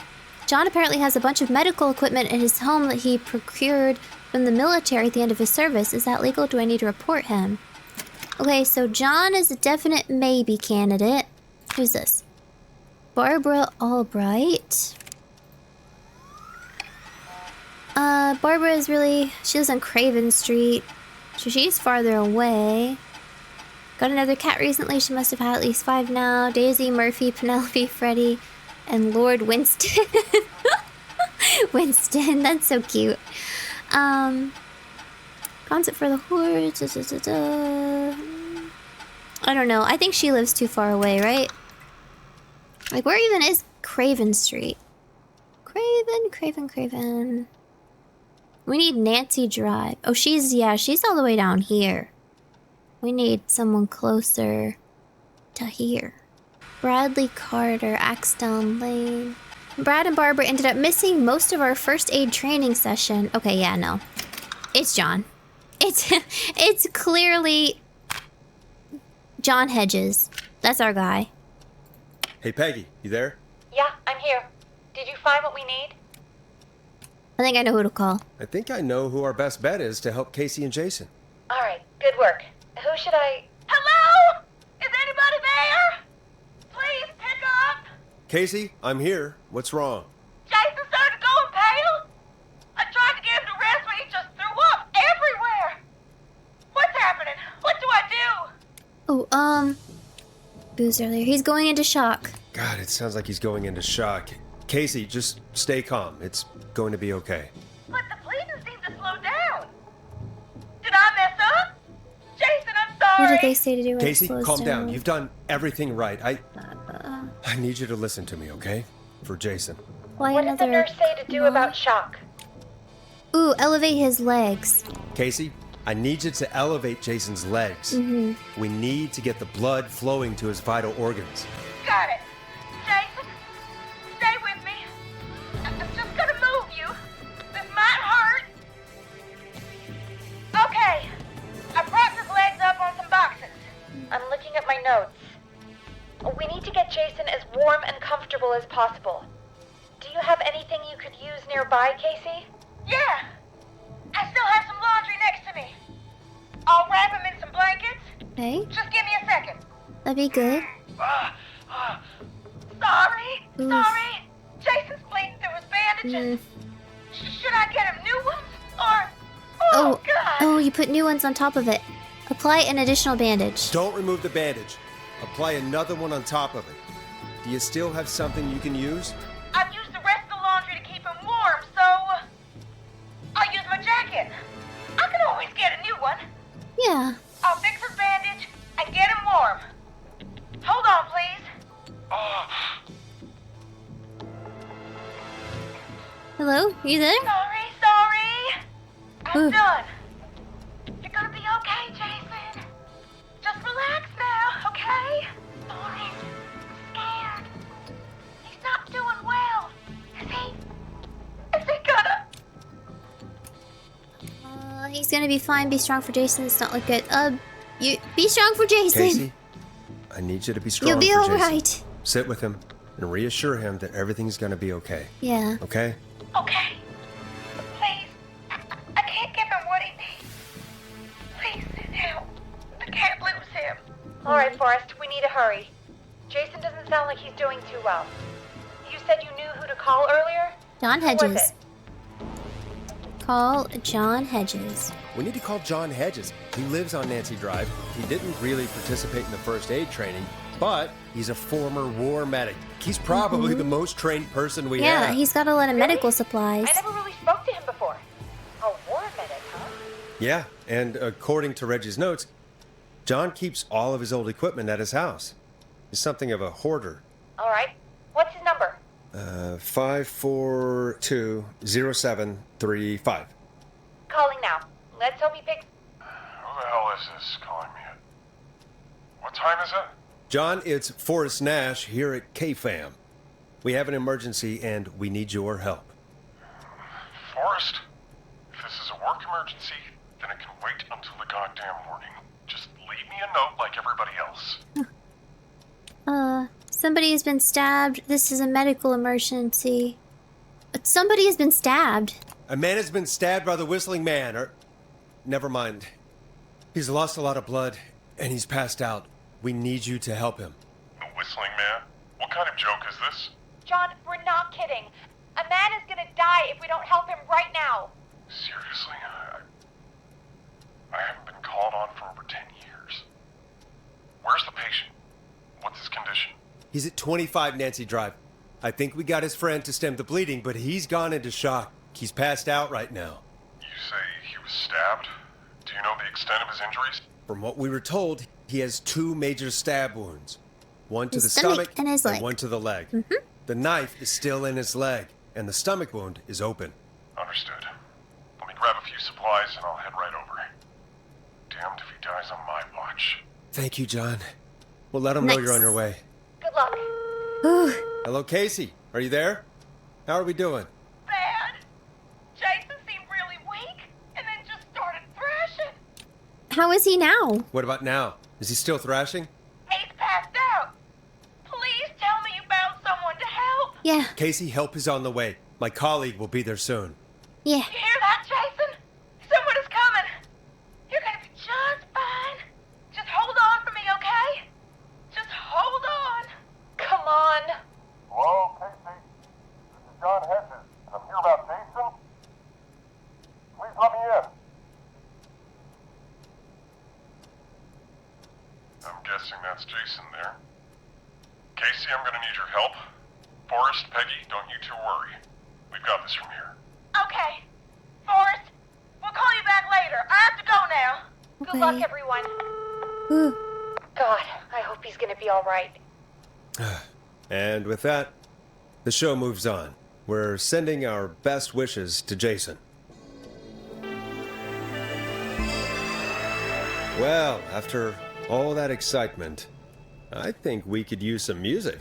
John apparently has a bunch of medical equipment in his home that he procured from the military at the end of his service. Is that legal? Do I need to report him? Okay, so John is a definite maybe candidate. Who's this? Barbara Albright. Barbara is she lives on Craven Street, so she's farther away. Got another cat recently, she must have had at least 5 now. Daisy, Murphy, Penelope, Freddy, and Lord Winston. Winston, that's so cute. Concept for the horse. I don't know. I think she lives too far away, right? Like, where even is Craven Street? Craven. We need Nancy Drive. Oh, she's all the way down here. We need someone closer to here. Bradley Carter, Axdown Lane. Brad and Barbara ended up missing most of our first aid training session. Okay, yeah, no. It's John. It's clearly John Hedges. That's our guy. Hey, Peggy, you there? Yeah, I'm here. Did you find what we need? I think I know who to call. I think I know who our best bet is to help Casey and Jason. All right, good work. Who should I... Hello? Is anybody there? Please pick up. Casey, I'm here. What's wrong? Jason started going pale. I tried to get him to rest, but he just threw up everywhere. What's happening? What do I do? Oh, Booze earlier. He's going into shock. God, it sounds like he's going into shock. Casey, just stay calm. It's going to be okay. But the bleeding seemed to slow down. Did I mess up? Jason, I'm sorry. What did they say to do when Casey, it slows calm down. down? You've done everything right. I need you to listen to me, okay? For Jason. Why What did the nurse say to do about shock? Ooh, elevate his legs. Casey, I need you to elevate Jason's legs. Mm-hmm. We need to get the blood flowing to his vital organs. Got it. Jason, stay with me. I'm just gonna move you. This might hurt. Okay. I propped his legs up on some boxes. I'm looking at my notes. We need to get Jason as warm and comfortable as possible. Do you have anything you could use nearby, Casey? Yeah. I still have some laundry next to me. I'll wrap him in some blankets. Okay, Just give me a second. that'd be good. Sorry. Oof. Sorry. Jason's bleeding through his bandages. Should I get him new ones? Or... Oh, God. Oh, you put new ones on top of it. Apply an additional bandage. Don't remove the bandage. Apply another one on top of it. Do you still have something you can use? I've used the rest of the laundry to keep him warm, so... I'll use my jacket. I can always get a new one. Yeah. I'll fix his bandage and get him warm. Hold on, please. Hello? You there? Sorry. I'm Ooh. done. You're gonna be okay, Jason. Just relax now, okay? Sorry. I'm scared. He's not doing well. Is he gonna... He's gonna be fine. Be strong for Jason. It's not look good. You be strong for Jason. Casey, I need you to be strong You'll be for all Jason. right. Sit with him and reassure him that everything's going to be okay. Yeah. Okay? Okay. Please. I can't give him what he needs. Please send help. I can't lose him. All right, Forrest. We need to hurry. Jason doesn't sound like he's doing too well. You said you knew who to call earlier? John Who was Hedges. it? Call John Hedges. We need to call John Hedges. He lives on Nancy Drive. He didn't really participate in the first aid training, but he's a former war medic. He's probably the most trained person we Yeah, have. he's got a lot of medical supplies. I never really spoke to him before. A war medic, huh? Yeah, and according to Reggie's notes, John keeps all of his old equipment at his house. He's something of a hoarder. All right. What's his number? 5420735. Calling now. Let's hope he picks... Who the hell is this calling me at? What time is it? John, it's Forrest Nash here at KFAM. We have an emergency and we need your help. Forrest? If this is a work emergency, then it can wait until the goddamn morning. Just leave me a note like everybody else. Somebody has been stabbed. This is a medical emergency. Somebody has been stabbed. A man has been stabbed by the Whistling Man, or... Never mind. He's lost a lot of blood, and he's passed out. We need you to help him. The Whistling Man? What kind of joke is this? John, we're not kidding. A man is gonna die if we don't help him right now. Seriously, I haven't been called on for over 10 years. Where's the patient? What's his condition? He's at 25 Nancy Drive. I think we got his friend to stem the bleeding, but he's gone into shock. He's passed out right now. You say he was stabbed? Do you know the extent of his injuries? From what we were told, he has 2 major stab wounds. One to His the stomach stomach and his leg. one to the leg. The knife is still in his leg, and the stomach wound is open. Understood. Let me grab a few supplies and I'll head right over. Damned if he dies on my watch. Thank you, John. We'll let him know Nice. you're on your way. Good luck. Hello, Casey. Are you there? How are we doing? Bad. Jason seemed really weak and then just started thrashing. How is he now? What about now? Is he still thrashing? He's passed out. Please tell me you found someone to help. Yeah, Casey, help is on the way. My colleague will be there soon. yeah. You hear that, Jason? Someone is coming. You're gonna be just fine. Just hold on for me, okay? Just hold on. Come on. Hello, Casey. This is John Hedges. I'm here about Jason. Please let me in. I'm guessing that's Jason there. Casey, I'm gonna need your help. Forrest, Peggy, don't you two worry. We've got this from here. Okay. Forrest, we'll call you back later. I have to go now. Good luck, Okay. everyone. Ooh. God, I hope he's gonna be all right. And with that, the show moves on. We're sending our best wishes to Jason. Well, after all that excitement, I think we could use some music.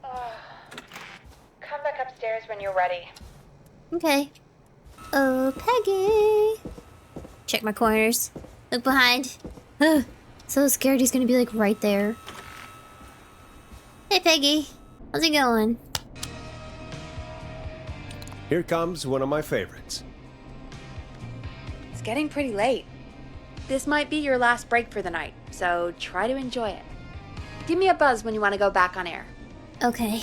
Come back upstairs when you're ready. Okay. Oh, Peggy. Check my corners. Look behind. Ugh, so scared he's gonna be like right there. Hey, Peggy. How's it going? Here comes one of my favorites. It's getting pretty late. This might be your last break for the night, so try to enjoy it. Give me a buzz when you want to go back on air. Okay.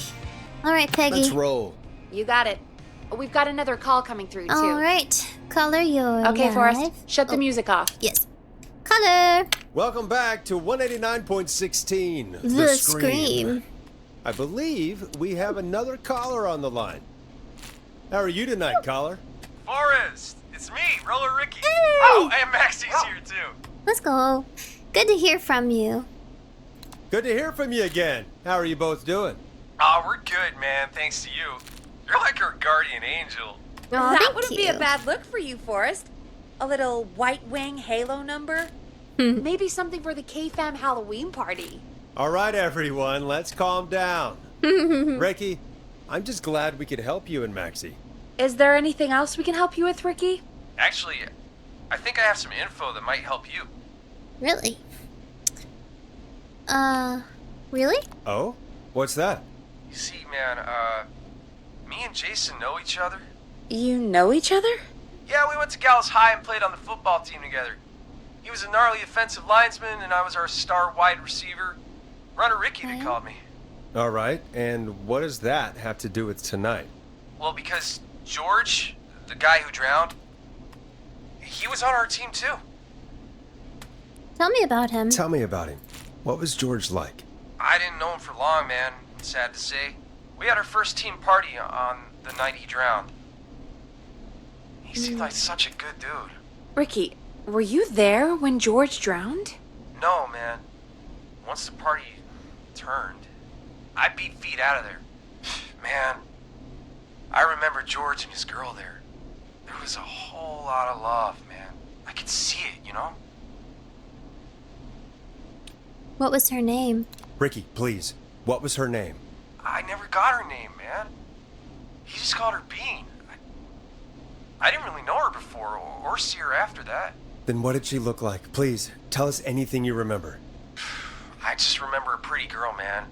All right, Peggy. Let's roll. You got it. We've got another call coming through, too. All right. Caller, you're Okay, live. Forrest, shut the Oh, music off. Yes. Caller. Welcome back to 189.16. The Scream. I believe we have another caller on the line. How are you tonight, caller? Forrest, it's me, Roller Ricky. Hey! Oh, and Maxie's here too. Let's go. Good to hear from you. Good to hear from you again. How are you both doing? Oh, we're good, man. Thanks to you. You're like our guardian angel. Aw, that thank wouldn't you. be a bad look for you, Forrest. A little white wing halo number. Maybe something for the K-Fam Halloween party. All right, everyone, let's calm down. Ricky, I'm just glad we could help you and Maxie. Is there anything else we can help you with, Ricky? Actually, I think I have some info that might help you. Really? Really? Oh? What's that? You see, man, me and Jason know each other. You know each other? Yeah, we went to Gallows High and played on the football team together. He was a gnarly offensive linesman, and I was our star wide receiver. Runner Ricky, they called me. All right, and what does that have to do with tonight? Well, because George, the guy who drowned, he was on our team too. Tell me about him. Tell me about him. What was George like? I didn't know him for long, man. Sad to say. We had our first team party on the night he drowned. He seemed like such a good dude. Ricky, were you there when George drowned? No, man. Once the party turned, I beat feet out of there. Man, I remember George and his girl there. There was a whole lot of love, man. I could see it, you know? What was her name? Ricky, please. What was her name? I never got her name, man. He just called her Bean. I didn't really know her before or see her after that. Then what did she look like? Please, tell us anything you remember. I just remember a pretty girl, man.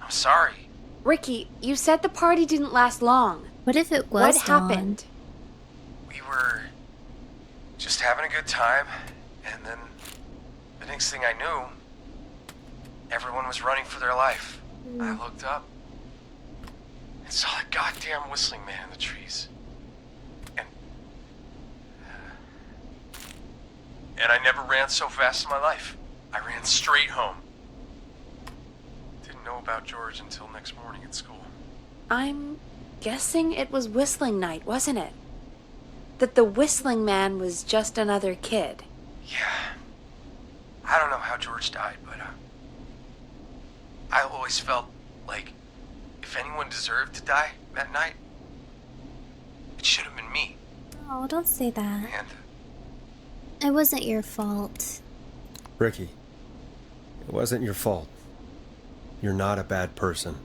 I'm sorry. Ricky, you said the party didn't last long. What if it was What Dawn? happened? We were just having a good time, and then the next thing I knew, everyone was running for their life. I looked up, and saw that goddamn whistling man in the trees. And I never ran so fast in my life. I ran straight home. Didn't know about George until next morning at school. I'm guessing it was whistling night, wasn't it? That the whistling man was just another kid. Yeah. I don't know how George died, but I always felt like if anyone deserved to die that night, it should have been me. Oh, don't say that. And It wasn't your fault. Ricky, it wasn't your fault. You're not a bad person.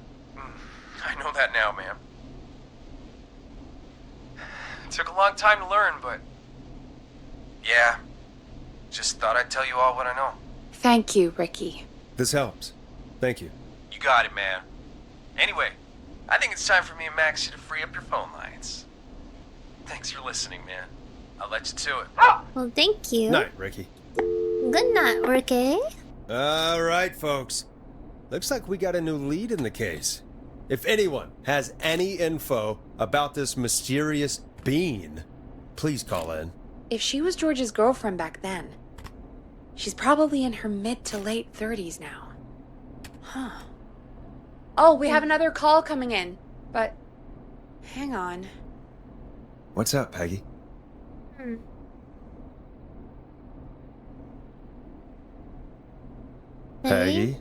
I know that now, ma'am. It took a long time to learn, but yeah, just thought I'd tell you all what I know. Thank you, Ricky. This helps. Thank you. You got it, man. Anyway, I think it's time for me and Maxie to free up your phone lines. Thanks for listening, man. I'll let you to it. Well, thank you. Night, Ricky. Good night, Ricky. All right, folks. Looks like we got a new lead in the case. If anyone has any info about this mysterious being, please call in. If she was George's girlfriend back then, she's probably in her mid to late 30s now. Huh. Oh, we have another call coming in, but hang on. What's up, Peggy? Peggy?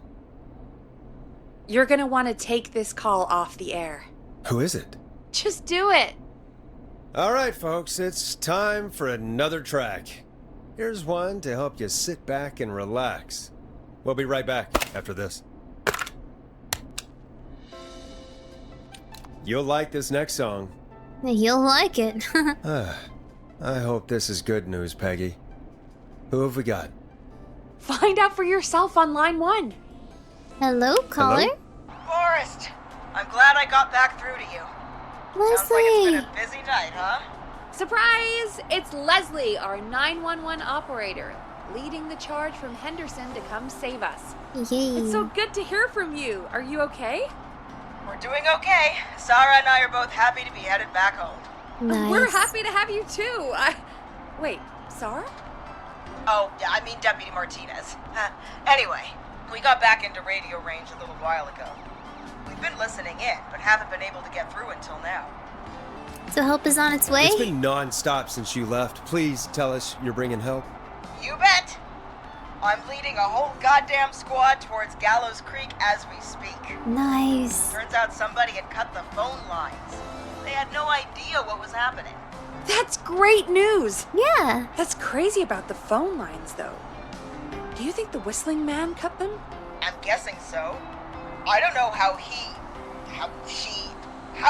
You're gonna want to take this call off the air. Who is it? Just do it. All right, folks, it's time for another track. Here's one to help you sit back and relax. We'll be right back after this. You'll like this next song. You'll like it. I hope this is good news, Peggy. Who have we got? Find out for yourself on line 1. Hello, caller? Hello? Forrest, I'm glad I got back through to you. Sounds like it's been a busy night, huh? Surprise! It's Leslie, our 911 operator, leading the charge from Henderson to come save us. Yay. It's so good to hear from you. Are you okay? We're doing okay. Sarah and I are both happy to be headed back home. Nice. We're happy to have you too. Wait, Sarah? Oh, yeah, I mean Deputy Martinez. Anyway, we got back into radio range a little while ago. We've been listening in, but haven't been able to get through until now. So help is on its way? It's been non-stop since you left. Please tell us you're bringing help. You bet! I'm leading a whole goddamn squad towards Gallows Creek as we speak. Nice. Turns out somebody had cut the phone lines. They had no idea what was happening. That's great news. Yeah. That's crazy about the phone lines, though. Do you think the whistling man cut them? I'm guessing so. I don't know how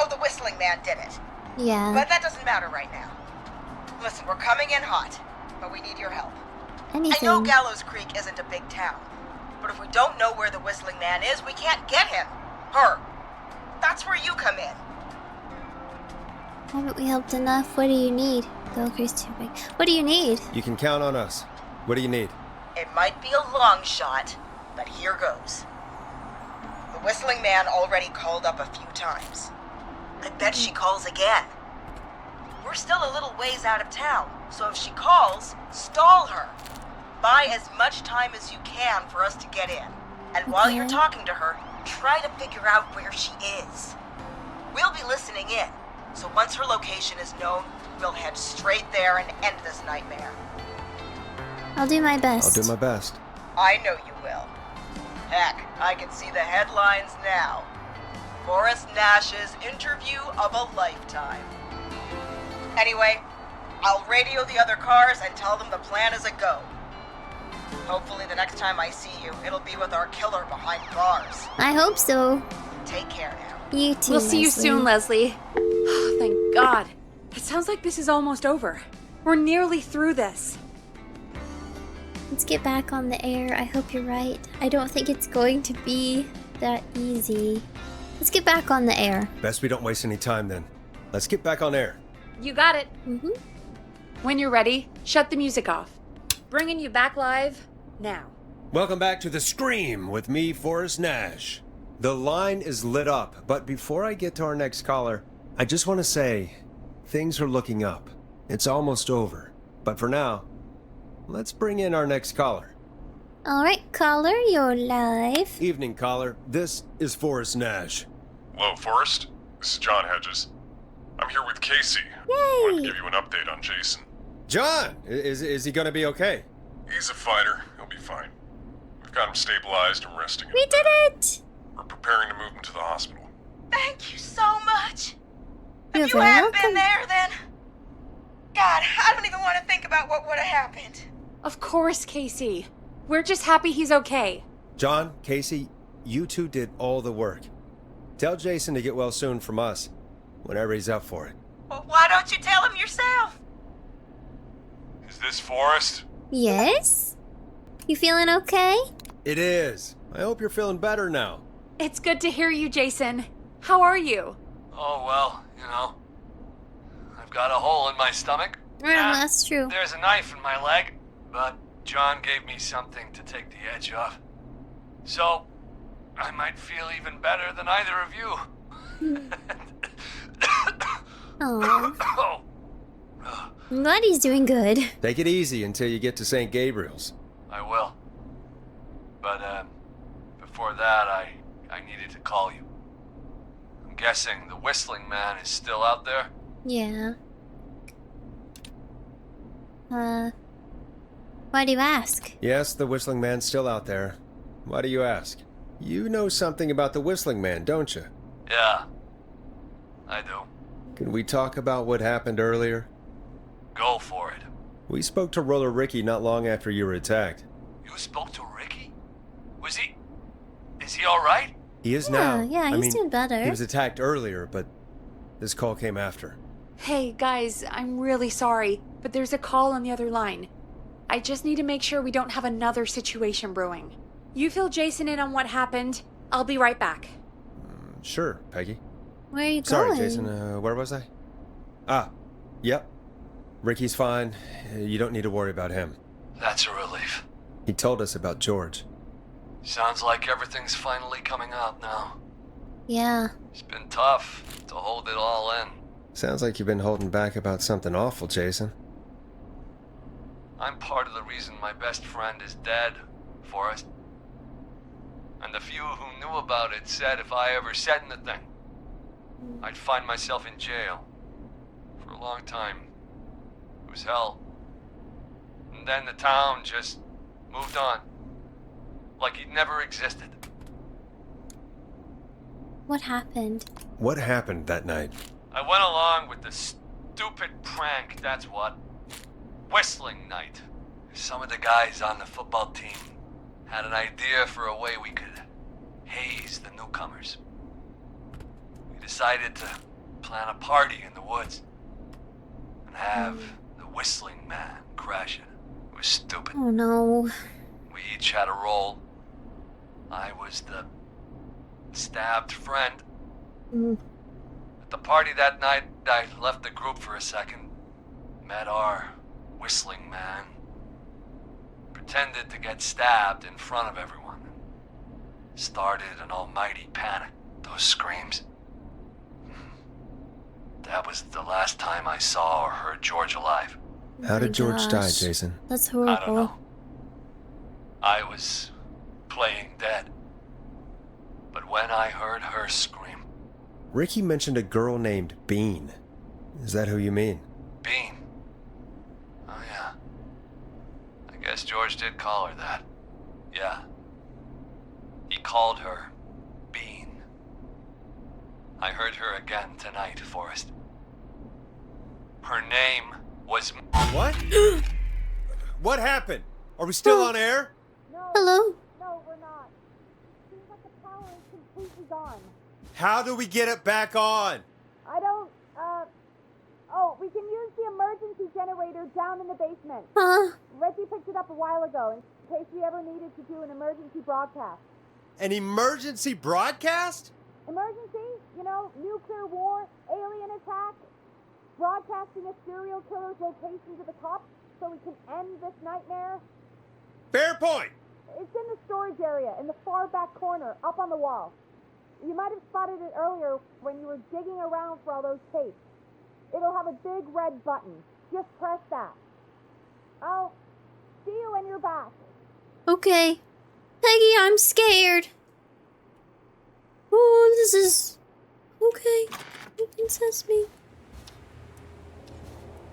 the whistling man did it. Yeah. But that doesn't matter right now. Listen, we're coming in hot, but we need your help. Anything. I know Gallows Creek isn't a big town, but if we don't know where the whistling man is, we can't get him. Her. That's where you come in. Haven't we helped enough? What do you need? Go, Chris, too big. What do you need? You can count on us. What do you need? It might be a long shot, but here goes. The whistling man already called up a few times. I bet she calls again. We're still a little ways out of town, so if she calls, stall her. Buy as much time as you can for us to get in. And while you're talking to her, try to figure out where she is. We'll be listening in, so once her location is known, we'll head straight there and end this nightmare. I'll do my best. I'll do my best. I know you will. Heck, I can see the headlines now. Forrest Nash's interview of a lifetime. Anyway, I'll radio the other cars and tell them the plan is a go. Hopefully the next time I see you, it'll be with our killer behind bars. I hope so. Take care now. You too, We'll see you Leslie. soon, Leslie. Oh, thank God. It sounds like this is almost over. We're nearly through this. Let's get back on the air. I hope you're right. I don't think it's going to be that easy. Let's get back on the air. Best we don't waste any time then. Let's get back on air. You got it. Mm-hmm. When you're ready, shut the music off. Bringing you back live now. Welcome back to The Scream with me, Forrest Nash. The line is lit up, but before I get to our next caller, I just want to say things are looking up. It's almost over. But for now, let's bring in our next caller. Alright, caller, you're live. Evening, caller. This is Forrest Nash. Hello, Forrest. This is John Hedges. I'm here with Casey. I wanted to give you an update on Jason. John! Is he gonna be okay? He's a fighter. He'll be fine. We've got him stabilized and resting. We did it! We're preparing to move him to the hospital. Thank you so much. You're If you very hadn't welcome. been there, then... God, I don't even want to think about what would have happened. Of course, Casey. We're just happy he's okay. John, Casey, you two did all the work. Tell Jason to get well soon from us, whenever he's up for it. Well, why don't you tell him yourself? Is this Forrest? Yes? You feeling okay? It is. I hope you're feeling better now. It's good to hear you, Jason. How are you? Oh, well, I've got a hole in my stomach. That's true. There's a knife in my leg, but John gave me something to take the edge off. So, I might feel even better than either of you. Oh, I'm glad he's doing good. Take it easy until you get to St. Gabriel's. I will. But, before that, I needed to call you. I'm guessing the Whistling Man is still out there? Yeah. Why do you ask? Yes, the Whistling Man's still out there. Why do you ask? You know something about the Whistling Man, don't you? Yeah, I do. Can we talk about what happened earlier? Go for it. We spoke to Roller Ricky not long after you were attacked. You spoke to Ricky? Is he alright? He is now. Yeah, he's doing better. He was attacked earlier, but this call came after. Hey, guys, I'm really sorry, but there's a call on the other line. I just need to make sure we don't have another situation brewing. You fill Jason in on what happened. I'll be right back. Sure, Peggy. Where are you Sorry, going? Jason. Where was I? Yep. Ricky's fine. You don't need to worry about him. That's a relief. He told us about George. Sounds like everything's finally coming out now. Yeah. It's been tough to hold it all in. Sounds like you've been holding back about something awful, Jason. I'm part of the reason my best friend is dead, Forrest. And the few who knew about it said if I ever said anything, I'd find myself in jail. For a long time. It was hell. And then the town just moved on. Like he'd never existed. What happened? What happened that night? I went along with the stupid prank, that's what. Whistling night. Some of the guys on the football team had an idea for a way we could haze the newcomers. We decided to plan a party in the woods and have the Whistling Man crash it. It was stupid. Oh no. We each had a role. I was the stabbed friend. At the party that night, I left the group for a second. Met our Whistling Man. Pretended to get stabbed in front of everyone. Started an almighty panic. Those screams. That was the last time I saw or heard George alive. How did George die, gosh. Jason? That's I don't horrible. know. I was playing dead. But when I heard her scream... Ricky mentioned a girl named Bean. Is that who you mean? Bean. Oh, yeah. I guess George did call her that. Yeah. He called her Bean. I heard her again tonight, Forrest. Her name was... What? What happened? Are we still on air? Hello? No, we're not. Seems like the power is completely gone. How do we get it back on? I don't, Oh, we can use the emergency generator down in the basement. Huh? Reggie picked it up a while ago in case we ever needed to do an emergency broadcast. An emergency broadcast? Emergency? You know, nuclear war, alien attack, broadcasting a serial killer's location to the cops so we can end this nightmare. Fair point. It's in the storage area in the far back corner, up on the wall. You might have spotted it earlier when you were digging around for all those tapes. It'll have a big red button. Just press that. I'll see you when you're back. Okay. Peggy, I'm scared. Oh, this is... Okay. Open sesame.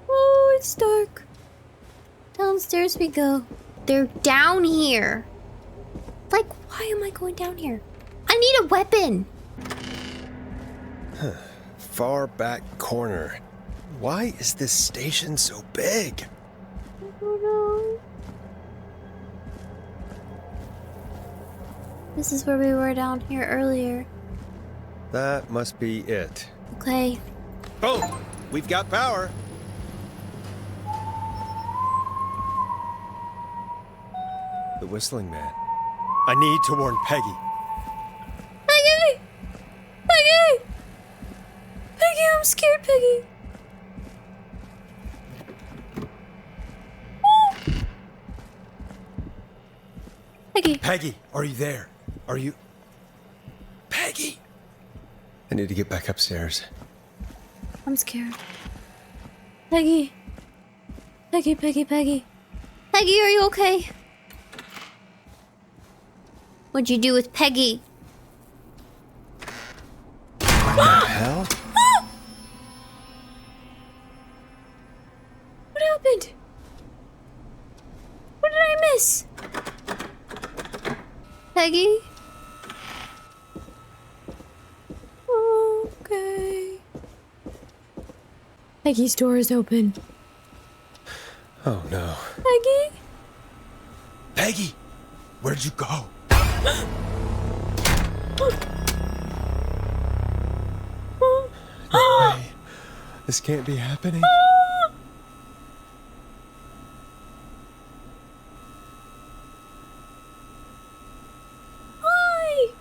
Oh, it's dark. Downstairs we go. They're down here. Like, why am I going down here? I need a weapon. Far back corner. Why is this station so big? I don't know. This is where we were down here earlier. That must be it. Okay. Boom! We've got power. The whistling man. I need to warn Peggy. Peggy! Peggy! Peggy, I'm scared, Peggy. Peggy. Peggy, are you there? Are you... Peggy! I need to get back upstairs. I'm scared. Peggy. Peggy, Peggy, Peggy. Peggy, are you okay? What'd you do with Peggy? What the hell? What happened? What did I miss? Peggy? Okay. Peggy's door is open. Oh no. Peggy? Peggy! Where'd you go? No way. This can't be happening. Hi!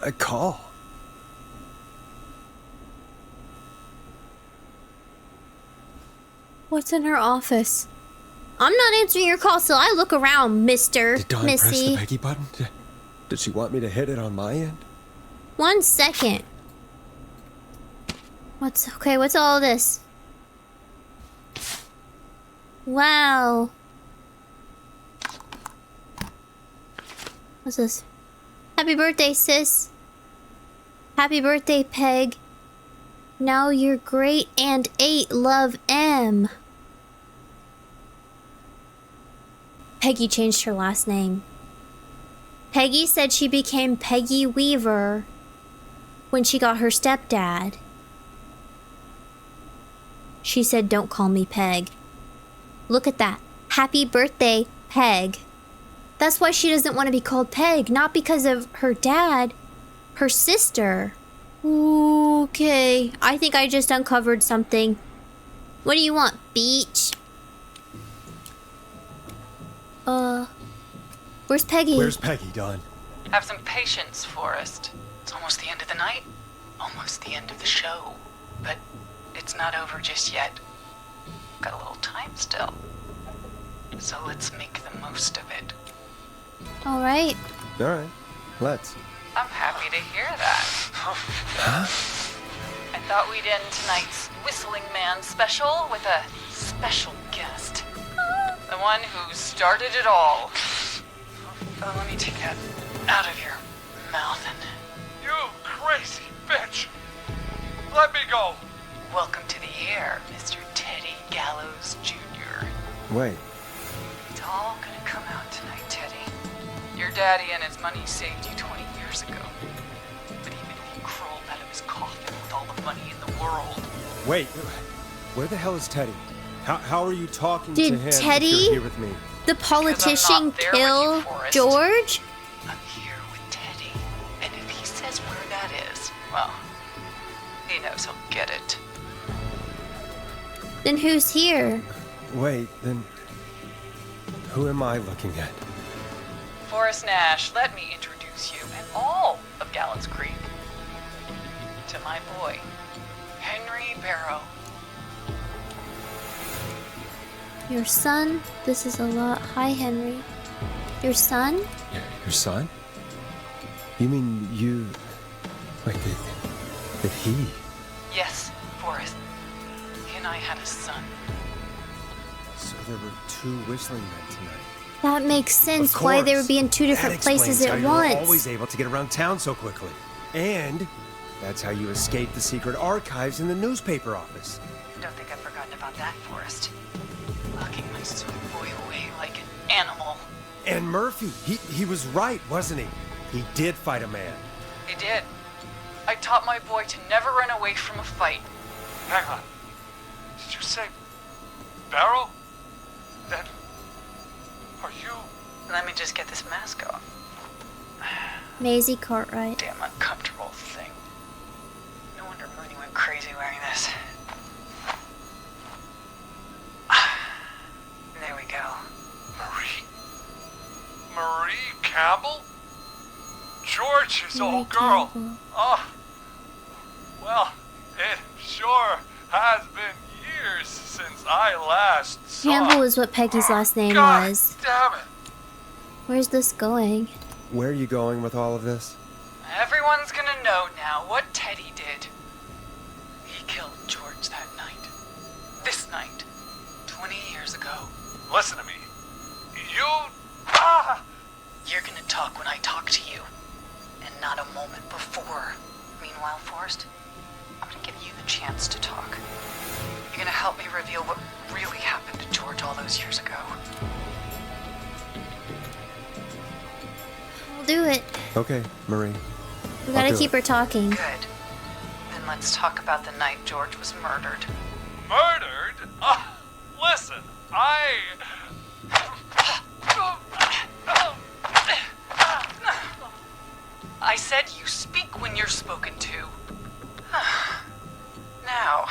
A call. What's in her office? I'm not answering your call, so I look around, Mr. Did Dawn press Missy. the Peggy button? Did she want me to hit it on my end? 1 second. What's all this? Wow. What's this? Happy birthday, sis. Happy birthday, Peg. Now you're great and 8 love M. Peggy changed her last name. Peggy said she became Peggy Weaver when she got her stepdad. She said, "Don't call me Peg." Look at that. Happy birthday, Peg. That's why she doesn't want to be called Peg, not because of her dad, her sister. Okay, I think I just uncovered something. What do you want, Beach? Where's Peggy? Where's Peggy, Dawn? Have some patience, Forrest. It's almost the end of the night. Almost the end of the show. But it's not over just yet. Got a little time still. So let's make the most of it. All right. All right, let's. I'm happy to hear that. Huh? I thought we'd end tonight's Whistling Man special with a special guest. The one who started it all. Let me take that out of your mouth and... You crazy bitch! Let me go! Welcome to the air, Mr. Teddy Gallows Jr. Wait. It's all gonna come out tonight, Teddy. Your daddy and his money saved you 20 years ago. But even if he crawled out of his coffin with all the money in the world... Wait, where the hell is Teddy? How are you talking Did to him Teddy, if you're here with me? the politician, there kill with you, Forrest. George? I'm here with Teddy. And if he says where that is, well, he knows he'll get it. Then who's here? Wait, then who am I looking at? Forrest Nash, let me introduce you and all of Gallows Creek to my boy, Henry Barrow. Your son? This is a lot. Hi, Henry. Your son? Your son? You mean you... Wait, that he... Yes, Forrest. He and I had a son. So there were two whistling men tonight. That makes sense Of why they course. would be in two different That places explains at how once. you were always able to get around town so quickly. And that's how you escaped the secret archives in the newspaper office. Don't think I've forgotten about that, Forrest. Locking my sweet boy away like an animal. And Murphy, he was right, wasn't he? He did fight a man. He did. I taught my boy to never run away from a fight. Hang on. Did you say Barrow? Then are you? Let me just get this mask off. Maisie Cartwright. Damn uncomfortable thing. No wonder Mooney went crazy wearing this. There we go. Marie Campbell? George, his Marie old girl. Campbell. Oh, well, it sure has been years since I last saw. Campbell is what Peggy's last name God was. damn it. Where's this going? Where are you going with all of this? Everyone's gonna know now what Teddy did. He killed George that night. This night. 20 years ago. Listen to me. You... You're gonna talk when I talk to you. And not a moment before. Meanwhile, Forrest, I'm gonna give you the chance to talk. You're gonna help me reveal what really happened to George all those years ago. We'll do it. Okay, Marie. We gotta do keep it. her talking. Good. Then let's talk about the night George was murdered. Murdered? Listen, I said you speak when you're spoken to. Now,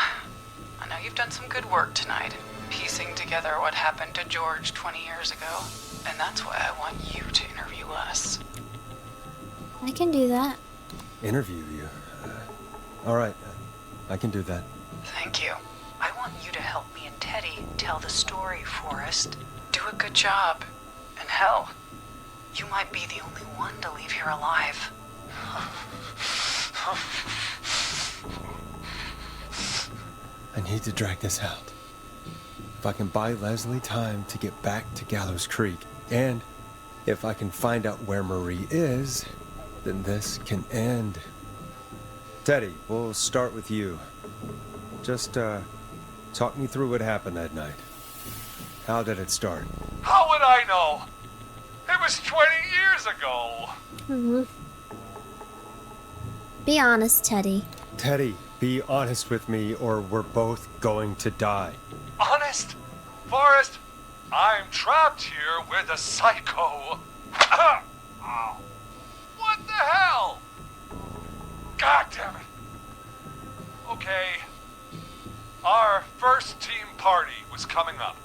I know you've done some good work tonight, piecing together what happened to George 20 years ago, and that's why I want you to interview us. I can do that. Interview you. All right, I can do that. Thank you. I want you to help me and Teddy tell the story, Forrest. Do a good job. And hell, you might be the only one to leave here alive. I need to drag this out. If I can buy Leslie time to get back to Gallows Creek, and if I can find out where Marie is, then this can end. Teddy, we'll start with you. Just, talk me through what happened that night. How did it start? how would I know? It was 20 years ago. Be honest, Teddy. Teddy, be honest with me or we're both going to die. Honest? Forrest, I'm trapped here with a psycho. Ow. What the hell? God damn it. Okay. Our first team party was coming up.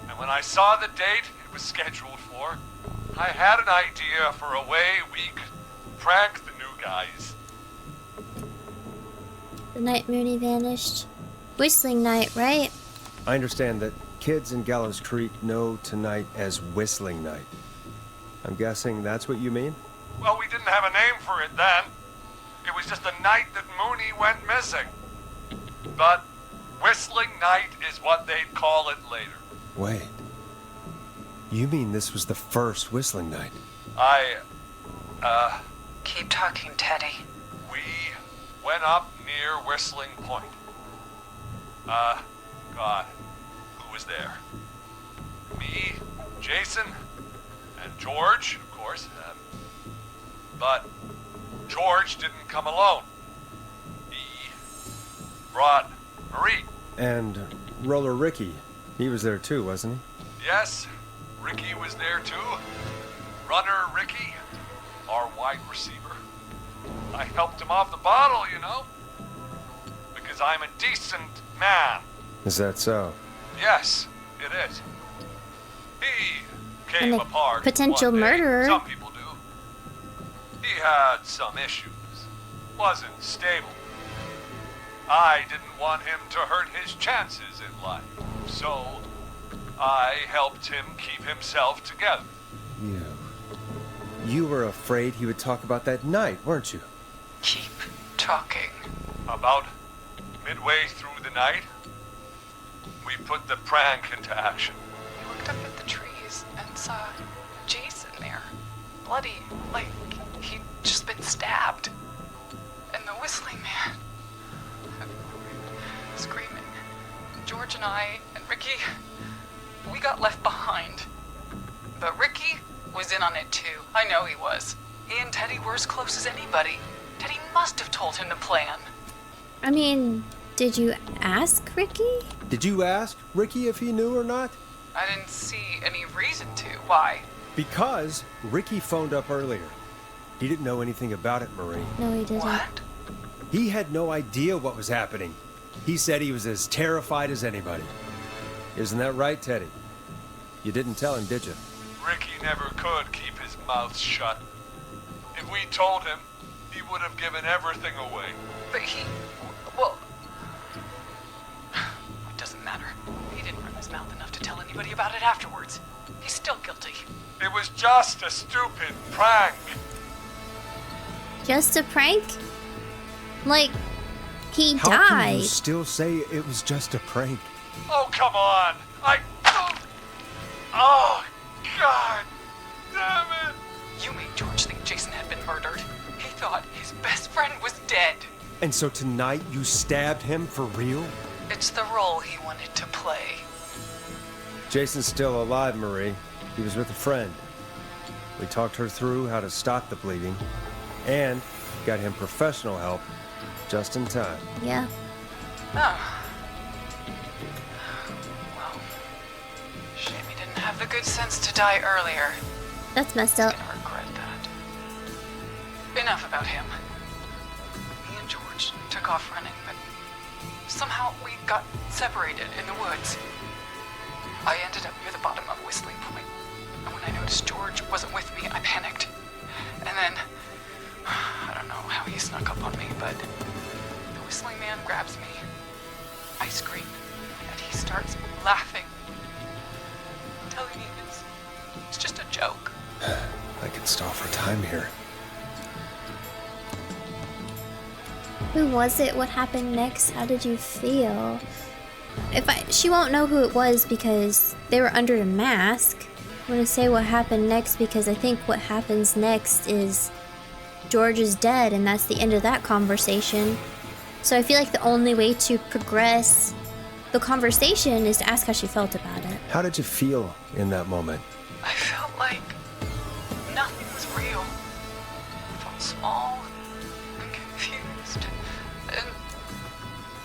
And when I saw the date it was scheduled for, I had an idea for a way we could prank the new guys. The night Mooney vanished. Whistling night, right? I understand that kids in Gallows Creek know tonight as Whistling Night. I'm guessing that's what you mean? Well, we didn't have a name for it then. It was just the night that Mooney went missing. But Whistling Night is what they'd call it later. Wait. You mean this was the first Whistling Night? Keep talking, Teddy. We went up near Whistling Point. God, who was there? Me, Jason, and George, of course. But George didn't come alone. He brought Marie. And Roller Ricky, he was there too, wasn't he? Yes, Ricky was there too. Runner Ricky, our wide receiver. I helped him off the bottle, you know. Because I'm a decent man. Is that so? Yes, it is. He came And a apart. potential one day. murderer. Some people do. He had some issues. Wasn't stable. I didn't want him to hurt his chances in life. So, I helped him keep himself together. You were afraid he would talk about that night, weren't you? Keep talking. About midway through the night, we put the prank into action. We looked up at the trees and saw Jason there. Bloody, like he'd just been stabbed. And the whistling man, screaming. George and I and Ricky, we got left behind. But Ricky was in on it too. I know he was. He and Teddy were as close as anybody. Teddy must have told him the plan. I mean, did you ask Ricky? Did you ask Ricky if he knew or not? I didn't see any reason to. Why? Because Ricky phoned up earlier. He didn't know anything about it, Marie. No, he didn't. What? He had no idea what was happening. He said he was as terrified as anybody. Isn't that right, Teddy? You didn't tell him, did you? Ricky never could keep his mouth shut. If we told him, he would have given everything away. But well, it doesn't matter. He didn't run his mouth enough to tell anybody about it afterwards. He's still guilty. It was just a stupid prank. Just a prank? Like, he How died. can you still say it was just a prank? Oh, come on. Oh, God damn it. You made George think Jason had been murdered. He thought his best friend was dead. And so tonight you stabbed him for real? It's the role he wanted to play. Jason's still alive, Marie. He was with a friend. We talked her through how to stop the bleeding and got him professional help just in time. Yeah. Oh. Well, shame he didn't have the good sense to die earlier. That's messed He's up. gonna regret that. Enough about him. Me and George took off running, but somehow we got separated in the woods. I ended up near the bottom of Whistling Point, and when I noticed George wasn't with me, I panicked. And then, I don't know how he snuck up on me, but the Whistling Man grabs me. I scream, and he starts laughing, telling me it's just a joke. I could stall for time here. Who was it? What happened next? How did you feel? She won't know who it was because they were under a mask. I'm gonna say what happened next because I think what happens next is George is dead and that's the end of that conversation. So I feel like the only way to progress the conversation is to ask how she felt about it. How did you feel in that moment? I felt like nothing was real. I felt small and confused.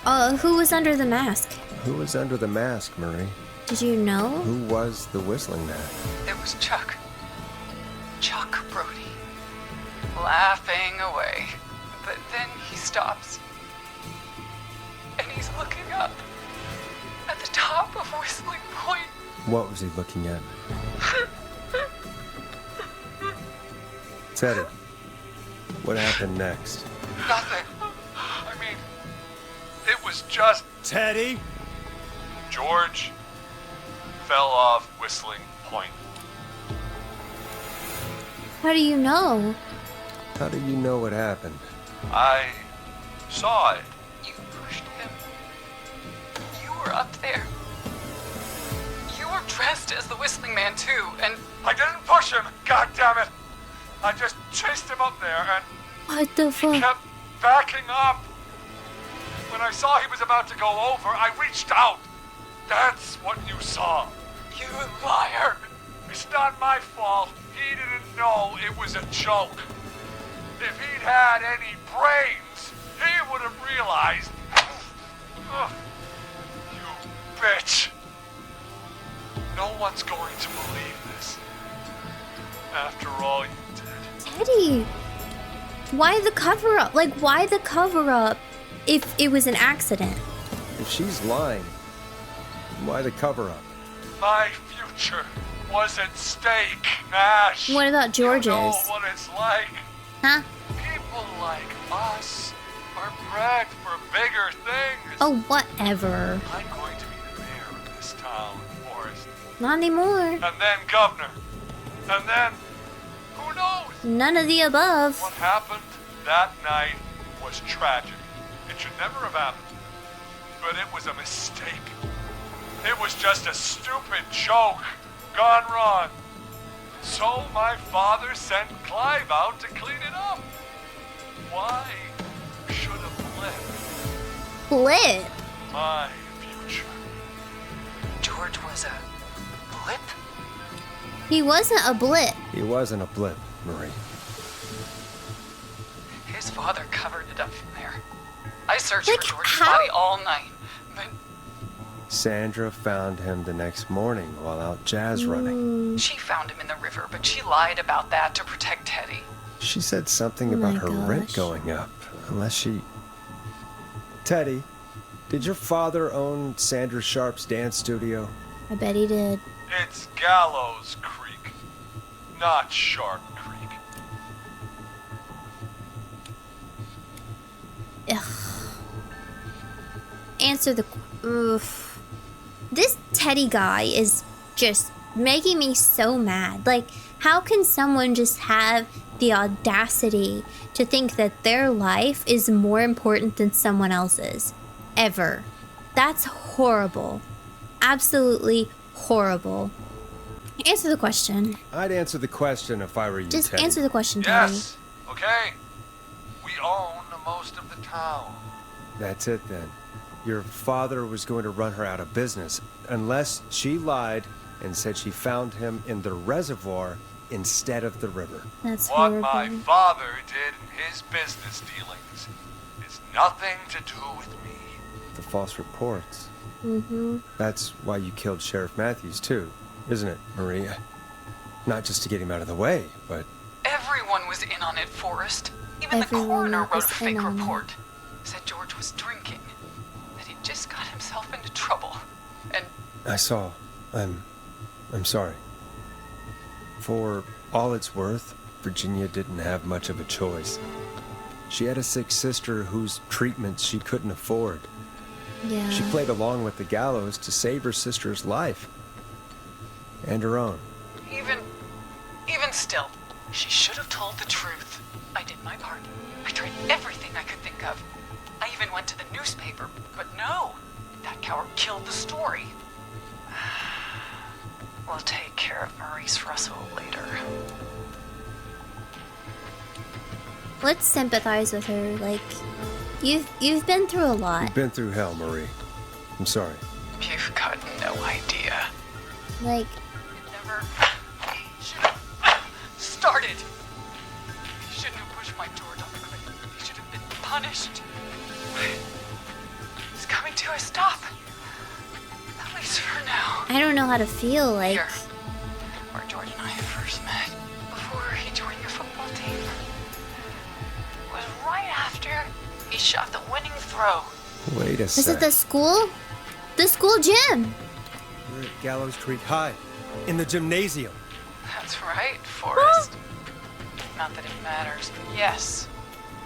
And Who was under the mask? Who was under the mask, Marie? Did you know? Who was the Whistling Man? it was Chuck. Chuck Brody. Laughing away. But then he stops. And he's looking up at the top of Whistling Point. What was he looking at? Teddy, what happened next? Nothing. I mean, it was just... Teddy! George fell off Whistling Point. How do you know? How do you know what happened? I saw it. You pushed him. You were up there. You were dressed as the Whistling Man too, and I didn't push him, God damn it! I just chased him up there and What the he fuck? kept backing up. When I saw he was about to go over, I reached out. That's what you saw. you liar. It's not my fault. He didn't know it was a joke. If he'd had any brains, he would have realized. Ugh. You bitch. No one's going to believe this. After all you did. Teddy! Why the cover up? Like, why the cover up if it was an accident? If she's lying, why the cover up? My future was at stake, Nash. What about George's? You know what it's like. Huh? People like us are bred for bigger things. Oh, whatever. I'm going to be the mayor of this town, Forrest. Not anymore. And then governor. And then, who knows? None of the above. What happened that night was tragic. It should never have happened. But it was a mistake. It was just a stupid joke gone wrong. So my father sent Clive out to clean it up. Why should a Blip. my future? George was a blip? He wasn't a blip. He wasn't a blip, Marie. His father covered it up from there. I searched Like, for George's how- body all night, but Sandra found him the next morning while out jazz running. she found him in the river, but she lied about that to protect Teddy. She said something Oh about my her rent gosh. going up. Unless she... Teddy, did your father own Sandra Sharp's dance studio? I bet he did. It's Gallows Creek, not Shark Creek. Answer the... Oof. This Teddy guy is just making me so mad. Like, how can someone just have the audacity to think that their life is more important than someone else's? Ever. That's horrible. Absolutely horrible. Answer the question. I'd answer the question if I were you, Just Teddy. answer the question, Teddy. Yes, okay. We own most of the town. That's it then. Your father was going to run her out of business unless she lied and said she found him in the reservoir instead of the river. That's What horrible. my father did in his business dealings is nothing to do with me. The false reports. Mm-hmm. That's why you killed Sheriff Matthews too, isn't it, Maria? Not just to get him out of the way, but... Everyone was in on it, Forrest. Even Everyone the coroner wrote a was fake in on it. report. Said George was drinking. That he just got himself into trouble. And I saw. I'm sorry. For all it's worth, Virginia didn't have much of a choice. She had a sick sister whose treatment she couldn't afford. Yeah. She played along with the gallows to save her sister's life. And her own. even still, she should have told the truth. I did my part. I tried everything I could think of. I even went to the newspaper, but no. That coward killed the story. We'll take care of Maurice Russell later. Let's sympathize with her. Like, you've been through a lot. You've been through hell, Marie. I'm sorry. You've got no idea. Like, Never should have started. He shouldn't have pushed my George off the cliff. He should have been punished. It's coming to a stop. At least for now. I don't know how to feel. Like, Here, where George and I first met, before he joined your football team, was right after he shot the winning throw. Wait a is sec. it the school? The school gym. We're at Gallows Creek High. In the gymnasium. That's right, Forrest. Not that it matters, but yes,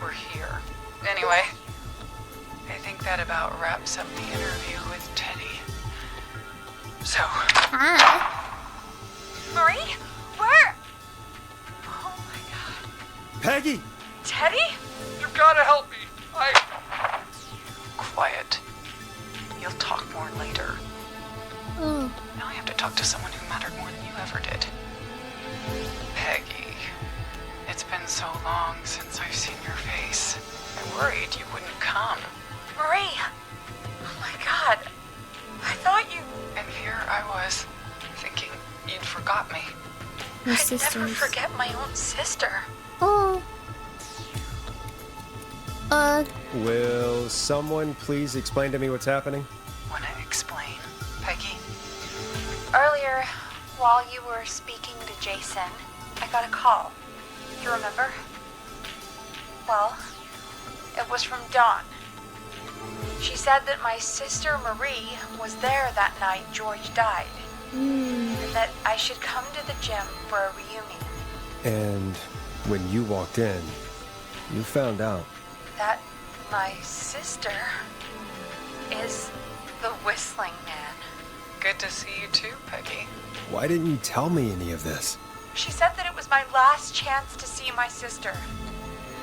we're here. Anyway, I think that about wraps up the interview with Teddy. So, Hi. Marie? Where? Oh my god. Peggy! Teddy? You've got to help me. quiet. You'll talk more later. Oh. Now I have to talk to someone who mattered more than you ever did. Peggy, it's been so long since I've seen your face. I worried you wouldn't come. Marie! Oh my god. I thought you... And here I was, thinking you'd forgot me. Your I'd sisters. never forget my own sister. Oh. Will someone please explain to me what's happening? Wanna explain, Peggy? Earlier, while you were speaking to Jason, I got a call. You remember? Well, it was from Dawn. She said that my sister Marie was there that night George died, and that I should come to the gym for a reunion. And when you walked in, you found out. That my sister is the Whistling Man. Good to see you too, Peggy. Why didn't you tell me any of this? She said that it was my last chance to see my sister.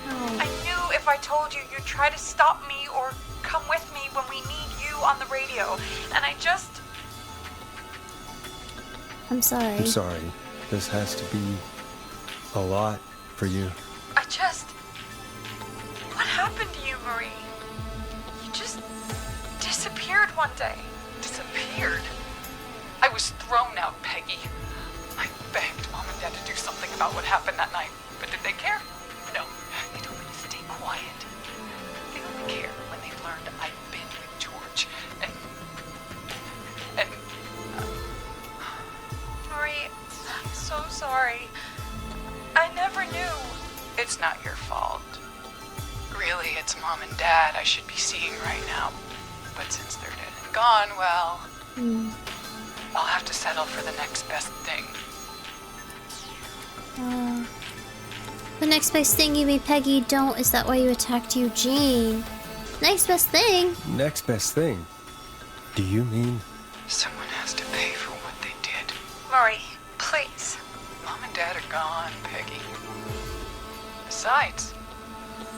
Oh. I knew if I told you, you'd try to stop me or come with me when we need you on the radio. And I just... I'm sorry. I'm sorry. This has to be a lot for you. What happened to you, Marie? You just disappeared one day. Disappeared? I was thrown out, Peggy. I begged Mom and Dad to do something about what happened that night, but did they care? No. They told me to stay quiet. They only cared when they learned I'd been with George. And Marie, I'm so sorry. I never knew. it's not your fault. Really, it's Mom and Dad I should be seeing right now. But since they're dead and gone, well, I'll have to settle for the next best thing. The next best thing, you mean, Peggy? Don't. Is that why you attacked Eugene? Next best thing? Next best thing? Do you mean? Someone has to pay for what they did. Marie, please. Mom and Dad are gone, Peggy. Besides,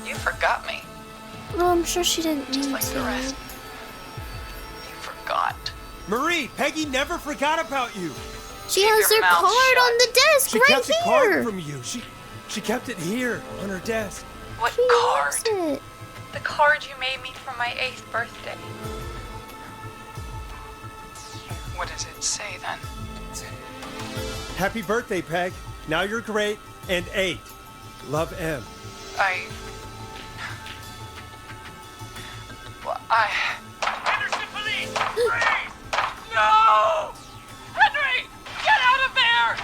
you forgot me, Well, I'm sure she didn't just mean like to. the rest. You forgot. Marie, Peggy never forgot about you. She has your her mouth card shut. on the desk She right kept the here. card from you. She kept it here on her desk. What She card? loves it. The card you made me for my 8th birthday. What does it say then? Happy birthday, Peg. Now you're great and 8. Love, M. Henderson police! Freeze! No! Henry! Get out of there!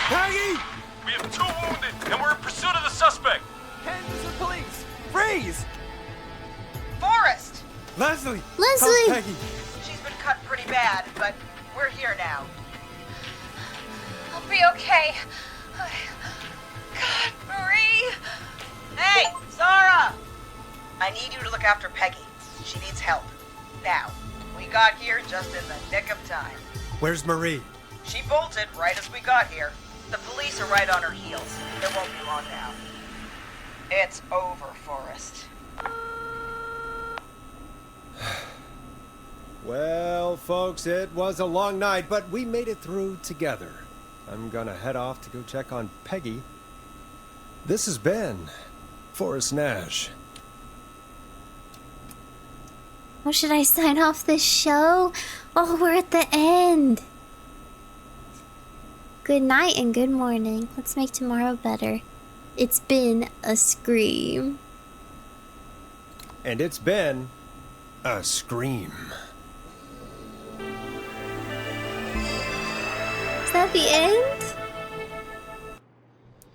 Peggy! We have 2 wounded, and we're in pursuit of the suspect. Henderson police! Freeze! Forrest! Leslie! Leslie! How's Peggy? She's been cut pretty bad, but we're here now. I'll be okay. God, Marie! Hey, Zara! I need you to look after Peggy. She needs help. Now, we got here just in the nick of time. Where's Marie? She bolted right as we got here. The police are right on her heels. It won't be long now. It's over, Forrest. Well, folks, it was a long night, but we made it through together. I'm gonna head off to go check on Peggy. This has been Forrest Nash. Well, should I sign off this show? Oh, we're at the end. Good night and good morning. Let's make tomorrow better. It's been a scream. And it's been a scream. Is that the end?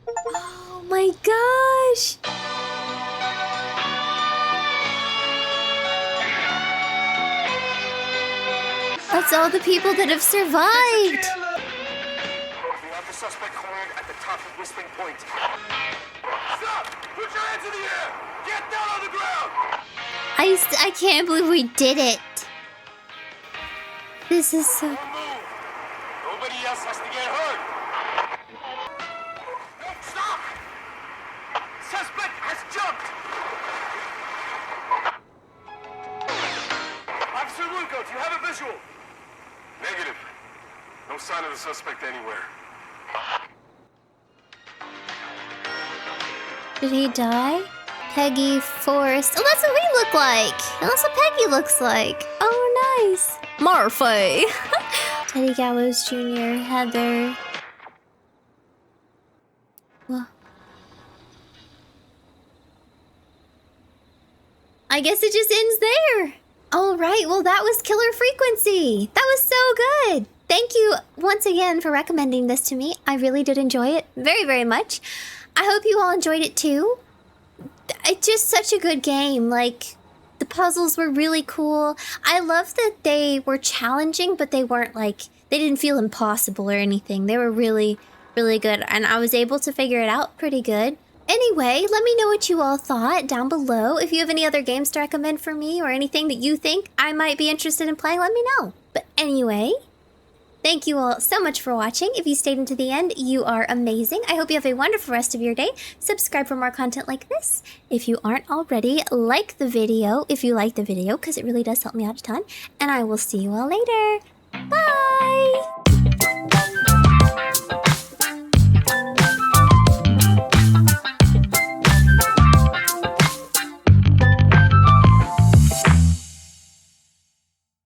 Oh my gosh! That's all the people that have survived! We have the suspect cornered at the top of Whistling Point. Stop! Put your hands in the air! Get down on the ground! I can't believe we did it. This is so... Don't move! Nobody else has to get hurt! Stop! Suspect has jumped! Officer Lugo, do you have a visual? Negative. No sign of the suspect anywhere. Did he die? Peggy, Forrest. Oh, that's what we look like. And that's what Peggy looks like. Oh, nice. Marfay. Teddy Gallows Jr., Heather. Well, I guess it just ends there. All right. Well, that was Killer Frequency. That was so good. Thank you once again for recommending this to me. I really did enjoy it very, very much. I hope you all enjoyed it too. It's just such a good game. Like, the puzzles were really cool. I love that they were challenging, but they weren't like, they didn't feel impossible or anything. They were really, really good. And I was able to figure it out pretty good. Anyway, let me know what you all thought down below. If you have any other games to recommend for me or anything that you think I might be interested in playing, let me know. But anyway, Thank you all so much for watching. If you stayed into the end, you are amazing. I hope you have a wonderful rest of your day. Subscribe for more content like this. If you aren't already, like the video if you like the video, because it really does help me out a ton. And I will see you all later. Bye!